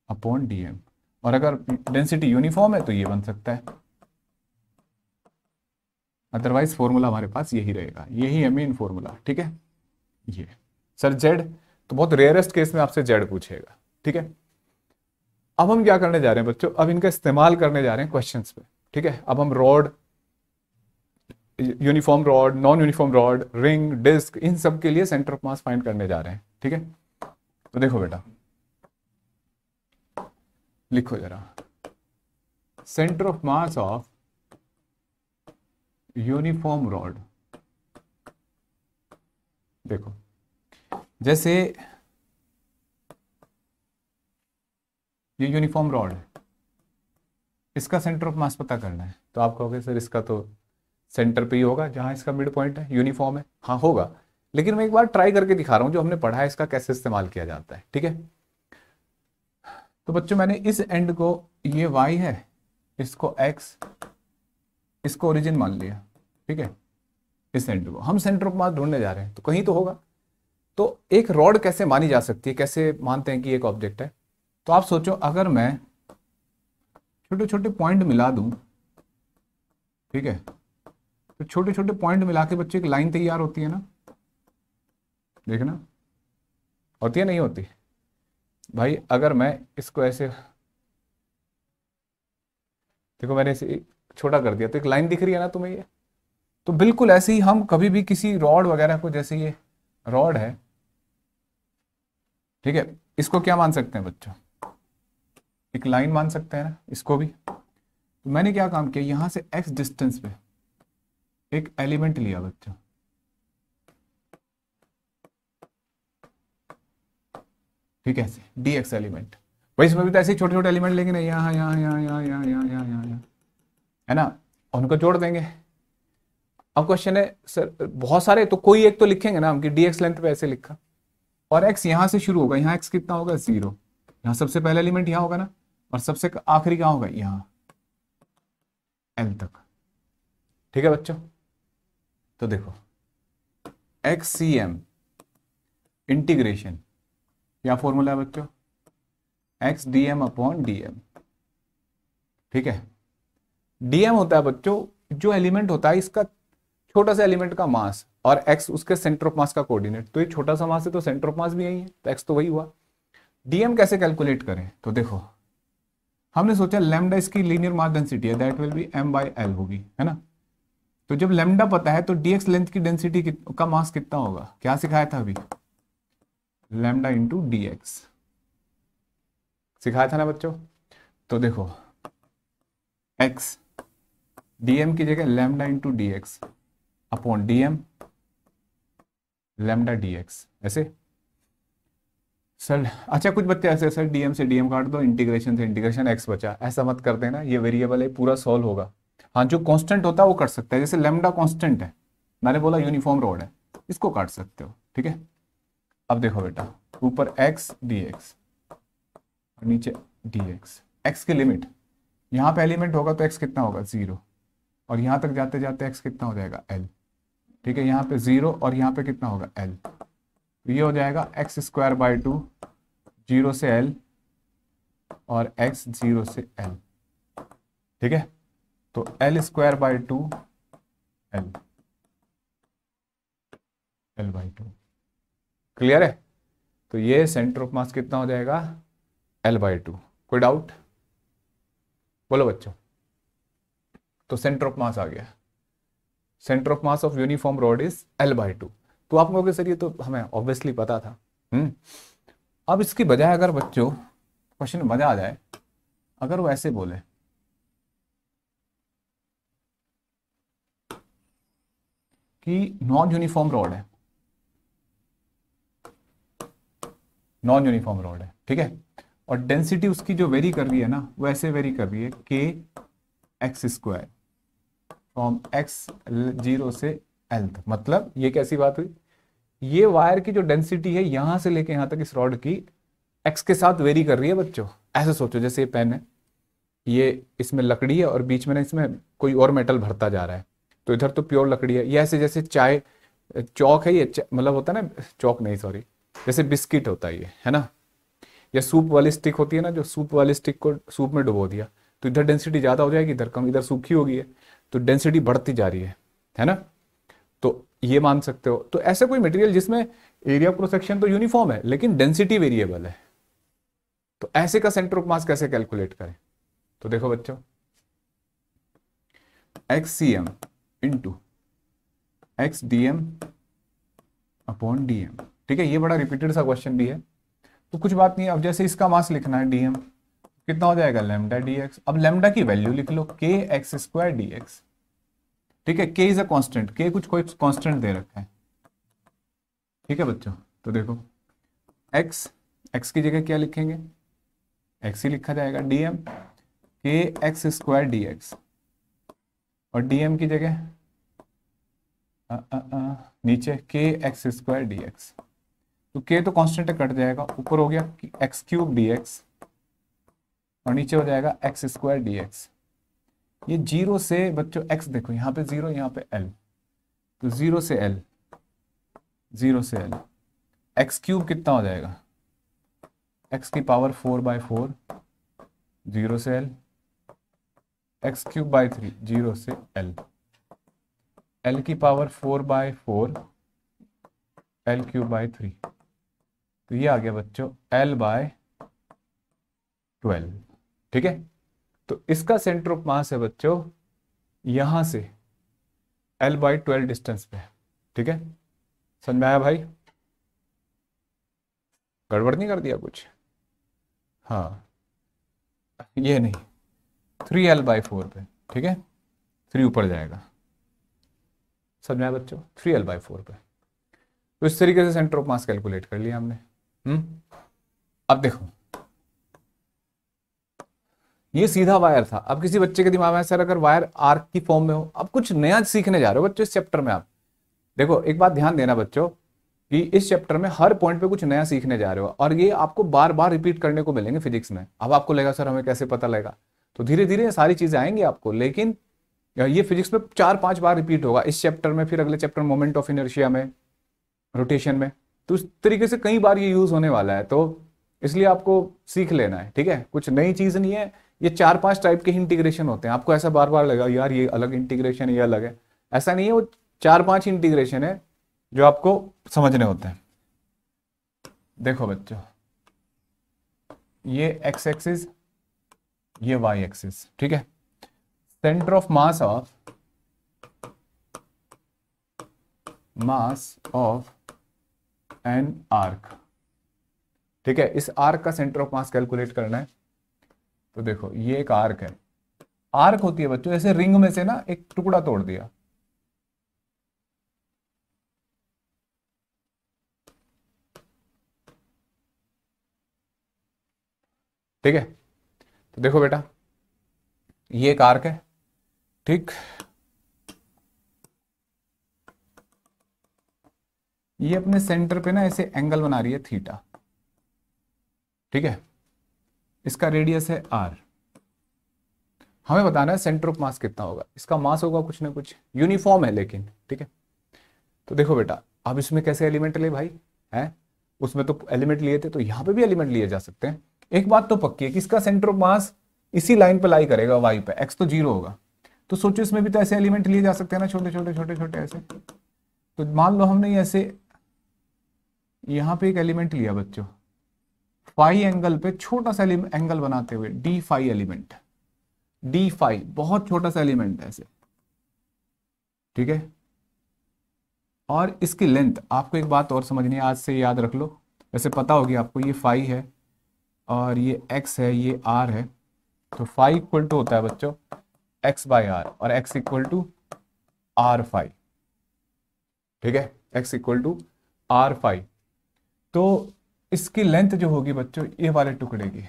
upon dm, और अगर डेंसिटी यूनिफॉर्म है तो ये बन सकता है, अदरवाइज फॉर्मूला हमारे पास यही रहेगा, यही है मेन फॉर्मूला, ठीक है। ये सर जेड, तो बहुत रेयरेस्ट केस में आपसे जेड पूछेगा, ठीक है। अब हम क्या करने जा रहे हैं बच्चों, अब इनका इस्तेमाल करने जा रहे हैं क्वेश्चंस पे, ठीक है। अब हम rod, uniform rod, non uniform rod, ring, disc, इन सब के लिए सेंटर ऑफ मास फाइंड करने जा रहे हैं, ठीक है। तो देखो बेटा, लिखो जरा, centre of mass of uniform rod. देखो जैसे ये यूनिफॉर्म रॉड है, इसका सेंटर ऑफ मास पता करना है, तो आप कहोगे सर इसका तो सेंटर पे ही होगा जहां इसका मिड पॉइंट है, यूनिफॉर्म है, हाँ होगा, लेकिन मैं एक बार ट्राई करके दिखा रहा हूं जो हमने पढ़ा है इसका कैसे इस्तेमाल किया जाता है, ठीक है। तो बच्चों मैंने इस एंड को, ये y है, इसको x, इसको ओरिजिन मान लिया, ठीक है। इस एंड को हम सेंटर ऑफ मास ढूंढने जा रहे हैं, तो कहीं तो होगा। तो एक रॉड कैसे मानी जा सकती है, कैसे मानते हैं कि एक ऑब्जेक्ट है, तो आप सोचो अगर मैं छोटे छोटे पॉइंट मिला दूं, ठीक है, तो छोटे छोटे पॉइंट मिला के बच्चे एक लाइन तैयार होती है ना, देखना होती है नहीं होती भाई। अगर मैं इसको ऐसे, देखो मैंने इसे छोटा कर दिया तो एक लाइन दिख रही है ना तुम्हें ये, तो बिल्कुल ऐसे ही हम कभी भी किसी रॉड वगैरह को, जैसे ये रॉड है, ठीक है, इसको क्या मान सकते हैं बच्चों, एक लाइन मान सकते हैं ना इसको भी। तो मैंने क्या काम किया, यहां से x डिस्टेंस पे एक एलिमेंट लिया बच्चों, ठीक है, dx एलिमेंट। भाई इसमें भी तो ऐसे ही छोटे छोटे एलिमेंट लेंगे ना, यहाँ यहाँ यहाँ यहाँ यहाँ यहाँ यहाँ यहाँ, है ना, उनको जोड़ देंगे। अब क्वेश्चन है सर बहुत सारे, तो कोई एक तो लिखेंगे ना हम कि dx लेंथ पे ऐसे लिखा, और x यहां से शुरू होगा, यहाँ x कितना होगा 0, यहाँ सबसे पहला एलिमेंट यहाँ होगा ना, और सबसे आखिरी कहाँ होगा, यहाँ l तक, ठीक है बच्चों। तो देखो XCM इंटीग्रेशन, क्या फॉर्मूला है बच्चों, x dm अपॉन dm, ठीक है। dm होता है बच्चों जो एलिमेंट होता है इसका छोटा सा एलिमेंट का मास, और x उसके सेंटर ऑफ मास का कोऑर्डिनेट, तो ये छोटा सा मास है तो सेंटर ऑफ मास भी यही है, तो x तो वही हुआ। dm कैसे कैलकुलेट करें, तो देखो हमने सोचा लैम्डा इसकी लीनियर मास डेंसिटी है, दैट विल बी m/l होगी, है ना। तो जब लेमडा पता है तो dx लेंथ की डेंसिटी का मास कितना होगा, क्या सिखाया था अभी, लेमडा इंटू डी एक्स सिखाया था ना बच्चों। तो देखो x dm की जगह lambda into D x upon dm lambda D x ऐसे। सर अच्छा कुछ बच्चे ऐसे, सर डीएम से डीएम काट दो, इंटीग्रेशन से इंटीग्रेशन एक्स बचा, ऐसा मत कर देना, ये वेरिएबल है पूरा सॉल्व होगा। हाँ जो कांस्टेंट होता है वो कर सकता है, जैसे लेमडा कांस्टेंट है, मैंने बोला यूनिफॉर्म रॉड है, इसको काट सकते हो, ठीक है। अब देखो बेटा, ऊपर एक्स डी एक्स और नीचे डी एक्स, एक्स की लिमिट, यहाँ पे एलिमेंट होगा तो एक्स कितना होगा 0, और यहाँ तक जाते जाते एक्स कितना हो जाएगा एल, ठीक है। यहाँ पे 0 और यहाँ पे कितना होगा एल, ये हो जाएगा एक्स स्क्वायर बाई 2, 0 से एल और x 0 से l, ठीक है। तो L square by 2 L, L by 2, clear है। तो ये सेंटर ऑफ मास कितना हो जाएगा एल बाई 2, कोई डाउट बोलो बच्चों। तो सेंटर ऑफ मास आ गया, centre of mass of uniform rod is L by 2। तो आप लोगों के सर ये तो हमें ऑब्वियसली पता था। अब इसकी बजाय अगर बच्चों क्वेश्चन में मजा आ जाए, अगर वो ऐसे बोले कि नॉन यूनिफॉर्म रॉड है, नॉन यूनिफॉर्म रॉड है, ठीक है, और डेंसिटी उसकी जो वेरी कर रही है ना, वो ऐसे वेरी कर रही है के एक्स स्क्वायर फ्रॉम एक्स 0 से एल तक। मतलब ये कैसी बात हुई, ये वायर की जो डेंसिटी है यहां से लेके यहां तक इस रॉड की एक्स के साथ वेरी कर रही है बच्चों। ऐसे सोचो जैसे ये पेन है, ये इसमें लकड़ी है और बीच में ना इसमें कोई और मेटल भरता जा रहा है, तो इधर तो प्योर लकड़ी है। ये ऐसे जैसे चाय चौक है, ये मतलब होता है ना, चौक नहीं सॉरी, जैसे बिस्किट होता है ये, है ना, या सूप वाली स्टिक होती है ना, जो सूप वाली स्टिक को सूप में डुबो दिया तो इधर डेंसिटी ज़्यादा हो जाएगी, इधर कम, इधर सूखी होगी है, तो डेंसिटी बढ़ती जा रही है ना। तो ये मान सकते हो। तो ऐसा कोई मटेरियल जिसमें एरिया क्रॉस सेक्शन तो यूनिफॉर्म है लेकिन डेंसिटी वेरिएबल है, तो ऐसे का सेंटर ऑफ मास कैसे कैलकुलेट करें। तो देखो बच्चों, x c m into x d m upon d m, ठीक है। ये बड़ा रिपीटेड सा क्वेश्चन भी है, तो कुछ बात नहीं है। अब जैसे इसका मास लिखना है डीएम, कितना हो जाएगा लेमडा डी एक्स। अब लेमडा की वैल्यू लिख लो के एक्स स्क्वायर डी एक्स, ठीक है। के इज अ कांस्टेंट, के कुछ कोई कांस्टेंट दे रखा है, ठीक है बच्चों। तो देखो एक्स, एक्स की जगह क्या लिखेंगे, एक्स ही लिखा जाएगा, डीएम के एक्स स्क्वायर डी एक्स, और डीएम की जगह नीचे के एक्स स्क्वायर डी एक्स। तो के तो कांस्टेंट कट जाएगा, ऊपर हो गया एक्स क्यूब डी एक्स और नीचे हो जाएगा एक्स स्क्वायर डी एक्स। ये 0 से बच्चों एक्स देखो, यहाँ पे 0 यहाँ पे एल, तो 0 से एल, 0 से एल, एक्स क्यूब कितना हो जाएगा, एक्स की पावर 4/4, 0 से एल, एक्स क्यूब बाई 3, 0 से एल, एल की पावर 4/4, एल क्यूब बाई 3, तो ये आ गया बच्चों L/12, ठीक है। तो इसका सेंटर ऑफ मास है बच्चों यहां से L/12 डिस्टेंस पे, ठीक है। समझ में आया भाई, गड़बड़ नहीं कर दिया कुछ, हाँ ये नहीं, 3L/4 पे, ठीक है, 3 ऊपर जाएगा, समझ में आया बच्चों, 3L/4 पे। तो इस तरीके से सेंटर ऑफ मास कैलकुलेट कर लिया हमने। अब देखो ये सीधा वायर था, अब किसी बच्चे के दिमाग में सर अगर वायर आर्क की फॉर्म में हो, अब कुछ नया सीखने जा रहे हो बच्चों इस चैप्टर में। आप देखो एक बात ध्यान देना बच्चों कि इस चैप्टर में हर पॉइंट पे कुछ नया सीखने जा रहे हो, और ये आपको बार बार रिपीट करने को मिलेंगे फिजिक्स में। अब आपको लगेगा सर हमें कैसे पता लगेगा, तो धीरे धीरे सारी चीजें आएंगी आपको, लेकिन ये फिजिक्स में 4-5 बार रिपीट होगा इस चैप्टर में, फिर अगले चैप्टर मोमेंट ऑफ इनर्शिया में, रोटेशन में, तो इस तरीके से कई बार ये यूज होने वाला है, तो इसलिए आपको सीख लेना है, ठीक है। कुछ नई चीज नहीं है, ये 4-5 टाइप के इंटीग्रेशन होते हैं। आपको ऐसा बार बार लगेगा यार ये अलग इंटीग्रेशन है, ये अलग है, ऐसा नहीं है, वो 4-5 इंटीग्रेशन है जो आपको समझने होते हैं। देखो बच्चों ये एक्स एक्सिस, ये वाई एक्सिस, ठीक है। Centre of mass of mass of an arc. ठीक है, इस आर्क का सेंटर ऑफ मास कैलकुलेट करना है। तो देखो ये एक आर्क है, आर्क होती है बच्चों ऐसे रिंग में से ना एक टुकड़ा तोड़ दिया, ठीक है। तो देखो बेटा ये एक आर्क है, ठीक, ये अपने सेंटर पे ना ऐसे एंगल बना रही है थीटा, ठीक है। इसका रेडियस है आर। हमें बताना है सेंटर ऑफ मास कितना होगा। इसका मास होगा कुछ ना कुछ, यूनिफॉर्म है लेकिन, ठीक है। तो देखो बेटा अब इसमें कैसे एलिमेंट ले भाई, है उसमें तो एलिमेंट लिए थे, तो यहां पे भी एलिमेंट लिए जा सकते हैं। एक बात तो पक्की है कि इसका सेंटर ऑफ मास इसी लाइन पे लाई करेगा, वाई पे, एक्स तो जीरो होगा। तो सोचो इसमें भी तो ऐसे एलिमेंट लिए जा सकते हैं ना, छोटे छोटे छोटे छोटे ऐसे। तो मान लो हमने ऐसे यहां पे एक एलिमेंट लिया बच्चों, फाई एंगल पे छोटा सा एंगल बनाते हुए, d phi element, d phi बहुत छोटा सा एलिमेंट है ऐसे, ठीक है। और इसकी लेंथ, आपको एक बात और समझनी है, आज से याद रख लो, वैसे पता होगी आपको, ये फाई है और ये एक्स है, ये आर है। तो फाई इक्वल टू होता है बच्चों एक्स बाय आर, और x equal to r phi, ठीक है, x equal to r phi. तो इसकी लेंथ जो होगी बच्चों ये वाले टुकड़े की,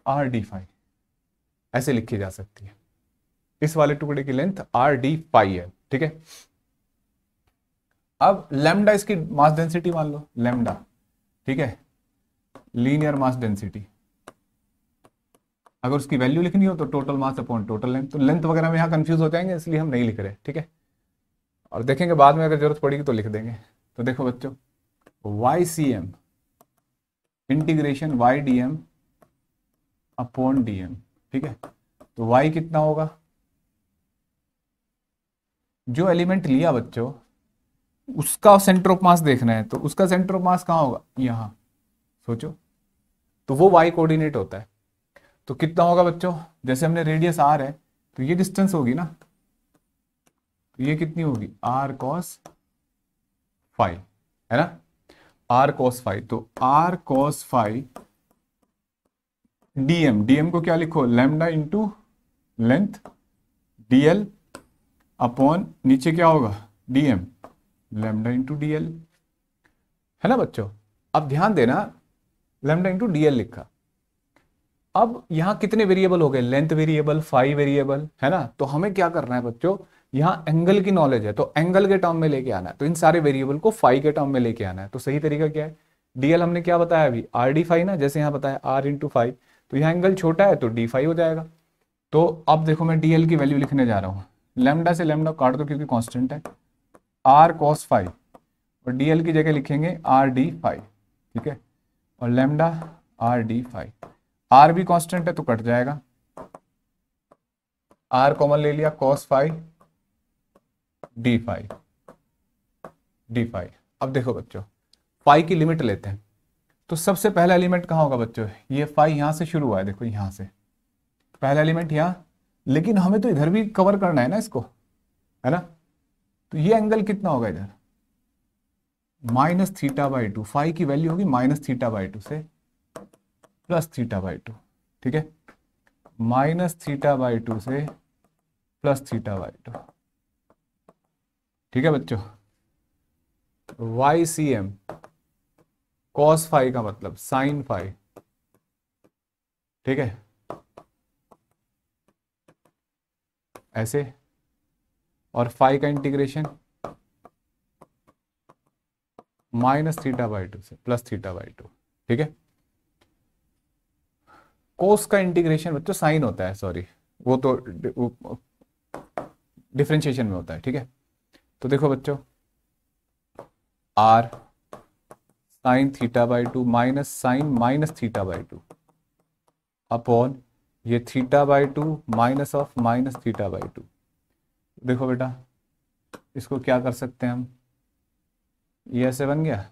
आर डी फाई, ऐसे लिखी जा सकती है। इस वाले टुकड़े की लेंथ आर डी फाई है, ठीक है। अब लैम्डा इसकी मास डेंसिटी मान लो, लैम्डा, ठीक है, लीनियर मास डेंसिटी। अगर उसकी वैल्यू लिखनी हो तो total mass upon total length. तो लेंथ वगैरह में यहाँ कंफ्यूज हो जाएंगे, इसलिए हम नहीं लिख रहे, ठीक है। और देखेंगे बाद में अगर जरूरत पड़ेगी तो लिख देंगे। तो देखो बच्चों y c m integration y d m upon d m, ठीक है। तो वाई कितना होगा, जो एलिमेंट लिया बच्चों उसका सेंटर ऑफ मास देखना है, तो उसका सेंटर ऑफ मास कहाँ होगा, यहां, सोचो। तो वो वाई कोऑर्डिनेट होता है। तो कितना होगा बच्चों, जैसे हमने रेडियस आर है तो ये डिस्टेंस होगी ना, तो ये कितनी होगी, आर कॉस फाई, है ना, आर कॉस फाई। तो r cos phi dm, dm को क्या लिखो, lambda into length, dl upon नीचे क्या होगा, डीएम, लैम्डा इंटू डीएल, है ना बच्चों। अब ध्यान देना, लैम्डा इंटू डीएल लिखा। अब यहां कितने वेरिएबल हो गए, लेंथ वेरिएबल, फाई वेरिएबल, है ना। तो हमें क्या करना है बच्चों, यहां एंगल की नॉलेज है तो एंगल के टर्म में लेके आना है। तो इन सारे वेरिएबल को फाई के टर्म में लेके आना है। तो सही तरीका क्या है, डीएल हमने क्या बताया अभी, आर डी फाई ना, जैसे यहां बताया आर इंटू फाई। तो यहाँ एंगल छोटा है तो डी फाई हो जाएगा। तो अब देखो मैं डीएल की वैल्यू लिखने जा रहा हूँ, लैम्डा से लैम्डा काट दो क्योंकि कांस्टेंट है, आर कॉस फाई, और डीएल की जगह लिखेंगे आर डी फाई, ठीक है, और lambda r d phi. R भी कांस्टेंट है तो कट जाएगा, आर कॉमन ले लिया, cos phi d phi, d phi. अब देखो बच्चों फाई की लिमिट लेते हैं। तो सबसे पहला एलिमेंट कहाँ होगा बच्चों, ये फाई यहां से शुरू हुआ है, देखो यहां से पहला एलिमेंट यहां, लेकिन हमें तो इधर भी कवर करना है ना इसको, है ना। तो ये एंगल कितना होगा इधर, minus theta by two, phi की वैल्यू होगी माइनस थीटा बाई टू से प्लस थीटा बाई टू, ठीक है, माइनस थीटा बाई टू से प्लस थीटा बाई टू, ठीक है बच्चों। Y c m cos phi का मतलब साइन फाई, ठीक है, ऐसे, और फाई का integration minus theta by two से प्लस थीटा बाई टू, ठीक है। कोस का इंटीग्रेशन बच्चों साइन होता है, सॉरी वो तो डिफरेंशिएशन में होता है, ठीक है। तो देखो बच्चों R sine theta by two minus sine minus theta by two upon ये theta by two minus of minus theta by two. देखो बेटा इसको क्या कर सकते हैं हम, ये ऐसे बन गया,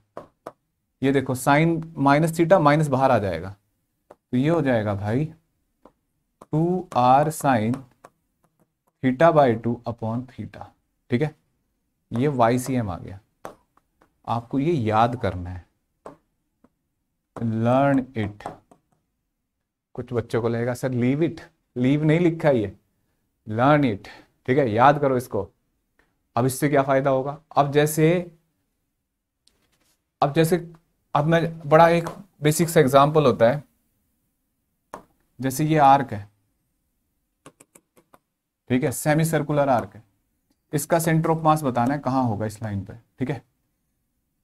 ये देखो साइन माइनस थीटा माइनस बाहर आ जाएगा, तो ये हो जाएगा भाई 2r sign theta by two upon theta, ठीक है, ये YCM आ गया। आपको ये याद करना है, लर्न इट। कुछ बच्चों को लगेगा सर लीव इट, लीव नहीं लिखा ये, लर्न इट। ठीक है, याद करो इसको। अब इससे क्या फायदा होगा, अब मैं बड़ा एक बेसिक सा एग्जांपल होता है, जैसे ये आर्क है, ठीक है, सेमी सर्कुलर आर्क है, इसका सेंटर ऑफ मास बताना है कहाँ होगा इस लाइन पे। ठीक है,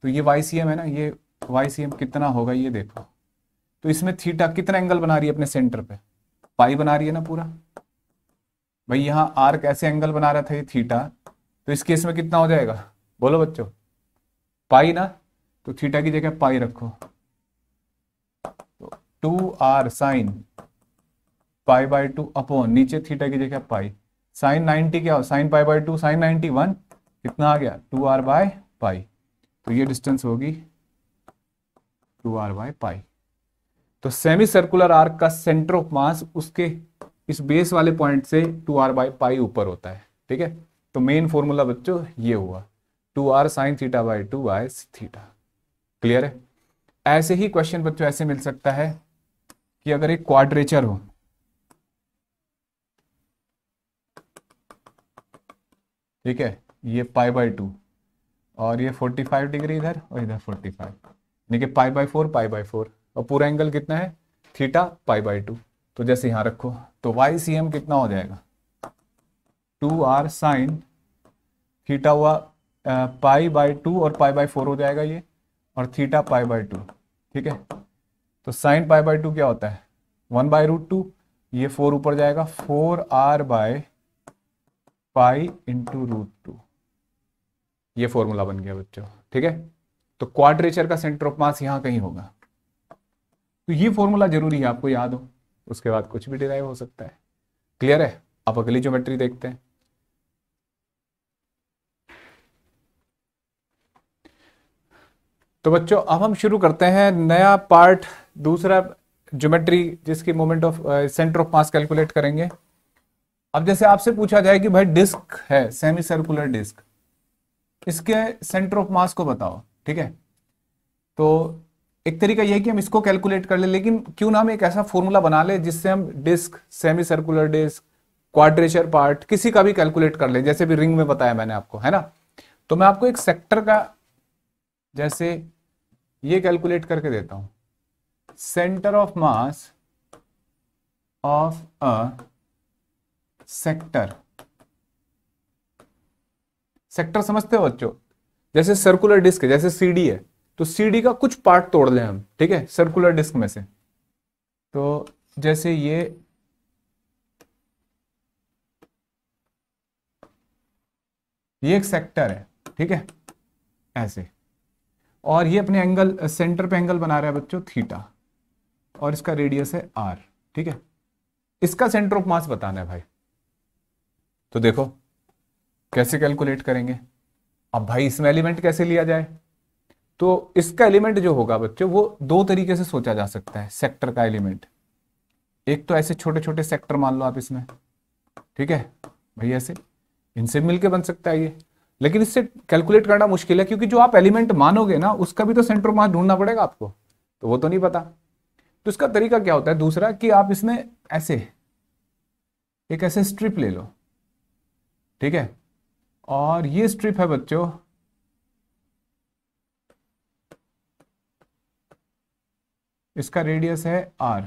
तो ये YCM है ना, ये YCM कितना होगा ये देखो। तो इसमें थीटा कितना एंगल बना रही है अपने सेंटर पे, पाई बना रही है ना पूरा। भाई यहाँ आर्क ऐसे एंगल बना रहा था ये थीटा, तो इस केस में कितना हो जाएगा, बोलो बच्चों, पाई ना। तो थीटा की जगह पाई रखो, तो 2r sine pi by 2 upon नीचे थीटा की जगह पाई, साइन 90 क्या हो, साइन पाई बाई 2 साइन 91, कितना आ गया 2r बाय पाई। तो ये डिस्टेंस होगी 2r बाय पाई। तो सेमी सर्कुलर आर्क का सेंटर ऑफ मास उसके इस बेस वाले पॉइंट से 2r बाय पाई ऊपर होता है। ठीक है, तो मेन फॉर्मूला बच्चों ये हुआ 2r sine theta by 2 by theta. Clear है। ऐसे ही क्वेश्चन बच्चों ऐसे मिल सकता है कि अगर एक क्वाड्रेचर हो, ठीक है, ये पाई बाई 2 और ये 45 डिग्री इधर और इधर 45, यानी कि पाई बाई 4 पाई बाई 4, और पूरा एंगल कितना है थीटा पाई बाई 2। तो जैसे यहां रखो तो YCM कितना हो जाएगा 2r साइन थीटा हुआ पाई बाई 2 और पाई बाई 4 हो जाएगा ये, और थीटा पाई बाई 2। ठीक है, तो साइन पाई बाई 2 क्या होता है 1 बाई रूट 2, ये 4 ऊपर जाएगा 4r by pi into root 2। ये फॉर्मूला बन गया बच्चों। ठीक है, तो क्वाड्रेचर का सेंटर ऑफ मास यहां कहीं होगा, तो ये फॉर्मूला जरूरी है आपको याद हो, उसके बाद कुछ भी डिराइव हो सकता है। क्लियर है। अब अगली ज्योमेट्री देखते हैं। तो बच्चों अब हम शुरू करते हैं नया पार्ट, दूसरा ज्योमेट्री, जिसकी moment of centre of mass calculate करेंगे। अब जैसे आपसे पूछा जाए कि भाई डिस्क है, सेमी सर्कुलर डिस्क, इसके सेंटर ऑफ मास को बताओ। ठीक है, तो एक तरीका यह है कि हम इसको कैलकुलेट कर ले, लेकिन क्यों ना हम एक ऐसा फॉर्मूला बना ले जिससे हम disc, semi circular disc, quadrature part किसी का भी कैलकुलेट कर ले, जैसे भी रिंग में बताया मैंने आपको, है ना। तो मैं आपको एक सेक्टर का जैसे ये कैलकुलेट करके देता हूं, centre of mass of a sector. Sector समझते हो बच्चों, जैसे सर्कुलर डिस्क है, जैसे CD है, तो CD का कुछ पार्ट तोड़ लें हम, ठीक है, सर्कुलर डिस्क में से। तो जैसे ये एक सेक्टर है, ठीक है, ऐसे, और ये अपने एंगल सेंटर पे एंगल बना रहा है बच्चों थीटा, और इसका रेडियस है r। ठीक है, इसका सेंटर ऑफ मास बताना है भाई। तो देखो कैसे कैलकुलेट करेंगे। अब भाई इसमें एलिमेंट कैसे लिया जाए, तो इसका एलिमेंट जो होगा बच्चों वो दो तरीके से सोचा जा सकता है सेक्टर का एलिमेंट। एक तो ऐसे छोटे छोटे सेक्टर मान लो आप इसमें, ठीक है भाई, ऐसे इनसे मिलके बन सकता है ये, लेकिन इससे कैलकुलेट करना मुश्किल है, क्योंकि जो आप एलिमेंट मानोगे ना उसका भी तो सेंटर ऑफ मास ढूंढना पड़ेगा आपको, तो वो तो नहीं पता। तो इसका तरीका क्या होता है दूसरा, कि आप इसमें ऐसे एक ऐसे स्ट्रिप ले लो, ठीक है, और ये स्ट्रिप है बच्चों इसका रेडियस है r,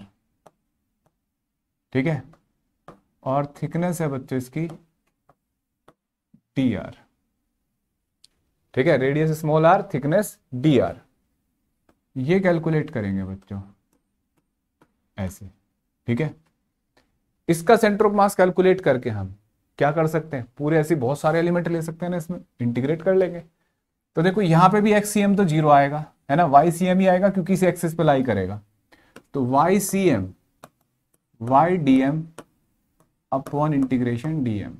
ठीक है, और थिकनेस है बच्चों इसकी dr, ठीक है, radius small r, thickness dr। ये कैलकुलेट करेंगे बच्चों ऐसे, ठीक है। इसका सेंटर ऑफ मास कैलकुलेट करके हम क्या कर सकते हैं, पूरे ऐसे बहुत सारे एलिमेंट ले सकते हैं ना, इसमें इंटीग्रेट कर लेंगे। तो देखो यहां पे भी XCM तो 0 आएगा, है ना, YCM ही आएगा क्योंकि इसे एक्सिस पे लाई करेगा। तो YCM YDM upon integration DM,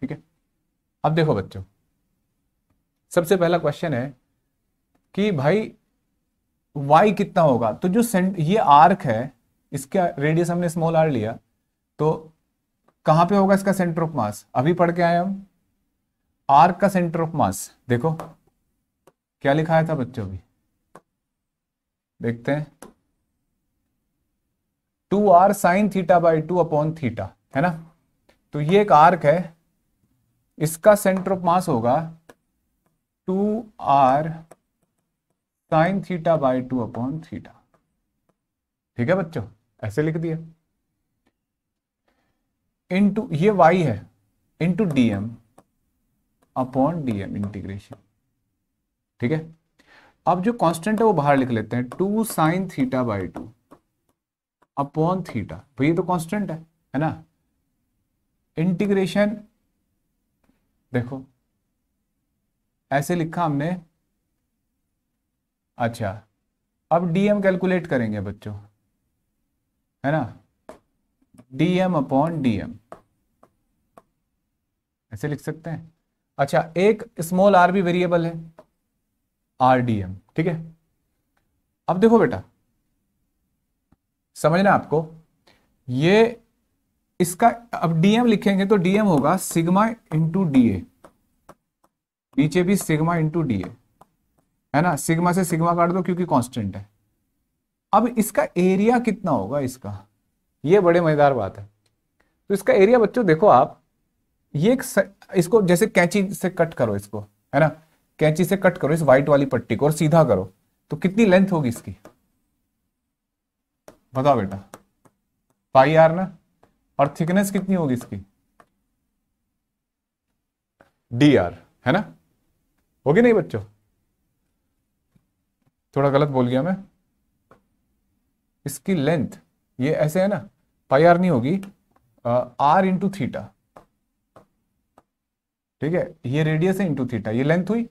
ठीक है। अब देखो बच्चों, सबसे पहला क्वेश्चन है कि भाई y कितना होगा, तो जो ये आर्क है इसका रेडियस हमने स्मॉल r लिया, तो कहां पे होगा इसका सेंटर ऑफ मास, अभी पढ़ के आए हम, आर्क का सेंटर ऑफ मास देखो क्या लिखाया था बच्चों, भी देखते हैं, 2r sign theta by 2 upon theta, है ना। तो ये एक आर्क है, इसका सेंटर ऑफ मास होगा 2r sign theta by 2 upon theta. ठीक है बच्चों, ऐसे लिख दिया, इनटू ये y है, into dm upon dm integration. ठीक है, अब जो कांस्टेंट है वो बाहर लिख लेते हैं, 2 sign theta by 2 upon theta, तो ये तो कांस्टेंट है ना। इंटीग्रेशन देखो ऐसे लिखा हमने। अच्छा, अब dm कैलकुलेट करेंगे बच्चों, है ना, dm अपॉन dm ऐसे लिख सकते हैं। अच्छा, एक स्मॉल r भी वेरिएबल है, rdm। ठीक है, अब देखो बेटा, समझना आपको, ये इसका अब dm लिखेंगे तो dm होगा सिग्मा इंटू डी, नीचे भी सिग्मा इंटू डी, है ना। सिग्मा से सिग्मा काट दो क्योंकि कांस्टेंट है। अब इसका एरिया कितना होगा इसका, ये बड़े मजेदार बात है। तो इसका एरिया बच्चों देखो आप, ये इसको जैसे कैंची से कट करो इसको, है ना, कैंची से कट करो इस व्हाइट वाली पट्टी को और सीधा करो, तो कितनी लेंथ होगी इसकी, बताओ बेटा, पाई आर ना। और थिकनेस कितनी होगी इसकी, डी आर, है ना, होगी नहीं बच्चों, थोड़ा गलत बोल गया मैं, इसकी लेंथ ये ऐसे है ना, पाई आर नहीं होगी, आर इंटू थीटा। ठीक है, ये रेडियस है इंटू थीटा, ये लेंथ हुई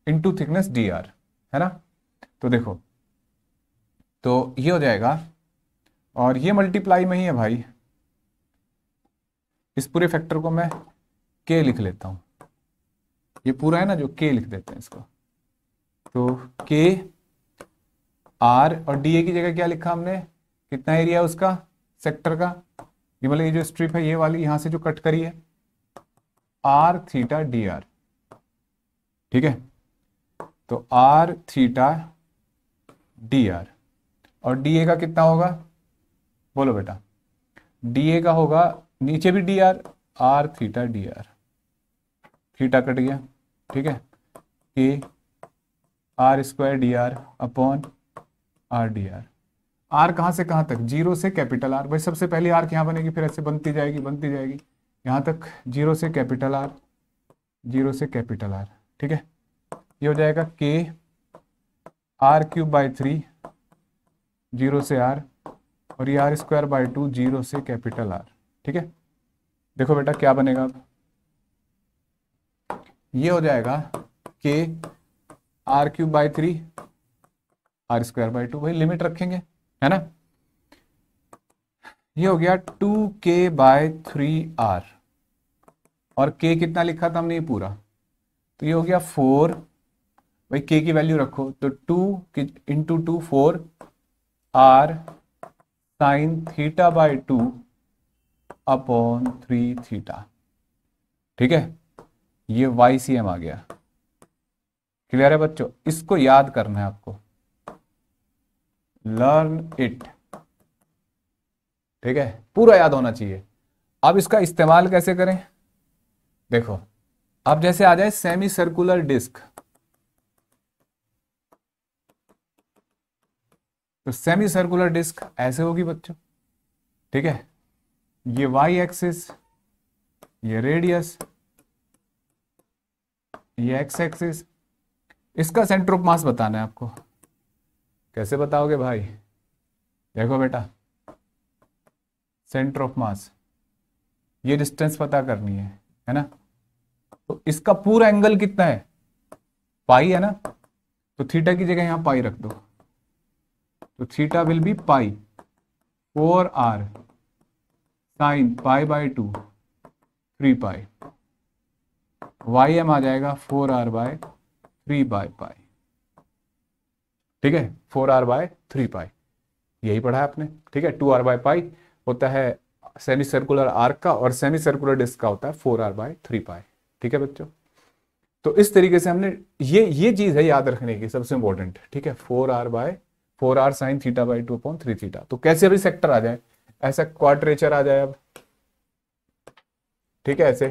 इंटू थिकनेस डी आर, है ना। तो देखो, तो ये हो जाएगा, और ये मल्टीप्लाई में ही है भाई, इस पूरे फैक्टर को मैं k लिख लेता हूं, ये पूरा है ना जो k लिख देते हैं इसको, तो k r और dA की जगह क्या लिखा हमने, कितना एरिया है उसका सेक्टर का, ये मतलब ये जो स्ट्रिप है ये वाली यहां से जो कट करी है, r थीटा डी आर। ठीक है, तो r थीटा डी आर, और dA का कितना होगा, बोलो बेटा, dA का होगा नीचे भी d r theta d r, theta cut गया। ठीक है, k r square d r upon r d r. R कहाँ से कहाँ तक, जीरो से कैपिटल आर, भाई सबसे पहले आर यहाँ बनेगी, फिर ऐसे बनती जाएगी यहाँ तक, जीरो से कैपिटल आर, जीरो से कैपिटल आर। ठीक है, ये हो जाएगा k r cube by 3 zero से आर, और ये आर स्क्वायर बाई 2 जीरो से कैपिटल आर। ठीक है, देखो बेटा क्या बनेगा, अब ये हो जाएगा k r cube by 3 r square by 2, भाई लिमिट रखेंगे, है ना। ये हो गया 2k बाय 3r, और k कितना लिखा था हमने ये पूरा, तो ये हो गया 4, भाई k की वैल्यू रखो, तो 2 into 2 4 r sign theta by 2 upon 3 theta. ठीक है, ये YCM आ गया। क्लियर है बच्चों, इसको याद करना है आपको, लर्न इट। ठीक है, पूरा याद होना चाहिए। अब इसका इस्तेमाल कैसे करें, देखो, अब जैसे आ जाए सेमी सर्कुलर डिस्क, तो सेमी सर्कुलर डिस्क ऐसे होगी बच्चों। ठीक है, ये y एक्सिस, ये रेडियस, ये x एक्सिस, इसका सेंटर ऑफ मास बताना है आपको। कैसे बताओगे भाई, देखो बेटा, सेंटर ऑफ मास, ये डिस्टेंस पता करनी है ना। तो इसका पूरा एंगल कितना है, पाई है ना, तो थीटा की जगह यहां पाई रख दो, तो theta will be pi 4r sine pi by 2 3 pi, YM आ जाएगा 4r बाय 3 बाई पाई। ठीक है, 4r बाय 3 पाई, यही पढ़ा है आपने। ठीक है, 2r बाय पाई होता है सेमी सर्कुलर आर्क का, और सेमी सर्कुलर डिस्क का होता है 4r बाय 3 पाई। ठीक है बच्चों, तो इस तरीके से हमने ये चीज है याद रखने की सबसे इंपॉर्टेंट, ठीक है। 4r sign theta by 2/3 theta. तो कैसे अभी सेक्टर आ जाए, ऐसा क्वाड्रेचर आ जाए अब, ठीक है ऐसे।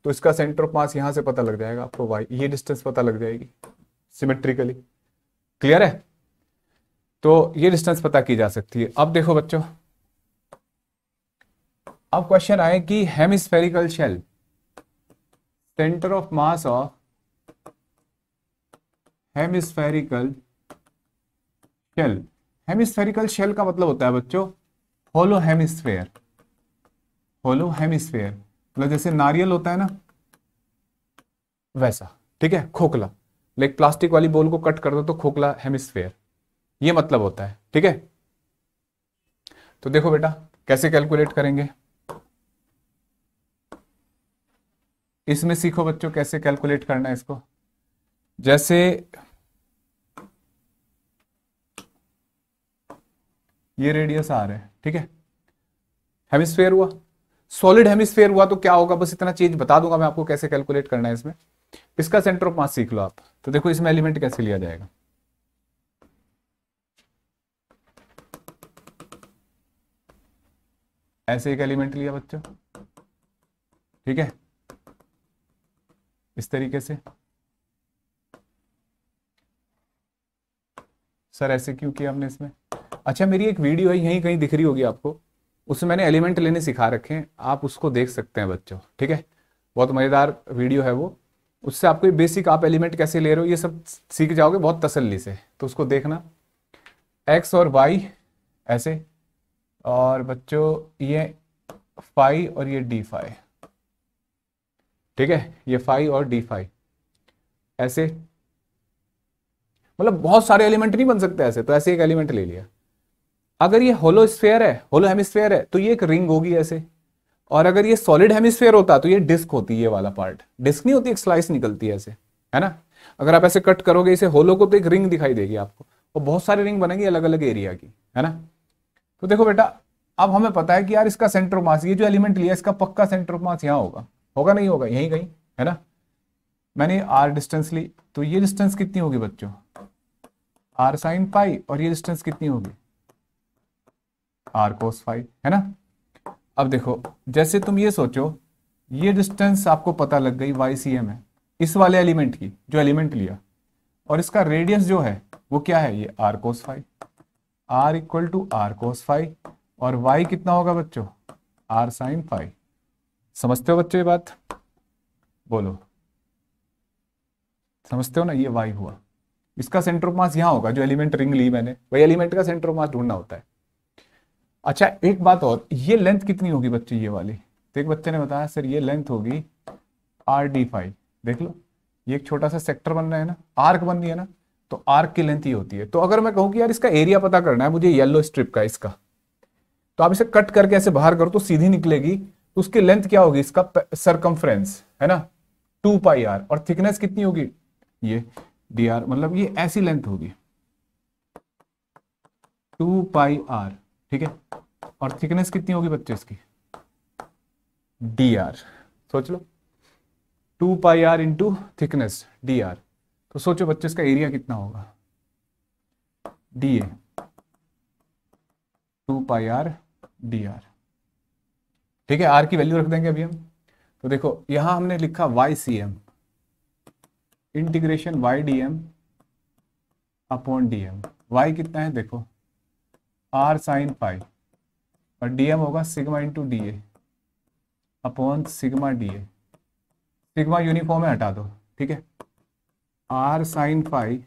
तो इसका सेंटर ऑफ मास यहां से पता लग जाएगा आपको, वाई ये डिस्टेंस पता लग जाएगी सिमेट्रिकली। क्लियर है? तो ये डिस्टेंस पता की जा सकती है। अब देखो बच्चों, अब क्वेश्चन आए कि hemispherical shell, centre of mass of hemispherical shell. Hemispherical shell का मतलब होता है बच्चों होलो हेमिस्फेयर। होलो हेमिस्फेयर मतलब जैसे नारियल होता है ना, वैसा, ठीक है, खोखला। लाइक प्लास्टिक वाली बॉल को कट कर दो तो खोखला हेमिस्फेयर, ये मतलब होता है, ठीक है। तो देखो बेटा कैसे कैलकुलेट करेंगे, इसमें सीखो बच्चों कैसे कैलकुलेट करना है इसको। जैसे ये रेडियस आर है, ठीक है, हेमिस्फेयर हुआ, सॉलिड हेमिस्फेयर हुआ तो क्या होगा, बस इतना चीज बता दूंगा मैं आपको कैसे कैलकुलेट करना है इसमें। इसका सेंटर ऑफ मास सीख लो आप। तो देखो इसमें एलिमेंट कैसे लिया जाएगा, ऐसे एक एलिमेंट लिया बच्चों, ठीक है, इस तरीके से। सर ऐसे क्यों किया हमने इसमें? अच्छा मेरी एक वीडियो है यहीं कहीं दिख रही होगी आपको, उसमें मैंने एलिमेंट लेने सिखा रखे हैं, आप उसको देख सकते हैं बच्चों, ठीक है। बहुत मजेदार वीडियो है वो, उससे आपको बेसिक आप एलिमेंट कैसे ले रहे हो ये सब सीख जाओगे बहुत तसल्ली से। तो उसको देखना, एक्स और वाई ऐसे, और बच्चों ये फाई और ये डी फाई, ठीक है, ये फाई और डी फाई ऐसे। मतलब बहुत सारे एलिमेंट नहीं बन सकते ऐसे, तो ऐसे एक एलिमेंट ले लिया। अगर ये होलो स्फेयर है, होलो हेमिस्फेयर है, तो ये एक रिंग होगी ऐसे। और अगर ये सॉलिड हेमिस्फेयर होता तो ये डिस्क होती, ये वाला पार्ट डिस्क नहीं होती, एक स्लाइस निकलती है ऐसे, है ना। अगर आप ऐसे कट करोगे इसे होलो को तो एक रिंग दिखाई देगी आपको, और बहुत सारी रिंग बनेगी अलग अलग एरिया की, है ना। तो देखो बेटा अब हमें पता है कि यार इसका सेंटर ऑफ मास, ये जो एलिमेंट लिया इसका पक्का सेंटर ऑफ मास यहाँ होगा, होगा नहीं होगा, यहीं कहीं, है ना। मैंने आर डिस्टेंस ली, तो ये डिस्टेंस कितनी होगी बच्चों, आर साइन पाई, और ये डिस्टेंस कितनी होगी, आर कोस फाई, है ना। अब देखो जैसे तुम ये सोचो, ये डिस्टेंस आपको पता लग गई वाई सी एम है इस वाले एलिमेंट की, जो एलिमेंट लिया, और इसका रेडियस जो है वो क्या है, ये r cos phi, r equal to r cos phi, और वाई कितना होगा बच्चों, आर साइन फाई। समझते हो बच्चों ये बात, बोलो समझते हो ना, ये वाई हुआ, इसका सेंटर ऑफ मास यहां होगा, जो एलिमेंट रिंग ली मैंने वही एलिमेंट का सेंटर ऑफ मास ढूंढना होता है। अच्छा एक बात और, ये लेंथ कितनी होगी बच्चे ये वाली, तो एक बच्चे ने बताया सर ये लेंथ होगी आर डी फाई। देख लो ये एक छोटा सा सेक्टर बन रहा है ना, आर्क बन रही है ना, तो आर्क की लेंथ ही होती है। तो अगर मैं कहूँ कि यार इसका एरिया पता करना है मुझे येलो स्ट्रिप का इसका, तो आप इसे कट करके ऐसे बाहर करो तो सीधी निकलेगी, तो उसकी लेंथ क्या होगी, इसका सरकमफ्रेंस, है ना, 2 पाई आर, और थिकनेस कितनी होगी, ये डी आर, मतलब ये ऐसी लेंथ होगी 2 पाई आर, ठीक है। और थिकनेस कितनी होगी बच्चे इसकी, डी आर। सोच लो 2 pi r into thickness d r, तो सोचो बच्चे इसका एरिया कितना होगा, d A 2 pi r d r, ठीक है। आर की वैल्यू रख देंगे अभी हम। तो देखो यहां हमने लिखा y c m integration y d m upon d m. Y कितना है देखो, आर साइन पाई, और डीएम होगा sigma into d a upon sigma d a. Sigma uniform है हटा दो, ठीक है, आर साइन फाई,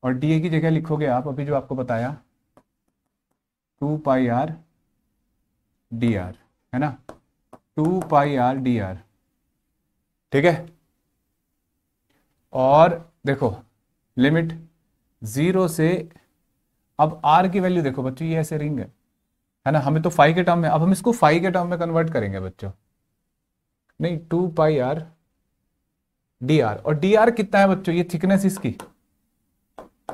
और डी ए की जगह लिखोगे आप अभी जो आपको बताया 2 पाई आर डी आर, है ना, 2 पाई आर डी आर, ठीक है। और देखो लिमिट 0 से, अब आर की वैल्यू देखो बच्चों, ये ऐसे रिंग है ना, हमें तो फाई के टर्म में, अब हम इसको फाई के टर्म में कन्वर्ट करेंगे बच्चों, नहीं 2 पाई आर डी आर, और डी आर कितना है बच्चों, ये थिकनेस इसकी,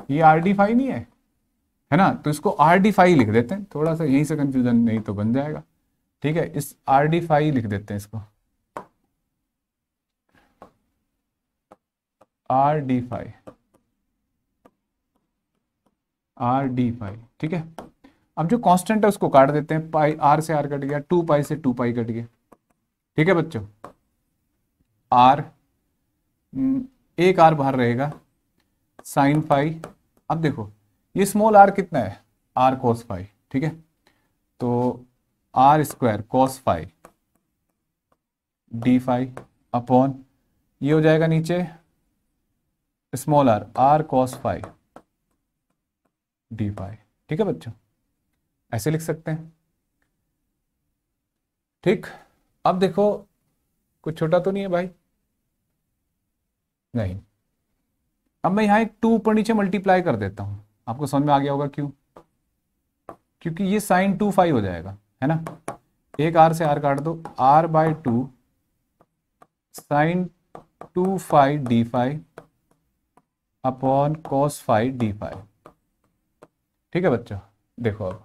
ये आर डी फाई नहीं है ना, तो इसको आर डी फाई लिख देते हैं, थोड़ा सा यहीं से कंफ्यूजन नहीं तो बन जाएगा, ठीक है, इस आर डी फाई लिख देते हैं इसको। r डी फाई, ठीक है। अब जो कांस्टेंट है उसको काट देते हैं, पाई, आर से आर कट गया, 2 पाई से 2 पाई कट गया, ठीक है बच्चों। आर, एक आर बाहर रहेगा, साइन फाई। अब देखो ये स्मॉल आर कितना है, आर कोस फाई, ठीक है। तो r square cos phi d phi upon, ये हो जाएगा नीचे small r, r cos phi d phi, ठीक है बच्चों, ऐसे लिख सकते हैं, ठीक। अब देखो कुछ छोटा तो नहीं है भाई, नहीं। अब मैं यहां एक 2 ऊपर नीचे मल्टीप्लाई कर देता हूं, आपको समझ में आ गया होगा क्यों, क्योंकि ये साइन 2 फाई हो जाएगा, है ना। एक आर से आर काट दो, r by 2 sine 2 phi d phi upon cos phi d phi, ठीक है बच्चों। देखो अब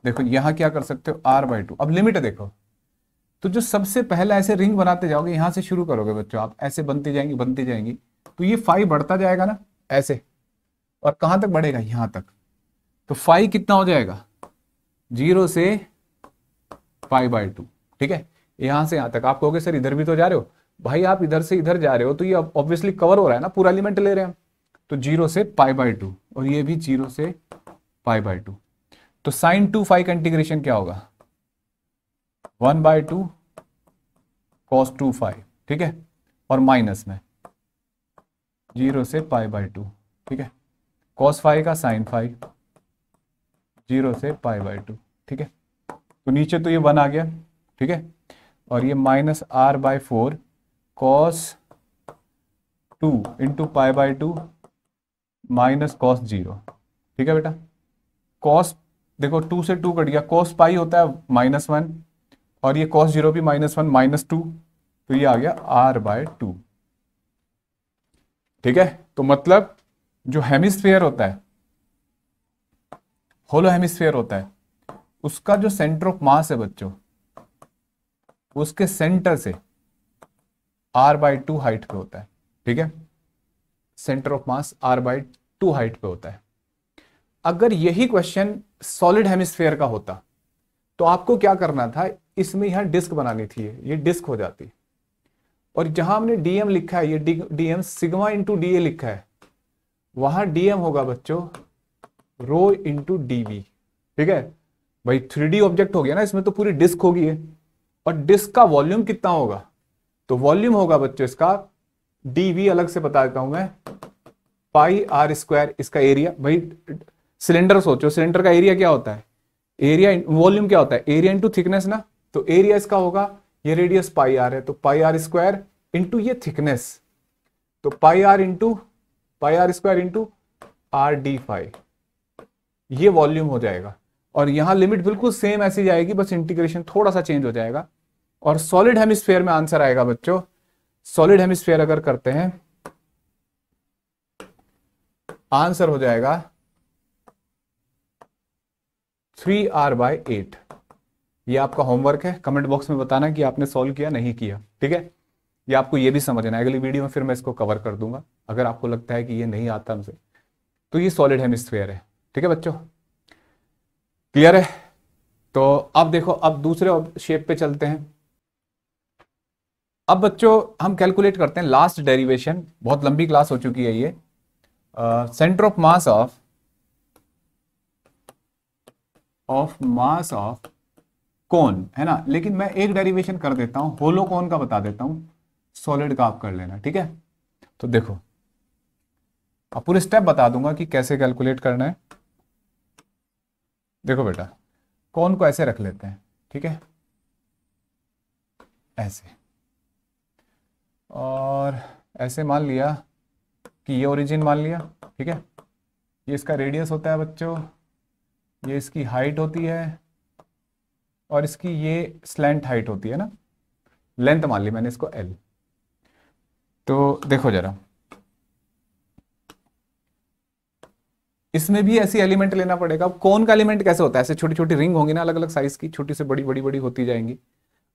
देखो यहां क्या कर सकते हो, r बाई 2, अब लिमिट है देखो। तो जो सबसे पहले ऐसे रिंग बनाते जाओगे, यहां से शुरू करोगे बच्चों आप, ऐसे बनती जाएंगी बनती जाएंगी, तो ये फाई बढ़ता जाएगा ना ऐसे, और कहां तक बढ़ेगा, यहां तक। तो फाई कितना हो जाएगा, 0 से पाई बाई 2, ठीक है। यहां से यहां तक आप कहोगे सर इधर भी तो जा रहे हो, भाई आप इधर से इधर जा रहे हो तो ये ऑब्वियसली कवर हो रहा है ना, पूरा एलिमेंट ले रहे हैं हम। तो 0 से पाई बाई 2, और ये भी 0 से पाई बाई 2। तो साइन 2 फाई का इंटीग्रेशन क्या होगा, 1/2 कॉस 2 फाई, ठीक है, और माइनस में 0 से पाई बाई 2, ठीक है, कॉस फाई का साइन फाई 0 से पाई बाई 2, ठीक है। तो नीचे तो ये 1 आ गया, ठीक है, और ये minus r by 4 cos 2 into pi by 2 minus cos 0, ठीक है बेटा। कॉस देखो 2 से 2 कट गया, कॉस पाई होता है -1, और ये कॉस 0 भी -1 -2, तो ये आ गया r बाय 2, ठीक है। तो मतलब जो हेमिस्फेयर होता है, होलो हेमिस्फेयर होता है, उसका जो सेंटर ऑफ मास है बच्चों, उसके सेंटर से r बाई 2 हाइट पे होता है, ठीक है। Centre of mass r by 2 height पे होता है। अगर यही क्वेश्चन सॉलिड हेमिस्फेयर का होता तो आपको क्या करना था, इसमें यहां डिस्क बनानी थी, ये डिस्क हो जाती, और जहां हमने डीएम लिखा है, ये डीएम सिग्मा इंटू डी ए लिखा है, वहां डीएम होगा बच्चों रो इंटू डीवी, ठीक है भाई। 3D ऑब्जेक्ट हो गया ना, इसमें तो पूरी डिस्क होगी है, और डिस्क का वॉल्यूम कितना होगा, तो वॉल्यूम होगा बच्चों इसका, डीवी अलग से बता देता हूं मैं, पाई आर स्क्वायर, इसका एरिया, भाई सिलेंडर सोचो, सिलेंडर का एरिया क्या होता है, एरिया वॉल्यूम क्या होता है, एरिया इंटू थिकनेस ना, तो एरिया इसका होगा, ये रेडियस पाई आर है, तो पाई आर स्क्वायर इंटू ये थिकनेस, तो pi r square into r d phi, ये वॉल्यूम हो जाएगा। और यहां लिमिट बिल्कुल सेम ऐसी जाएगी, बस इंटीग्रेशन थोड़ा सा चेंज हो जाएगा, और सॉलिड हेमिस्फेयर में आंसर आएगा बच्चों, सॉलिड हेमिस्फेयर अगर करते हैं, आंसर हो जाएगा 3r बाई 8। ये आपका होमवर्क है, कमेंट बॉक्स में बताना कि आपने सॉल्व किया नहीं किया, ठीक है। ये आपको ये भी समझना है, अगली वीडियो में फिर मैं इसको कवर कर दूंगा, अगर आपको लगता है कि ये नहीं आता हमसे। तो ये सॉलिड हेमिस्फेयर है, ठीक है बच्चों, क्लियर है। तो अब देखो, अब दूसरे शेप पे चलते हैं। अब बच्चों हम कैलकुलेट करते हैं लास्ट डेरिवेशन, बहुत लंबी क्लास हो चुकी है ये, centre of mass of cone, है ना। लेकिन मैं एक डेरिवेशन कर देता हूं, होलो कोन का बता देता हूं, सॉलिड का आप कर लेना, ठीक है। तो देखो अब पूरे स्टेप बता दूंगा कि कैसे कैलकुलेट करना है। देखो बेटा, कोन को ऐसे रख लेते हैं, ठीक है, ऐसे, और ऐसे मान लिया कि ये ओरिजिन मान लिया, ठीक है, ये इसका रेडियस होता है बच्चों, ये इसकी हाइट होती है, और इसकी ये स्लैंट हाइट होती है ना, लेंथ मान ली मैंने इसको L। तो देखो जरा, इसमें भी ऐसी एलिमेंट लेना पड़ेगा। अब कौन का एलिमेंट कैसे होता है, ऐसे छोटी छोटी रिंग होंगी ना अलग अलग साइज की, छोटी से बड़ी बड़ी बड़ी होती जाएंगी।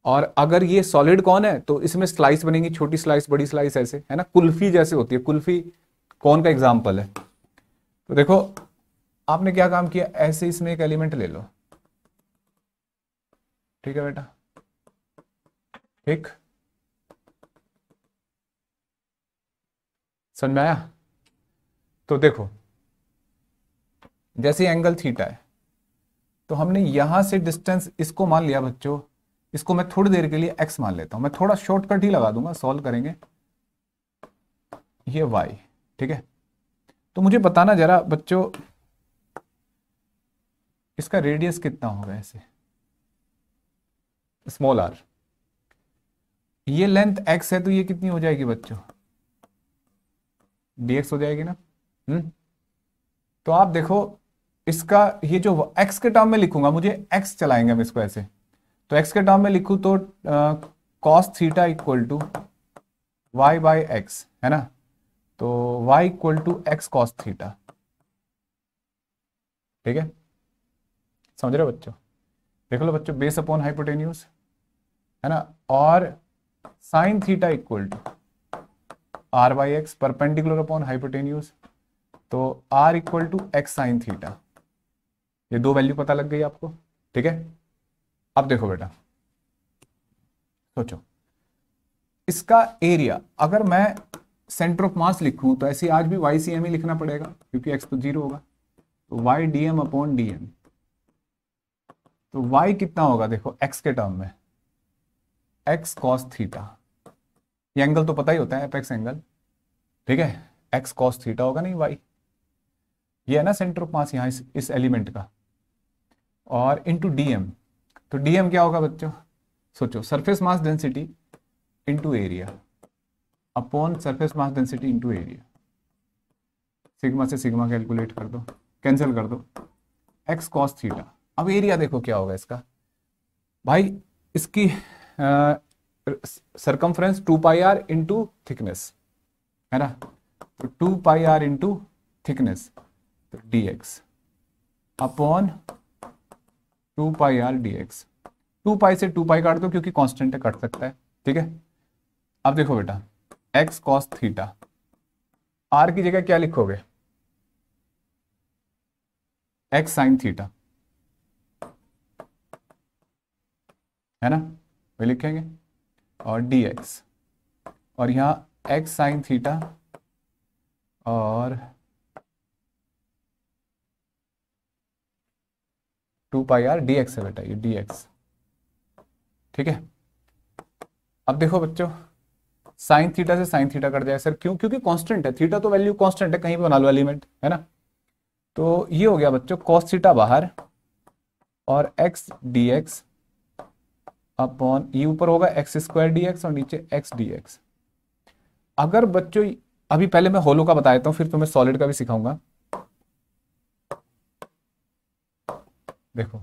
और अगर ये सॉलिड कौन है तो इसमें स्लाइस बनेंगी, छोटी स्लाइस बड़ी स्लाइस, ऐसे है ना, कुल्फी जैसे होती है। कुल्फी कौन का एग्जाम्पल है। तो देखो आपने क्या काम किया, ऐसे इसमें एक एलिमेंट ले लो, ठीक है बेटा, ठीक, समझ में आया। तो देखो जैसे एंगल थीटा है, तो हमने यहां से डिस्टेंस इसको मान लिया बच्चों, इसको मैं थोड़ी देर के लिए x मान लेता हूं, मैं थोड़ा शॉर्टकट ही लगा दूंगा, सॉल्व करेंगे। ये y, ठीक है। तो मुझे बताना जरा बच्चों, इसका रेडियस कितना होगा, ऐसे स्मॉल r, ये लेंथ x है तो ये कितनी हो जाएगी बच्चों, dx हो जाएगी ना। तो आप देखो इसका ये जो x के टर्म में लिखूंगा, मुझे x चलाएंगे हम इसको ऐसे, तो x के टर्म में लिखूं तो cos theta equal to y by x, है ना। तो y equal to x cos theta, ठीक है, समझ रहे हो बच्चों। देख लो बच्चों, बेस अपॉन हाइपोटेन्यूज, है ना, और sine theta equal to r by x perpendicular upon hypotenuse, तो r equal to x sine theta. ये दो वैल्यू पता लग गई आपको, ठीक है। अब देखो बेटा, सोचो इसका एरिया, अगर मैं सेंटर ऑफ मास लिखूं तो ऐसे आज भी वाई सी एम ही लिखना पड़ेगा क्योंकि एक्स तो जीरो होगा, तो y d m upon d m. तो वाई कितना होगा देखो एक्स के टर्म में, एक्स कॉस थीटा, ये एंगल तो पता ही होता है एपेक्स एंगल, ठीक है, एक्स कॉस थीटा होगा नहीं वाई, ये है ना सेंटर ऑफ मास यहाँ इस एलिमेंट का, और इनटू डीएम। तो डीएम क्या होगा बच्चों, सोचो surface mass density into area upon surface mass density into area, sigma से सिग्मा कैलकुलेट कर दो, कैंसिल कर दो, एक्स कॉस थीटा। अब एरिया देखो क्या होगा इसका भाई, इसकी circumference 2 pi r into thickness, है ना, तो 2 पाई आर इंटू थिकनेस, तो dx upon 2 pi r dx। 2 pi से 2 पाई काट दो क्योंकि कांस्टेंट है, कट सकता है, ठीक है। अब देखो बेटा x cos थीटा, r की जगह क्या लिखोगे, x sin थीटा, है ना, वही लिखेंगे, और dx, और यहां x sin थीटा और 2 पाई आर dx है बेटा, ये dx, ठीक है। अब देखो बच्चों साइन थीटा से साइन थीटा कट जाए सर, क्यों, क्योंकि कांस्टेंट है, थीटा तो वैल्यू कांस्टेंट है, कहीं भी बना लो एलिमेंट, है ना। तो ये हो गया बच्चों cos थीटा बाहर, और x dx अपॉन ये ऊपर होगा एक्स स्क्वायर dx और नीचे x dx। अगर बच्चों अभी पहले मैं होलो का बता देता हूं, फिर तुम्हें सॉलिड का भी सिखाऊंगा। देखो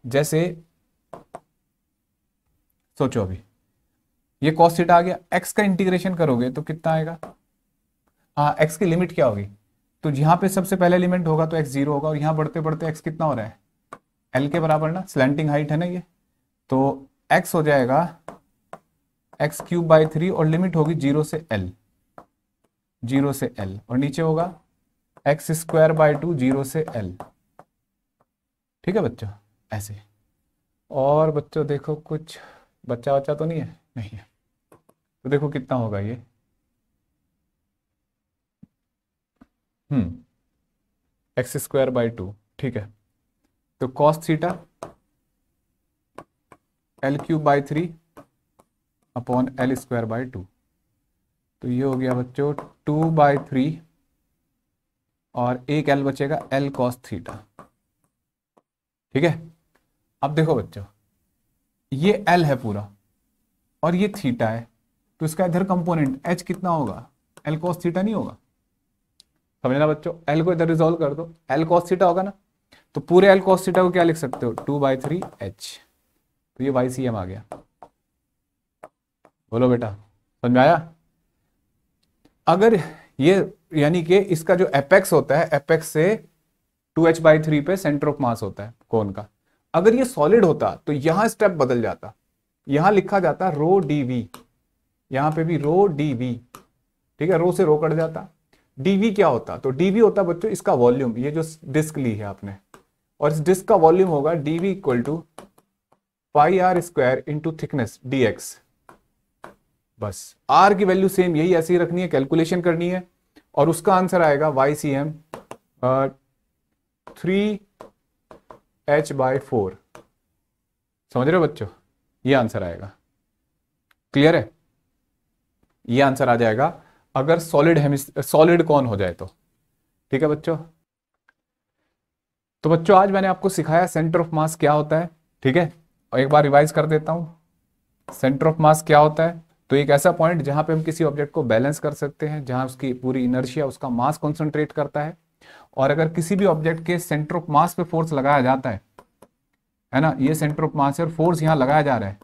जैसे सोचो अभी ये cos थीटा आ गया, x का इंटीग्रेशन करोगे तो कितना आएगा, हाँ x की लिमिट क्या होगी, तो यहाँ पे सबसे पहले एलिमेंट होगा तो x जीरो होगा, और यहाँ बढ़ते बढ़ते x कितना हो रहा है, l के बराबर ना, स्लैंटिंग हाइट है ना ये, तो x हो जाएगा एक्स क्यूब बाई 3 और लिमिट होगी जीरो से l, जीरो से l, और नीचे होगा एक्स स्क्वायर बाई 2 जीरो से l, ठीक है बच्चों, ऐसे। और बच्चों देखो कुछ बच्चा बच्चा तो नहीं है, नहीं है, तो देखो कितना होगा ये, एक्स स्क्वायर बाई 2, ठीक है, तो cos theta L cube by 3 upon L square by 2, तो ये हो गया बच्चों 2 बाई 3 और एक एल बचेगा, एल कॉस थीटा, ठीक है। अब देखो बच्चों ये एल है पूरा और ये थीटा है, तो इसका इधर कंपोनेंट एच कितना होगा, एल कॉस थीटा नहीं होगा, समझना बच्चों, एल को इधर रिजोल्व कर दो, एल कॉस थीटा होगा ना, तो पूरे एल कॉस थीटा को क्या लिख सकते हो, 2 बाई 3 एच, तो ये वाई सी एम आ गया। बोलो बेटा समझ में आया। अगर ये यानी कि इसका जो एपेक्स होता है, एपेक्स से 2h/3 पे सेंटर ऑफ मास होता है कोन का। अगर ये सॉलिड होता तो यहां स्टेप बदल जाता, यहां लिखा जाता रो डीवी, यहां पे भी रो डीवी, ठीक है, रो से रो कट जाता। डीवी क्या होता, तो डीवी होता बच्चों इसका वॉल्यूम, ये जो डिस्क ली है आपने, और इस डिस्क का वॉल्यूम होगा dv equal to pi r square into thickness dx। बस आर की वैल्यू सेम यही ऐसे ही रखनी है, कैलकुलेशन करनी है, और उसका आंसर आएगा YCM 3h/4। समझ रहे हो बच्चों, ये आंसर आएगा। क्लियर है, ये आंसर आ जाएगा अगर सॉलिड कौन हो जाए तो। ठीक है बच्चों, तो बच्चों आज मैंने आपको सिखाया सेंटर ऑफ मास क्या होता है। ठीक है, और एक बार रिवाइज कर देता हूं। सेंटर ऑफ मास क्या होता है, तो एक ऐसा पॉइंट जहां पे हम किसी ऑब्जेक्ट को बैलेंस कर सकते हैं, जहां उसकी पूरी इनर्शिया उसका मास कॉन्सेंट्रेट करता है, और अगर किसी भी ऑब्जेक्ट के सेंटर ऑफ मास पे फोर्स लगाया जाता है ना, ये सेंटर ऑफ मास है और फोर्स यहां लगाया जा रहा है,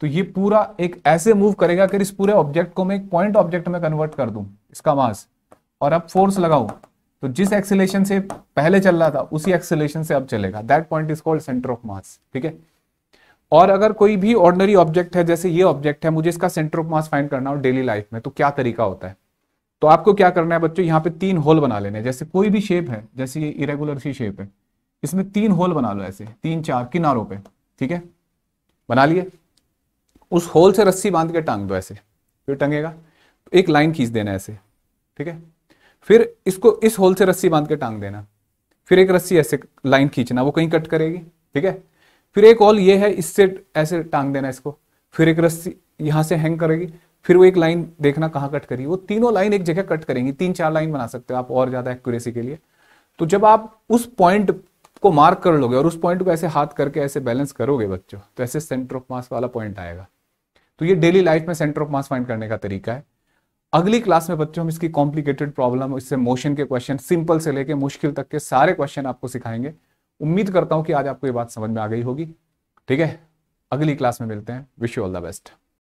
तो ये पूरा एक ऐसे मूव करेगा कि इस पूरे ऑब्जेक्ट को मैं एक पॉइंट ऑब्जेक्ट में कन्वर्ट कर दूं, इसका मास, और अब फोर्स लगाऊं तो जिस एक्सेलेरेशन से पहले चल रहा था उसी एक्सेलेरेशन से अब चलेगा। That point is called centre of मास। ठीक है, और अगर कोई भी ऑर्डिनरी ऑब्जेक्ट है, जैसे ये ऑब्जेक्ट है, मुझे इसका सेंटर ऑफ मास फाइंड करना हो डेली लाइफ में, तो क्या तरीका होता है, तो आपको क्या करना है बच्चों, यहाँ पे 3 होल बना लेने हैं। जैसे कोई भी शेप है, जैसे ये इरेगुलर सी शेप है, इसमें 3 होल बना लो, ऐसे 3-4 किनारों पे। ठीक है, बना लिए, उस होल से रस्सी बांध के टांग दो ऐसे, फिर टंगेगा तो एक लाइन खींच देना ऐसे। ठीक है, फिर इसको इस होल से रस्सी बांध के टांग देना, फिर एक रस्सी ऐसे लाइन खींचना, वो कहीं कट करेगी। ठीक है, फिर एक होल ये है, इससे ऐसे टांग देना इसको, फिर एक रस्सी यहां से हैंग करेगी, फिर वो एक लाइन देखना कहां कट करेगी, वो तीनों लाइन एक जगह कट करेंगी। 3-4 लाइन बना सकते हो आप और ज्यादा एक्यूरेसी के लिए। तो जब आप उस पॉइंट को मार्क कर लोगे और उस पॉइंट को ऐसे हाथ करके ऐसे बैलेंस करोगे बच्चों, तो ऐसे सेंटर ऑफ मास वाला पॉइंट आएगा। तो ये डेली लाइफ में सेंटर ऑफ मास फाइंड करने का तरीका है। अगली क्लास में बच्चों हम इसकी कॉम्प्लिकेटेड प्रॉब्लम, इससे मोशन के क्वेश्चन, सिंपल से लेके मुश्किल तक के सारे क्वेश्चन आपको सिखाएंगे। उम्मीद करता हूं कि आज आपको ये बात समझ में आ गई होगी। ठीक है, अगली क्लास में मिलते हैं। Wish you all the best.